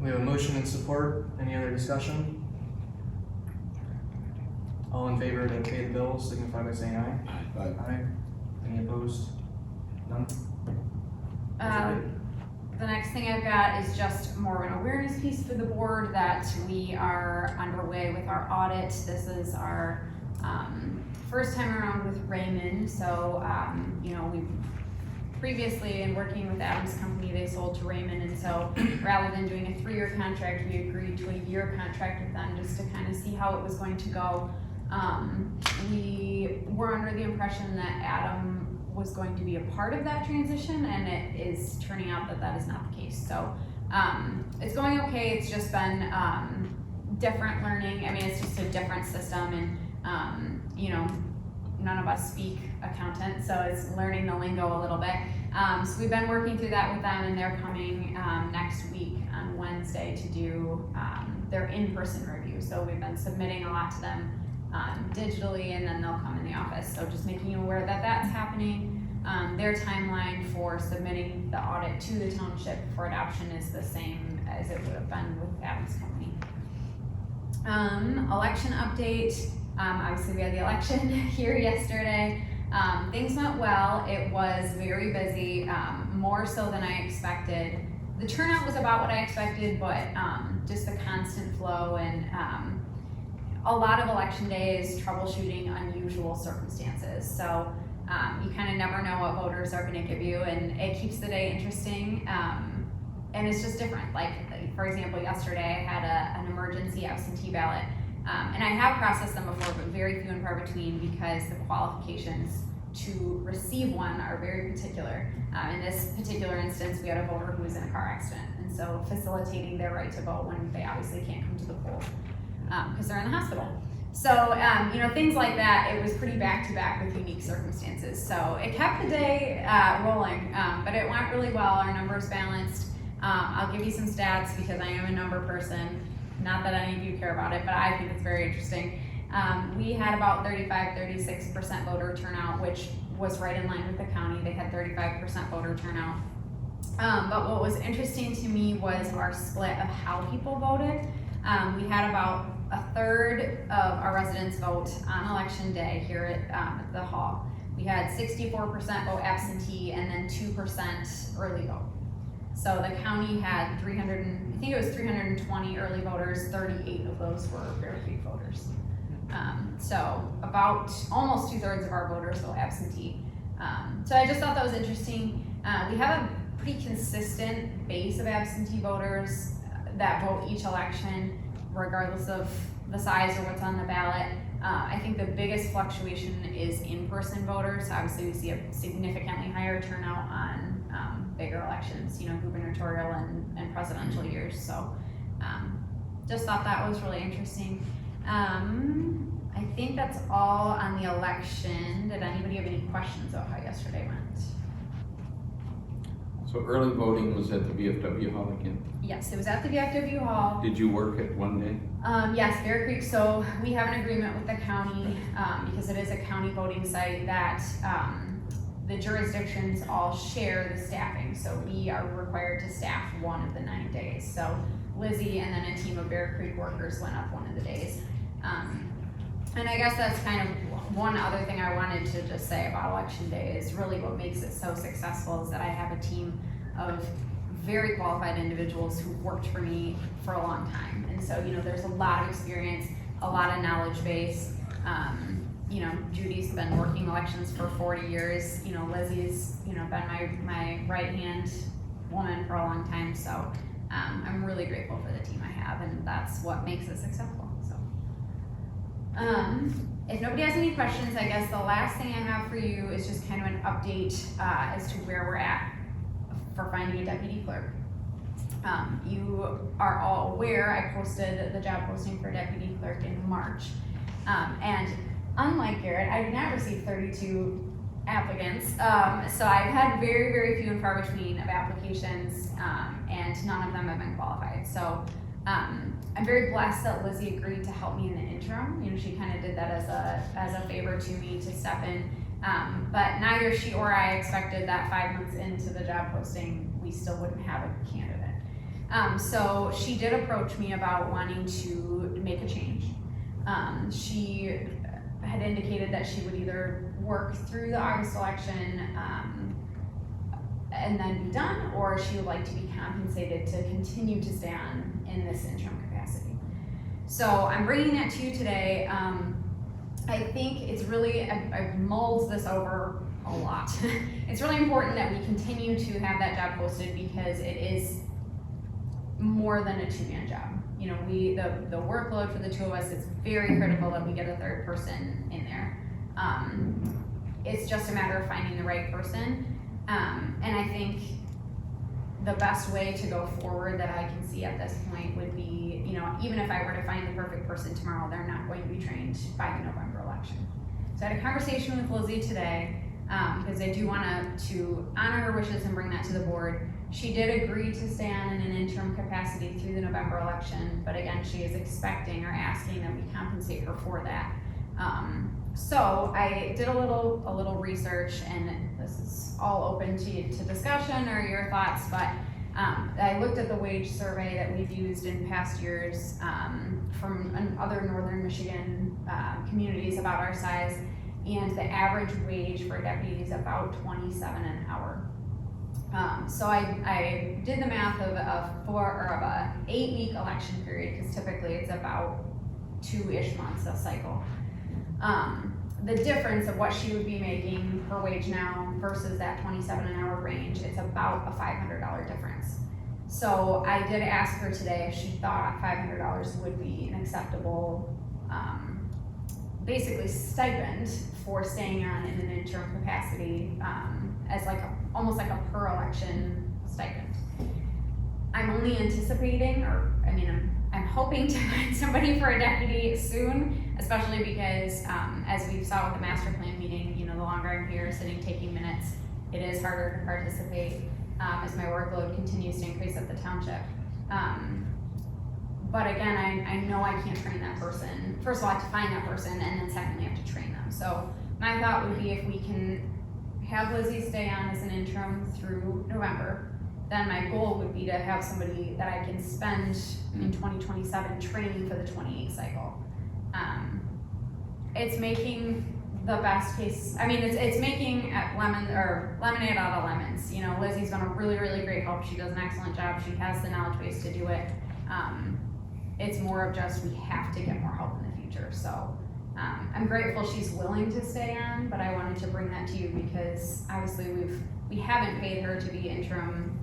[SPEAKER 1] We have a motion and support. Any other discussion? All in favor to pay the bills, signify by saying aye.
[SPEAKER 7] Aye.
[SPEAKER 1] Aye. Any opposed? None?
[SPEAKER 2] The next thing I've got is just more of an awareness piece for the board that we are underway with our audit. This is our first time around with Raymond. So, you know, we previously in working with Adam's company, they sold to Raymond. And so rather than doing a 3-year contract, we agreed to a year contract with them just to kind of see how it was going to go. We were under the impression that Adam was going to be a part of that transition, and it is turning out that that is not the case. So it's going okay. It's just been different learning. I mean, it's just a different system, and you know, none of us speak accountant, so it's learning the lingo a little bit. So we've been working through that with them, and they're coming next week on Wednesday to do their in-person review. So we've been submitting a lot to them digitally, and then they'll come in the office. So just making you aware that that's happening. Their timeline for submitting the audit to the township for adoption is the same as it would have been with Adam's company. Election update. Obviously we had the election here yesterday. Things went well. It was very busy, more so than I expected. The turnout was about what I expected, but just the constant flow and a lot of election day is troubleshooting unusual circumstances. So you kind of never know what voters are going to give you, and it keeps the day interesting. And it's just different. Like, for example, yesterday I had an emergency absentee ballot. And I have processed them before, but very few and far between because the qualifications to receive one are very particular. In this particular instance, we had a voter who was in a car accident. And so facilitating their right to vote when they obviously can't come to the poll because they're in the hospital. So, you know, things like that, it was pretty back-to-back with unique circumstances. So it kept the day rolling, but it went really well. Our numbers balanced. I'll give you some stats because I am a number person. Not that any of you care about it, but I think it's very interesting. We had about 35-36% voter turnout, which was right in line with the county. They had 35% voter turnout. But what was interesting to me was our split of how people voted. We had about a third of our residents vote on election day here at the hall. We had 64% vote absentee and then 2% early vote. So the county had 320 early voters, 38 of those were verified voters. So about almost 2/3 of our voters vote absentee. So I just thought that was interesting. We have a pretty consistent base of absentee voters that vote each election. regardless of the size or what's on the ballot. I think the biggest fluctuation is in-person voters. Obviously, we see a significantly higher turnout on bigger elections, gubernatorial and presidential years. So just thought that was really interesting. I think that's all on the election. Did anybody have any questions about how yesterday went?
[SPEAKER 4] So early voting was at the VFW hall again?
[SPEAKER 2] Yes, it was at the VFW hall.
[SPEAKER 4] Did you work it one day?
[SPEAKER 2] Yes, Bear Creek, so we have an agreement with the county, because it is a county voting site, that the jurisdictions all share the staffing. So we are required to staff one of the 9 days. So Lizzie and then a team of Bear Creek workers went up one of the days. And I guess that's kind of one other thing I wanted to just say about election day is really what makes it so successful is that I have a team of very qualified individuals who've worked for me for a long time. And so, there's a lot of experience, a lot of knowledge base. Judy's been working elections for 40 years. Lizzie's, been my right-hand woman for a long time. So I'm really grateful for the team I have, and that's what makes it successful. If nobody has any questions, I guess the last thing I have for you is just kind of an update as to where we're at for finding a deputy clerk. You are all aware I posted the job posting for deputy clerk in March. And unlike Garrett, I did not receive 32 applicants. So I've had very, very few and far between of applications, and none of them have been qualified. So I'm very blessed that Lizzie agreed to help me in the interim. She kind of did that as a favor to me to step in. But neither she or I expected that 5 months into the job posting, we still wouldn't have a candidate. So she did approach me about wanting to make a change. She had indicated that she would either work through the August election and then be done, or she would like to be compensated to continue to stay on in this interim capacity. So I'm bringing that to you today. I think it's really, I've mulled this over a lot. It's really important that we continue to have that job posted because it is more than a two-man job. The workload for the two of us, it's very critical that we get a third person in there. It's just a matter of finding the right person. And I think the best way to go forward that I can see at this point would be, even if I were to find the perfect person tomorrow, they're not going to be trained by the November election. So I had a conversation with Lizzie today, because I do want to honor her wishes and bring that to the board. She did agree to stay on in an interim capacity through the November election, but again, she is expecting or asking that we compensate her for that. So I did a little research, and this is all open to discussion or your thoughts, but I looked at the wage survey that we've used in past years from other northern Michigan communities about our size, and the average wage for a deputy is about $27 an hour. So I did the math of a 8-week election period, because typically it's about 2-ish months a cycle. The difference of what she would be making her wage now versus that 27 an hour range, it's about a $500 difference. So I did ask her today if she thought $500 would be an acceptable, basically stipend for staying on in an interim capacity, as almost like a per election stipend. I'm only anticipating, I'm hoping to find somebody for a deputy soon, especially because, as we saw with the master plan meeting, the longer I'm here sitting taking minutes, it is harder to participate as my workload continues to increase at the township. But again, I know I can't train that person. First of all, I have to find that person, and then secondly, I have to train them. So my thought would be if we can have Lizzie stay on as an interim through November, then my goal would be to have somebody that I can spend in 2027 training for the 28 cycle. It's making the best case, it's making lemonade out of lemons. Lizzie's been a really, really great help. She does an excellent job. She has the knowledge base to do it. It's more of just, we have to get more help in the future. So I'm grateful she's willing to stay on, but I wanted to bring that to you because obviously we haven't paid her to be interim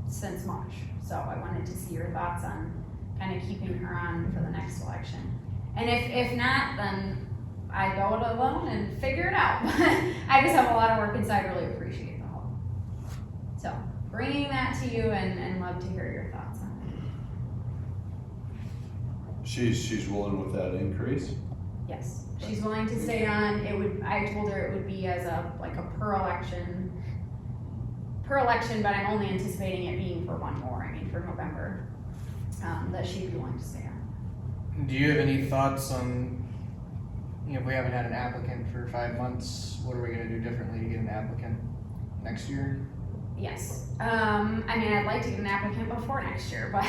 [SPEAKER 2] since March. So I wanted to see your thoughts on kind of keeping her on for the next election. And if not, then I go it alone and figure it out. I just have a lot of work inside, really appreciate the help. So, bringing that to you and love to hear your thoughts on it.
[SPEAKER 7] She's willing with that increase?
[SPEAKER 2] Yes, she's willing to stay on. I told her it would be as a per election, but I'm only anticipating it being for one more, for November, that she'd be willing to stay on.
[SPEAKER 1] Do you have any thoughts on, if we haven't had an applicant for 5 months, what are we gonna do differently to get an applicant next year?
[SPEAKER 2] Yes, I'd like to get an applicant before next year, but,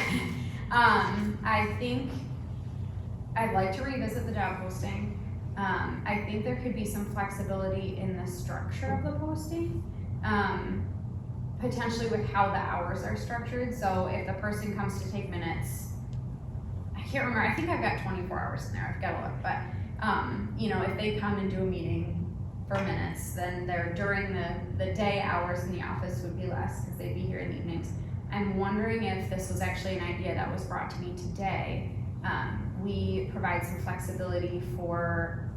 [SPEAKER 2] I think I'd like to revisit the job posting. I think there could be some flexibility in the structure of the posting, potentially with how the hours are structured. So if the person comes to take minutes, I can't remember, I think I've got 24 hours in there, I've gotta look, but, if they come and do a meeting for minutes, then during the day hours in the office would be less, because they'd be here in the evenings. I'm wondering if this was actually an idea that was brought to me today. We provide some flexibility for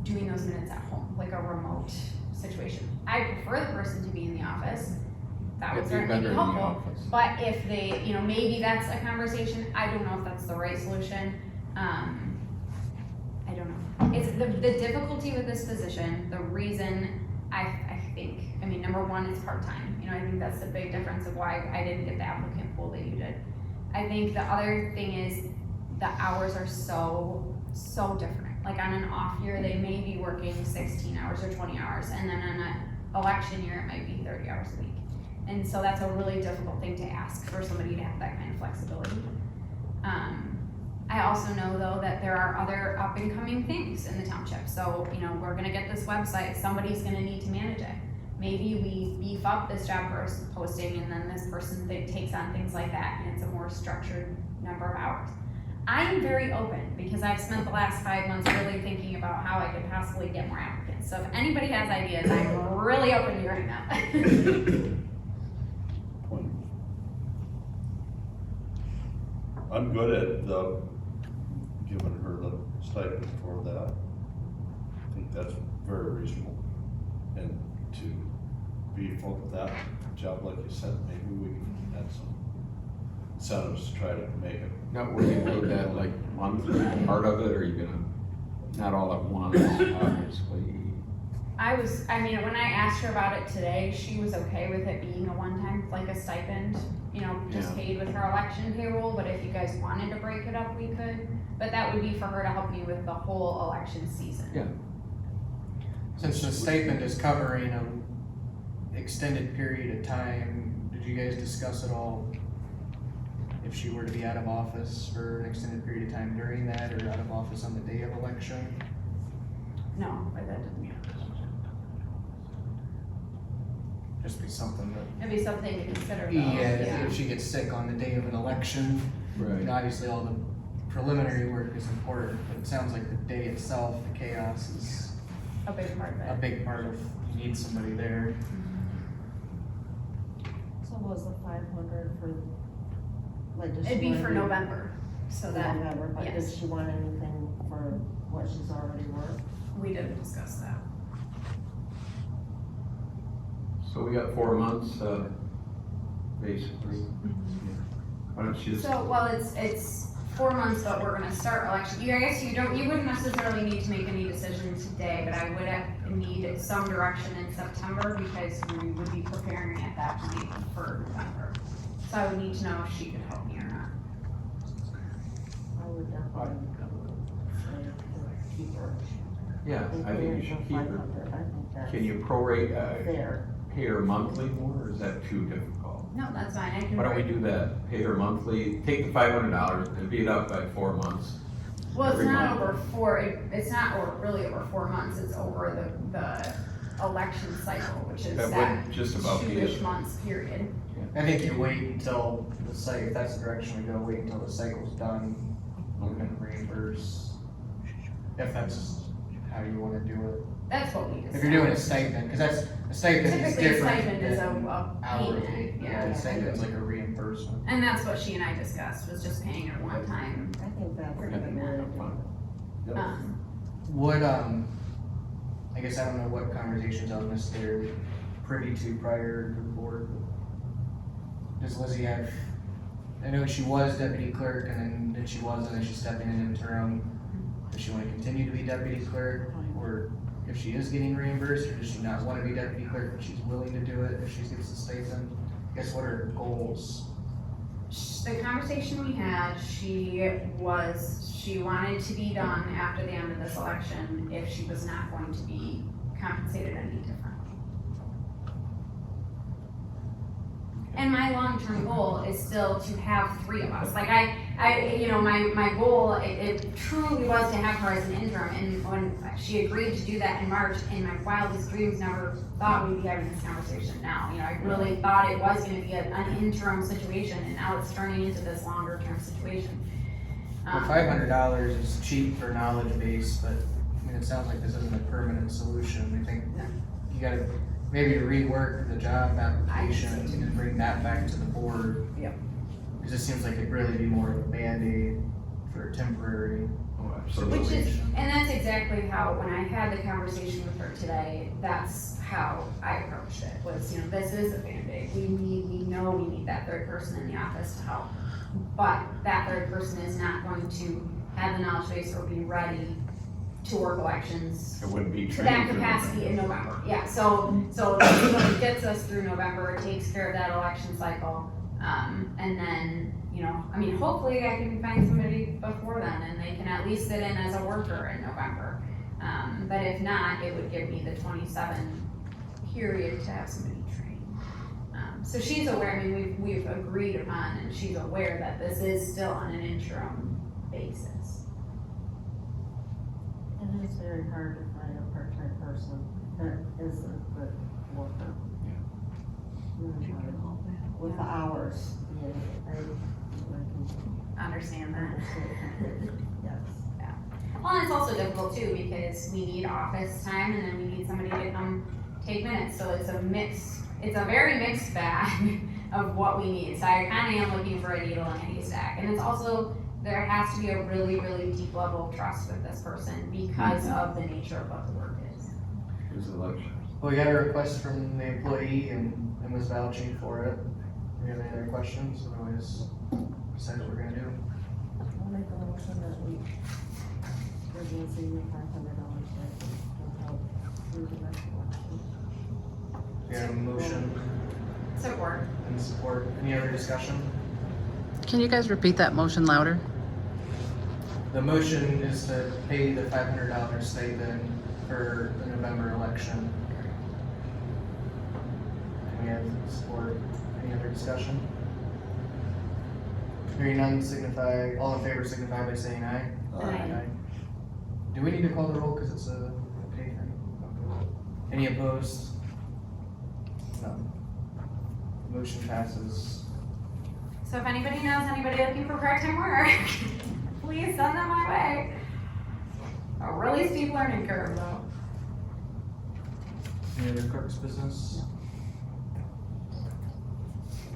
[SPEAKER 2] doing those minutes at home, like a remote situation. I prefer the person to be in the office. That would certainly be helpful. But if they, maybe that's a conversation. I don't know if that's the right solution. I don't know. It's the difficulty with this position, the reason I think, number one, it's part-time. I think that's the big difference of why I didn't get the applicant pool that you did. I think the other thing is the hours are so different. Like on an off year, they may be working 16 hours or 20 hours, and then on an election year, it might be 30 hours a week. And so that's a really difficult thing to ask for somebody to have that kind of flexibility. I also know though that there are other up and coming things in the township. So, we're gonna get this website, somebody's gonna need to manage it. Maybe we beef up this job posting and then this person takes on things like that and it's a more structured number of hours. I am very open because I've spent the last 5 months really thinking about how I could possibly get more applicants. So if anybody has ideas, I'm really open to hearing them.
[SPEAKER 7] I'm good at giving her the stipend for that. I think that's very reasonable. And to beef up that job, like you said, maybe we can add some incentives to try to make it.
[SPEAKER 4] Now, were you look at like monthly part of it, or are you gonna, not all at once, obviously?
[SPEAKER 2] When I asked her about it today, she was okay with it being a one-time, like a stipend, just paid with her election payroll, but if you guys wanted to break it up, we could. But that would be for her to help me with the whole election season.
[SPEAKER 4] Yeah.
[SPEAKER 1] Since the stipend is covering an extended period of time, did you guys discuss at all if she were to be out of office for an extended period of time during that, or out of office on the day of election?
[SPEAKER 2] No, but that didn't.
[SPEAKER 1] Just be something that,
[SPEAKER 2] It'd be something to consider though.
[SPEAKER 1] if she gets sick on the day of an election,
[SPEAKER 4] Right.
[SPEAKER 1] obviously all the preliminary work is important, but it sounds like the day itself, the chaos is
[SPEAKER 2] A big part of it.
[SPEAKER 1] a big part of, you need somebody there.
[SPEAKER 12] So was the 500 for, like, does she
[SPEAKER 2] It'd be
[SPEAKER 12] wanna
[SPEAKER 2] for
[SPEAKER 12] do
[SPEAKER 2] November, so that,
[SPEAKER 12] November, but
[SPEAKER 2] yes.
[SPEAKER 12] does she want anything for what she's already worked?
[SPEAKER 2] we didn't discuss that.
[SPEAKER 4] So we got 4 months, basically. Why don't you just,
[SPEAKER 2] So, well, it's 4 months, but we're gonna start election. I guess you wouldn't necessarily need to make any decision today, but I would need some direction in September because we would be preparing at that point for November. So I would need to know if she could help me or not.
[SPEAKER 12] I would definitely say to keep her.
[SPEAKER 4] yeah, I think you should keep her.
[SPEAKER 12] 500, I think that's
[SPEAKER 4] Can you prorate,
[SPEAKER 12] fair.
[SPEAKER 4] pay her monthly more, or is that too difficult?
[SPEAKER 2] No, that's fine, I can.
[SPEAKER 4] Why don't we do that, pay her monthly, take the $500 and beat it up by 4 months?
[SPEAKER 2] Well, it's
[SPEAKER 4] every
[SPEAKER 2] not
[SPEAKER 4] month.
[SPEAKER 2] over four, it's not really over 4 months, it's over the election cycle, which is
[SPEAKER 4] That
[SPEAKER 2] that
[SPEAKER 4] would just about be
[SPEAKER 2] two-ish
[SPEAKER 4] it.
[SPEAKER 2] months period.
[SPEAKER 1] I think you wait until the cycle, if that's the direction we go, wait until the cycle's done, and reimburse, if that's how you wanna do it.
[SPEAKER 2] That's what we discussed.
[SPEAKER 1] If you're doing a stipend, cause that's, a stipend is
[SPEAKER 2] Typically, a
[SPEAKER 1] different
[SPEAKER 2] stipend is
[SPEAKER 1] than
[SPEAKER 2] a
[SPEAKER 1] hourly.
[SPEAKER 2] payment,
[SPEAKER 1] Yeah,
[SPEAKER 2] yeah.
[SPEAKER 1] a stipend's like a reimbursement.
[SPEAKER 2] And that's what she and I discussed, was just paying her one time.
[SPEAKER 12] I think that's
[SPEAKER 2] We're
[SPEAKER 12] a good
[SPEAKER 2] doing
[SPEAKER 12] way
[SPEAKER 2] that.
[SPEAKER 12] to do it.
[SPEAKER 7] Yep.
[SPEAKER 1] What, I guess I don't know what conversations I was necessarily privy to prior to the board. Does Lizzie have, I know she was deputy clerk and then she wasn't, and then she's stepping in interim. Does she wanna continue to be deputy clerk? Or if she is getting reimbursed, or does she not wanna be deputy clerk, but she's willing to do it if she gets the stipend? I guess what are her goals?
[SPEAKER 2] The conversation we had, she wanted to be done after the end of this election if she was not going to be compensated any differently. And my long-term goal is still to have 3 of us. Like my goal, it truly was to have her as an interim. And when she agreed to do that in March, in my wildest dreams, never thought we'd be having this conversation now. I really thought it was gonna be an interim situation, and now it's turning into this longer-term situation.
[SPEAKER 1] Well, $500 is cheap for knowledge base, but, I mean, it sounds like this isn't a permanent solution. I think
[SPEAKER 2] No.
[SPEAKER 1] you gotta maybe rework the job application and then bring that back to the board.
[SPEAKER 2] Yep.
[SPEAKER 1] Cause it seems like it'd really be more of a Band-Aid for a temporary
[SPEAKER 4] Oh,
[SPEAKER 2] Which
[SPEAKER 4] absolutely.
[SPEAKER 2] is, and that's exactly how, when I had the conversation with her today, that's how I approached it, was, this is a Band-Aid. We know we need that third person in the office to help. But that third person is not going to have the knowledge base or be ready to work elections
[SPEAKER 4] It wouldn't be
[SPEAKER 2] to
[SPEAKER 4] training.
[SPEAKER 2] that
[SPEAKER 4] for
[SPEAKER 2] capacity in November. Yeah, so this is what gets us through November, it takes care of that election cycle. And then, hopefully I can find somebody before then and they can at least sit in as a worker in November. But if not, it would give me the 27 period to have somebody trained. So she's aware, we've agreed upon, and she's aware that this is still on an interim basis.
[SPEAKER 12] It is very hard to find a part-time person that is a good worker. Really hard. With the hours, I can
[SPEAKER 2] Understand that.
[SPEAKER 12] understand. Yes.
[SPEAKER 2] Well, and it's also difficult too, because we need office time and then we need somebody to come take minutes, so it's a very mixed bag of what we need. So I kinda am looking for a needle in a haystack, and it's also, there has to be a really, really deep level of trust with this person because of the nature of what the work is.
[SPEAKER 4] It's election.
[SPEAKER 1] Well, we got a request from the employee and was vouching for it. Do you have any other questions? Otherwise, decide what we're gonna do.
[SPEAKER 12] I'll make a motion that we, we're gonna see you $500 that will help through the next election.
[SPEAKER 1] We have a motion
[SPEAKER 2] Support.
[SPEAKER 1] and support. Any other discussion?
[SPEAKER 9] Can you guys repeat that motion louder?
[SPEAKER 1] The motion is to pay the $500 stipend for the November election. And we have support. Any other discussion? Hearing none, all in favor signify by saying aye.
[SPEAKER 2] Aye.
[SPEAKER 1] Do we need to call the roll because it's a pay thing? Any opposed? No. Motion passes.
[SPEAKER 2] So if anybody knows anybody looking for part-time work, please send them my way. A really steep learning curve though.
[SPEAKER 1] Any other clerk's business?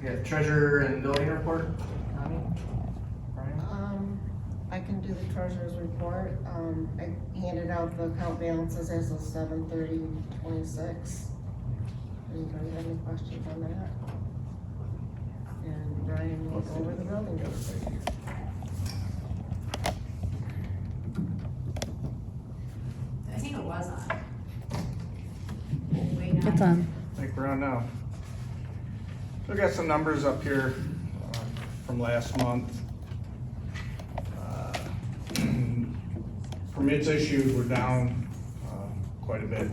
[SPEAKER 1] We got treasurer and building report. Connie? Brian?
[SPEAKER 12] I can do the treasurer's report. I handed out the account balances as of 7/30/26. Anybody have any questions on that? And Brian will go over the building dates.
[SPEAKER 2] I think it was on. Wait, no.
[SPEAKER 9] It's on.
[SPEAKER 13] I think we're on now. So we got some numbers up here from last month. Permits issued were down quite a bit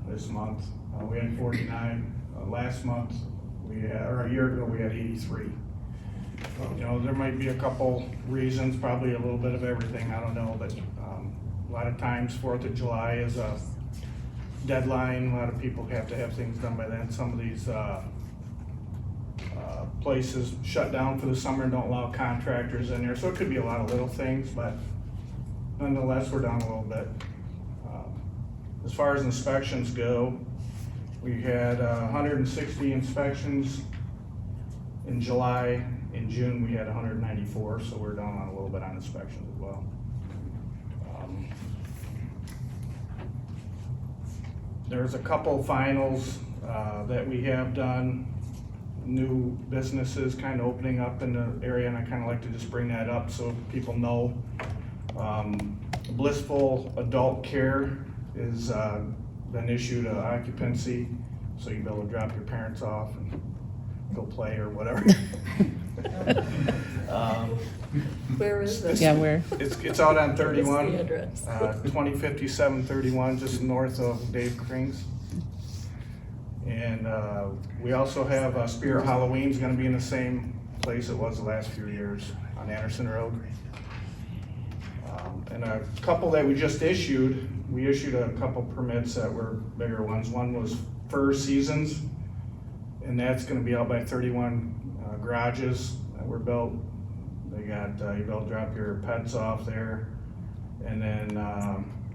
[SPEAKER 13] this month. We had 49 last month. Or a year ago, we had 83. There might be a couple reasons, probably a little bit of everything, I don't know, but a lot of times 4th of July is a deadline. A lot of people have to have things done by then. Some of these places shut down for the summer and don't allow contractors in there, so it could be a lot of little things, but nonetheless, we're down a little bit. as far as inspections go, we had 160 inspections in July. In June, we had 194, so we're down on a little bit on inspections as well. There's a couple finals that we have done, new businesses kind of opening up in the area, and I kind of like to just bring that up so people know. Blissful Adult Care is been issued an occupancy, so you'll be able to drop your parents off and go play or whatever.
[SPEAKER 6] Where is this?
[SPEAKER 9] Yeah, where?
[SPEAKER 13] It's out on 31,
[SPEAKER 6] What's the address?
[SPEAKER 13] 2057-31, just north of Dave Kring's. And we also have Spirit Halloween's gonna be in the same place it was the last few years on Anderson Road. And a couple that we just issued, we issued a couple permits that were bigger ones. One was Fur Seasons, and that's gonna be out by 31 garages that were built. They got, you'll be able to drop your pets off there. And then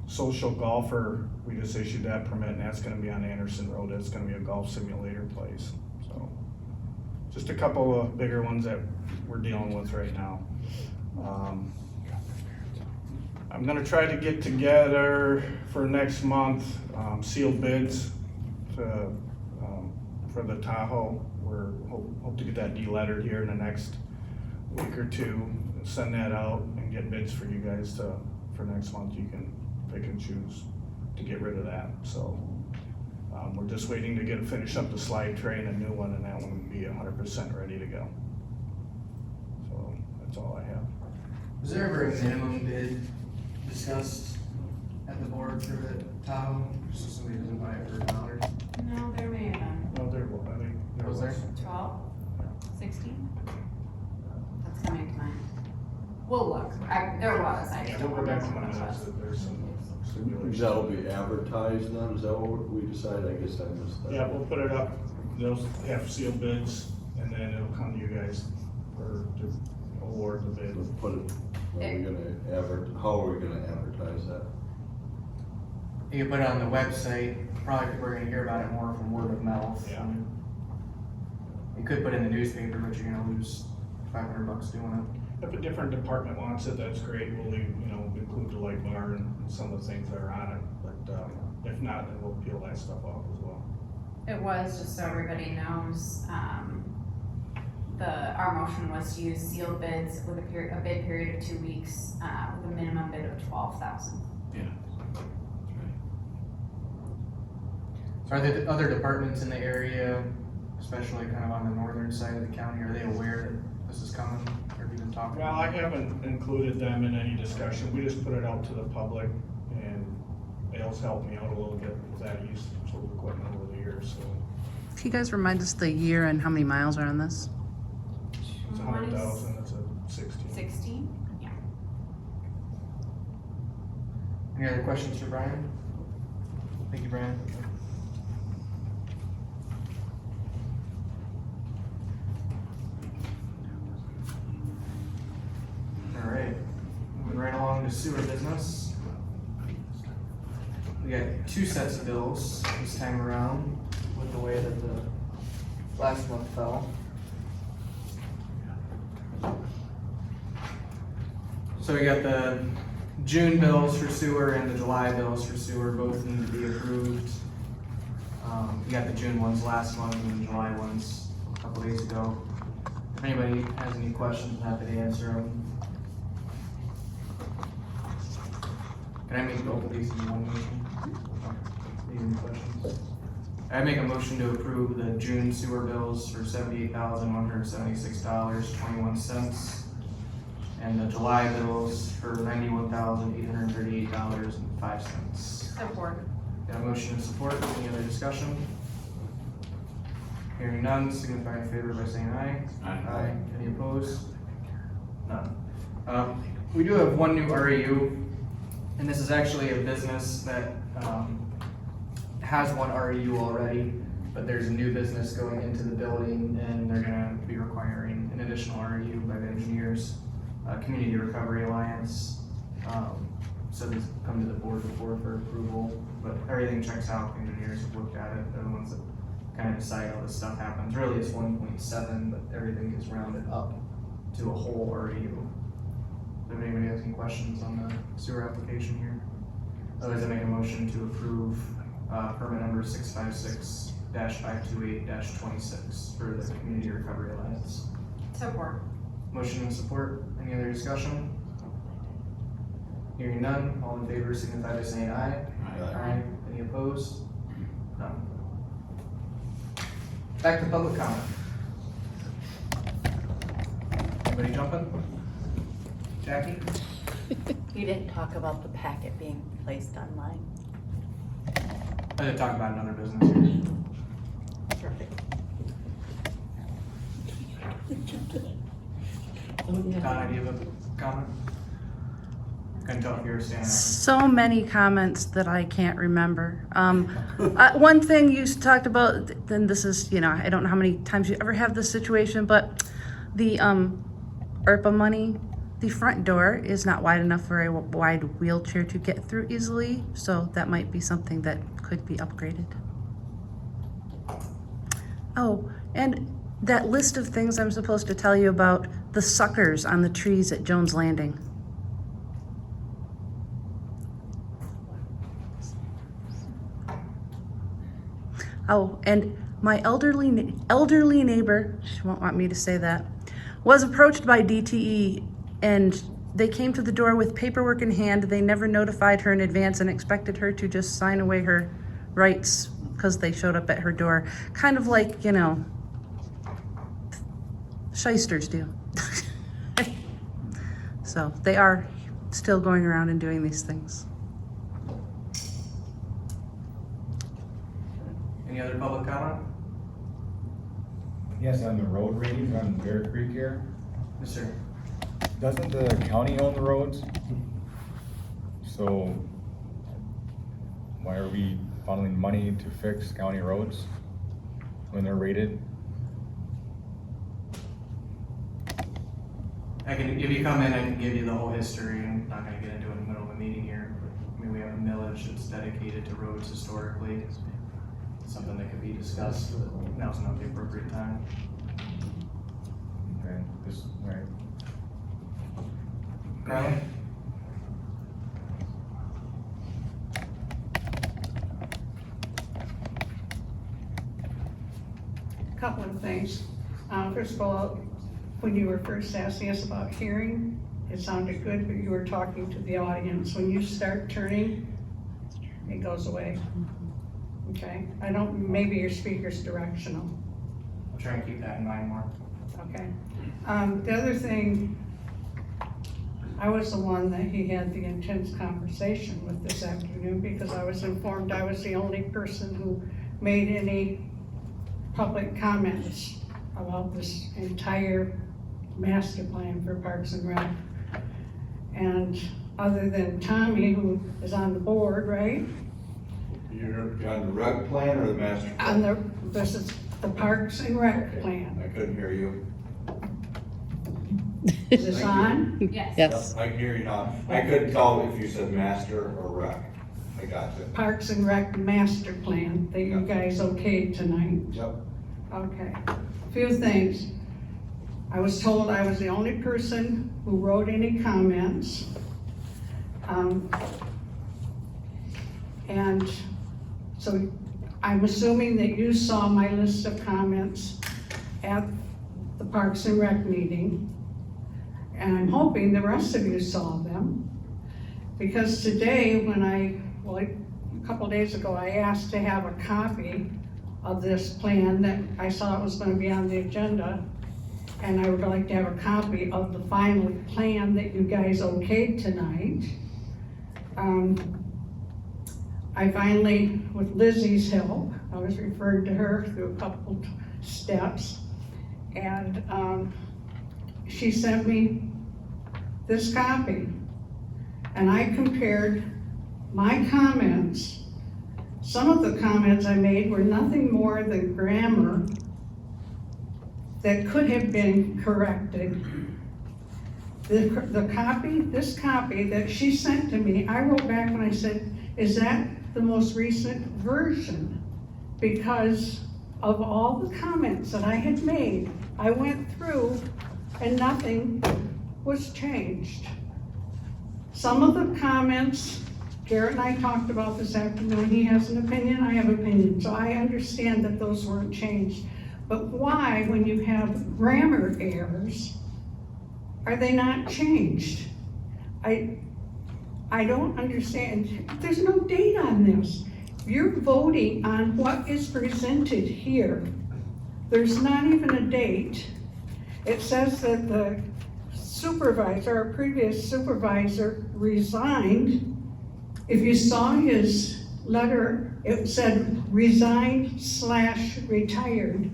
[SPEAKER 13] Social Golfer, we just issued that permit, and that's gonna be on Anderson Road. It's gonna be a golf simulator place. So just a couple of bigger ones that we're dealing with right now. I'm gonna try to get together for next month, sealed bids to, for the Tahoe. We're hope to get that de-lettered here in the next week or two, send that out and get bids for you guys to, for next month. You can pick and choose to get rid of that. So we're just waiting to finish up the slide tray and a new one, and that one will be 100% ready to go. So that's all I have.
[SPEAKER 1] Was there ever a minimum bid discussed at the board for the Tahoe, just so somebody doesn't buy it for $1?
[SPEAKER 2] No, there may have been
[SPEAKER 13] No, there was, I think there
[SPEAKER 1] Was there?
[SPEAKER 2] 12, 16? That's coming to mind. We'll look, there was, I just
[SPEAKER 13] We'll
[SPEAKER 2] don't
[SPEAKER 13] go back
[SPEAKER 2] remember
[SPEAKER 13] to my
[SPEAKER 2] what it
[SPEAKER 13] notes,
[SPEAKER 2] was.
[SPEAKER 13] there's some stipulations.
[SPEAKER 7] That'll be advertised then, is that what we decided? I guess I missed that.
[SPEAKER 13] Yeah, we'll put it up, they'll have sealed bids, and then it'll come to you guys for, to award the bid.
[SPEAKER 7] Let's put it, how are we gonna advertise that?
[SPEAKER 1] You can put it on the website, probably people are gonna hear about it more from word of mouth.
[SPEAKER 13] Yeah.
[SPEAKER 1] You could put it in the newspaper, but you're gonna lose $500 doing
[SPEAKER 13] If a different department wants it, that's great, we'll leave, include the light bar and some of the things that are on it, but, if not, then we'll peel that stuff off as well.
[SPEAKER 2] It was, just so everybody knows, our motion was to use sealed bids with a bid period of 2 weeks, with a minimum bid of 12,000.
[SPEAKER 4] Yeah.
[SPEAKER 1] it. So are there other departments in the area, especially kind of on the northern side of the county, are they aware that this is coming, or have you been talking?
[SPEAKER 13] Well, I haven't included them in any discussion, we just put it out to the public, and Dale's helped me out a little bit with that, he's sold equipment over the years, so.
[SPEAKER 9] Can you guys remind us the year and how many miles are on this?
[SPEAKER 13] It's 100,000, it's a 16.
[SPEAKER 2] 16? Yeah.
[SPEAKER 1] Any other questions for Brian? Thank you, Brian. All right, moving right along to sewer business. We got 2 sets of bills this time around with the way that the last month fell. So we got the June bills for sewer and the July bills for sewer, both need to be approved. We got the June ones last month and the July ones a couple days ago. If anybody has any questions, I'm happy to answer them. Can I make both of these in one motion? Any questions? I make a motion to approve the June sewer bills for $78,176.21. And the July bills for $91,838.05.
[SPEAKER 2] Support.
[SPEAKER 1] Got a motion and support, any other discussion? Hearing none, signify in favor by saying aye.
[SPEAKER 4] Aye.
[SPEAKER 1] Any opposed? None. We do have one new REU, and this is actually a business that, has one REU already, but there's a new business going into the building, and they're gonna be requiring an additional REU by the engineers. Community Recovery Alliance, so this come to the board before for approval. but everything checks out, engineers have looked at it, they're the ones that kind of decide how this stuff happens. Really, it's 1.7, but everything gets rounded up to a whole RDU. If anybody has any questions on the sewer application here? Otherwise, I make a motion to approve, permit number 656-528-26 for the Community Recovery Alliance.
[SPEAKER 2] Support.
[SPEAKER 1] Motion and support, any other discussion? Hearing none, all in favor signify by saying aye.
[SPEAKER 7] Aye.
[SPEAKER 1] Any opposed? None. Back to public comment. Anybody jumping? Jackie?
[SPEAKER 6] You didn't talk about the packet being placed online.
[SPEAKER 1] I did talk about another business here.
[SPEAKER 6] Perfect.
[SPEAKER 1] Donna, do you have a comment? Couldn't tell if you were standing up.
[SPEAKER 9] So many comments that I can't remember. One thing you talked about, then this is, I don't know how many times you ever have this situation, but the ARPA money, the front door is not wide enough for a wide wheelchair to get through easily, so that might be something that could be upgraded. Oh, and that list of things I'm supposed to tell you about, the suckers on the trees at Jones Landing. Oh, and my elderly neighbor, she won't want me to say that, was approached by DTE, and they came to the door with paperwork in hand. They never notified her in advance and expected her to just sign away her rights because they showed up at her door. Kind of like, shysters do. So they are still going around and doing these things.
[SPEAKER 1] Any other public comment?
[SPEAKER 14] Yes, on the road ratings on Bear Creek here,
[SPEAKER 1] Yes, sir.
[SPEAKER 14] doesn't the county own the roads? So why are we funneling money to fix county roads when they're rated?
[SPEAKER 1] I can, if you come in, I can give you the whole history. I'm not gonna get into it in the middle of a meeting here, but we have a millage that's dedicated to roads historically. Something that could be discussed, but now's not the appropriate time.
[SPEAKER 14] Okay, this, right.
[SPEAKER 1] Carly?
[SPEAKER 3] Couple of things. First of all, when you were first asking us about hearing, it sounded good, but you were talking to the audience. When you start turning, it goes away. Okay? Maybe your speaker's directional.
[SPEAKER 1] I'll try and keep that in mind more.
[SPEAKER 3] Okay. The other thing, I was the one that he had the intense conversation with this afternoon because I was informed I was the only person who made any public comments about this entire master plan for Parks and Rec. And other than Tommy, who is on the board, right?
[SPEAKER 7] You're on the rec plan or the master plan?
[SPEAKER 3] This is the Parks and Rec plan.
[SPEAKER 7] I couldn't hear you.
[SPEAKER 3] Is this on?
[SPEAKER 2] Yes.
[SPEAKER 9] Yes.
[SPEAKER 7] I can hear you now. I couldn't tell if you said master or rec. I got you.
[SPEAKER 3] Parks and Rec master plan that you guys okayed tonight.
[SPEAKER 7] Yep.
[SPEAKER 3] Okay. A few things. I was told I was the only person who wrote any comments. And so I'm assuming that you saw my list of comments at the Parks and Rec meeting. And I'm hoping the rest of you saw them. Because today, a couple days ago, I asked to have a copy of this plan that I saw it was gonna be on the agenda. And I would like to have a copy of the final plan that you guys okayed tonight. I finally, with Lizzie's help, I was referred to her through a couple steps, and she sent me this copy. And I compared my comments. Some of the comments I made were nothing more than grammar that could have been corrected. This copy that she sent to me, I wrote back and I said, is that the most recent version because of all the comments that I had made. I went through and nothing was changed. Some of the comments, Garrett and I talked about this afternoon, he has an opinion, I have an opinion, so I understand that those weren't changed. But why, when you have grammar errors, are they not changed? I don't understand. There's no date on this. You're voting on what is presented here. There's not even a date. It says that the supervisor, our previous supervisor, resigned. If you saw his letter, it said resigned/retired.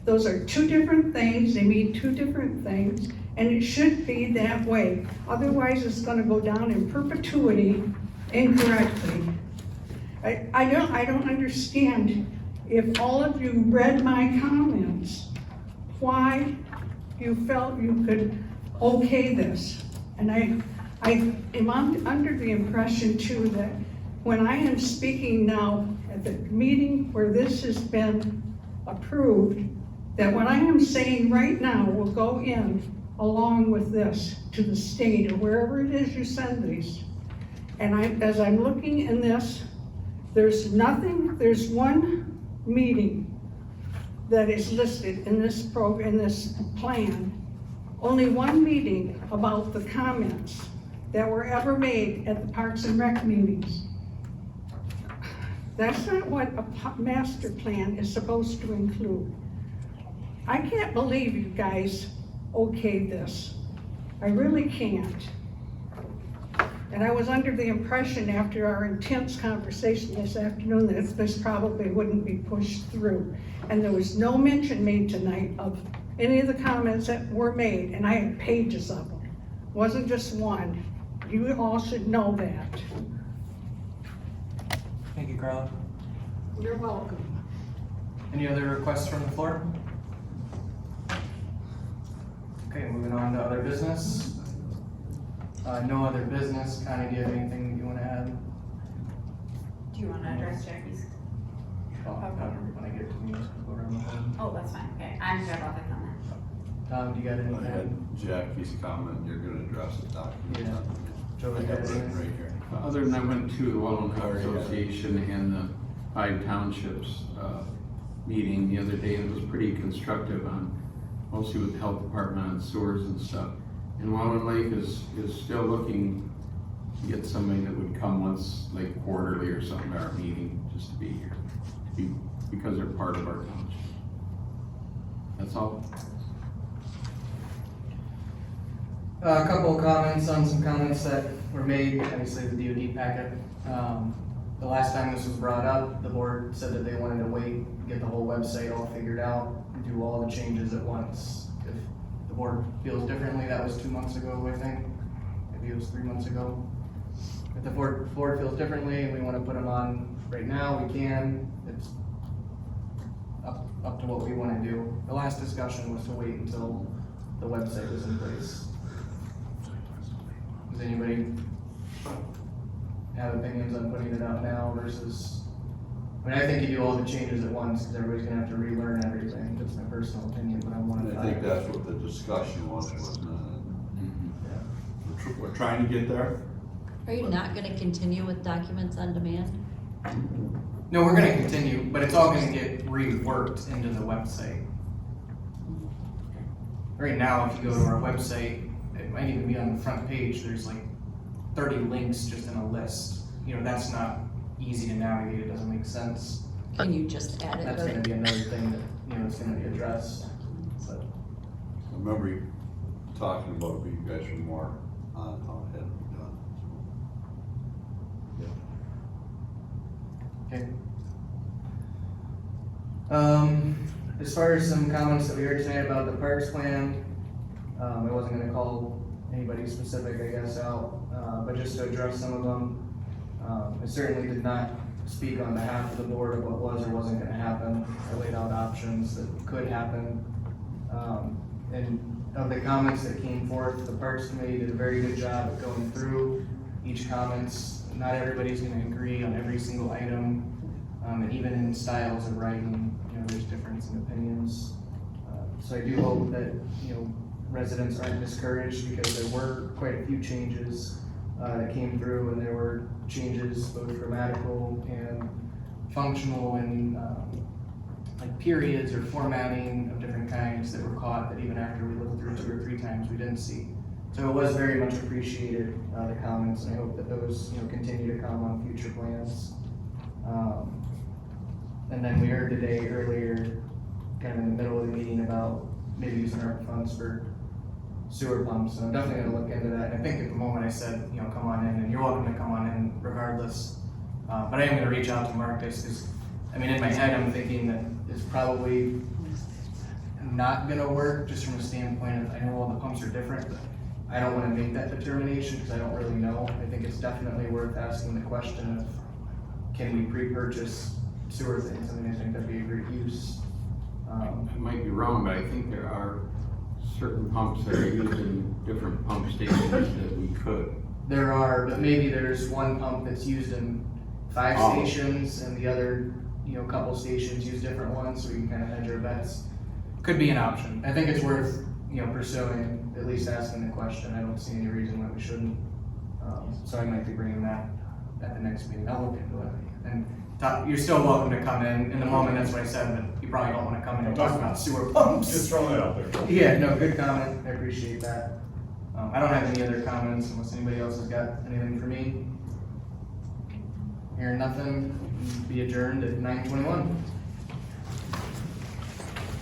[SPEAKER 3] Those are two different things, they mean two different things, and it should be that way. Otherwise, it's gonna go down in perpetuity incorrectly. I don't understand, if all of you read my comments, why you felt you could okay this. And I am under the impression too that when I am speaking now at the meeting where this has been approved, that what I am saying right now will go in along with this to the state or wherever it is you send these. And as I'm looking in this, there's one meeting that is listed in this plan. Only one meeting about the comments that were ever made at the Parks and Rec meetings. That's not what a master plan is supposed to include. I can't believe you guys okayed this. I really can't. And I was under the impression after our intense conversation this afternoon that this probably wouldn't be pushed through. And there was no mention made tonight of any of the comments that were made, and I had pages of them. Wasn't just one. You all should know that.
[SPEAKER 1] Thank you, Carla.
[SPEAKER 3] You're welcome.
[SPEAKER 1] Any other requests from the floor? Okay, moving on to other business. No other business. Connie, do you have anything that you want to add?
[SPEAKER 2] Do you wanna address Jackie's?
[SPEAKER 1] When I get to me, just go around the horn.
[SPEAKER 2] Oh, that's fine, okay, I'm good about the comment.
[SPEAKER 1] Tom, do you got
[SPEAKER 7] I
[SPEAKER 1] anything?
[SPEAKER 7] had Jackie's comment, you're gonna address the document.
[SPEAKER 1] Yeah. Joe,
[SPEAKER 7] I
[SPEAKER 1] you
[SPEAKER 7] have
[SPEAKER 1] got
[SPEAKER 7] it
[SPEAKER 1] anything?
[SPEAKER 7] right here.
[SPEAKER 4] Other than I went to the Wallen
[SPEAKER 7] Already had it.
[SPEAKER 4] Association and the 5 Townships meeting the other day, and it was pretty constructive on, mostly with the health department on sewers and stuff. And Wallen Lake is still looking to get somebody that would come once, like quarterly or something, to our meeting, just to be here, because they're part of our township. That's all.
[SPEAKER 1] A couple of comments on some comments that were made, obviously the DoD packet. The last time this was brought up, the board said that they wanted to wait, get the whole website all figured out, and do all the changes at once. If the board feels differently, that was 2 months ago, I think. Maybe it was 3 months ago. If the board feels differently and we want to put them on right now, we can. It's up to what we want to do. The last discussion was to wait until the website was in place. Does anybody have opinions on putting it out now versus, I mean, I think you do all the changes at once because everybody's gonna have to relearn everything. That's my personal opinion, but I want
[SPEAKER 7] And
[SPEAKER 1] to.
[SPEAKER 7] I think that's what the discussion was, wasn't it? We're trying to get there.
[SPEAKER 6] Are you not gonna continue with documents on demand?
[SPEAKER 1] No, we're gonna continue, but it's all gonna get reworked into the website. Right now, if you go to our website, it might even be on the front page, there's like 30 links just in a list. You know, that's not easy to navigate, it doesn't make sense.
[SPEAKER 6] Can you just add it?
[SPEAKER 1] That's gonna be another thing that, you know, is gonna be addressed, so.
[SPEAKER 7] I remember you talking about, but you guys were more on how it had to be done.
[SPEAKER 1] Okay. As far as some comments that we heard tonight about the parks plan, I wasn't gonna call anybody specific, I guess, out, but just to address some of them. I certainly did not speak on behalf of the board of what was or wasn't gonna happen. I laid out options that could happen. And of the comments that came forth, the Parks Committee did a very good job of going through each comments not everybody's gonna agree on every single item, and even in styles of writing, there's difference in opinions. So I do hope that, residents aren't discouraged, because there were quite a few changes that came through, and there were changes both grammatical and functional and like periods or formatting of different kinds that were caught that even after we looked through 2 or 3 times we didn't see. So it was very much appreciated, the comments, and I hope that those, continue to come on future plans. And then we heard today earlier, kind of in the middle of the meeting, about maybe using our funds for sewer pumps, and I'm definitely gonna look into that. And I think at the moment I said, come on in, and you're welcome to come on in regardless. But I am gonna reach out to Marcus, because, in my head, I'm thinking that it's probably not gonna work, just from a standpoint of, I know all the pumps are different, but I don't wanna make that determination, because I don't really know. I think it's definitely worth asking the question of, can we pre-purchase sewer things? I think that'd be a great use.
[SPEAKER 4] I might be wrong, but I think there are certain pumps that are used in different pump stations that we could.
[SPEAKER 1] There are, but maybe there's one pump that's used in 5 stations, and the other, couple stations use different ones, so we can kind of hedge our bets. Could be an option. I think it's worth, pursuing, at least asking the question. I don't see any reason why we shouldn't. So I might be bringing that at the next meeting. I'll look into it. And you're still welcome to come in the moment, that's what I said, but you probably don't want to come in and talk about sewer pumps.
[SPEAKER 10] Just throwing it out there.
[SPEAKER 1] Yeah, no, good comment, I appreciate that. I don't have any other comments unless anybody else has got anything for me. Hearing nothing, be adjourned at 9:21.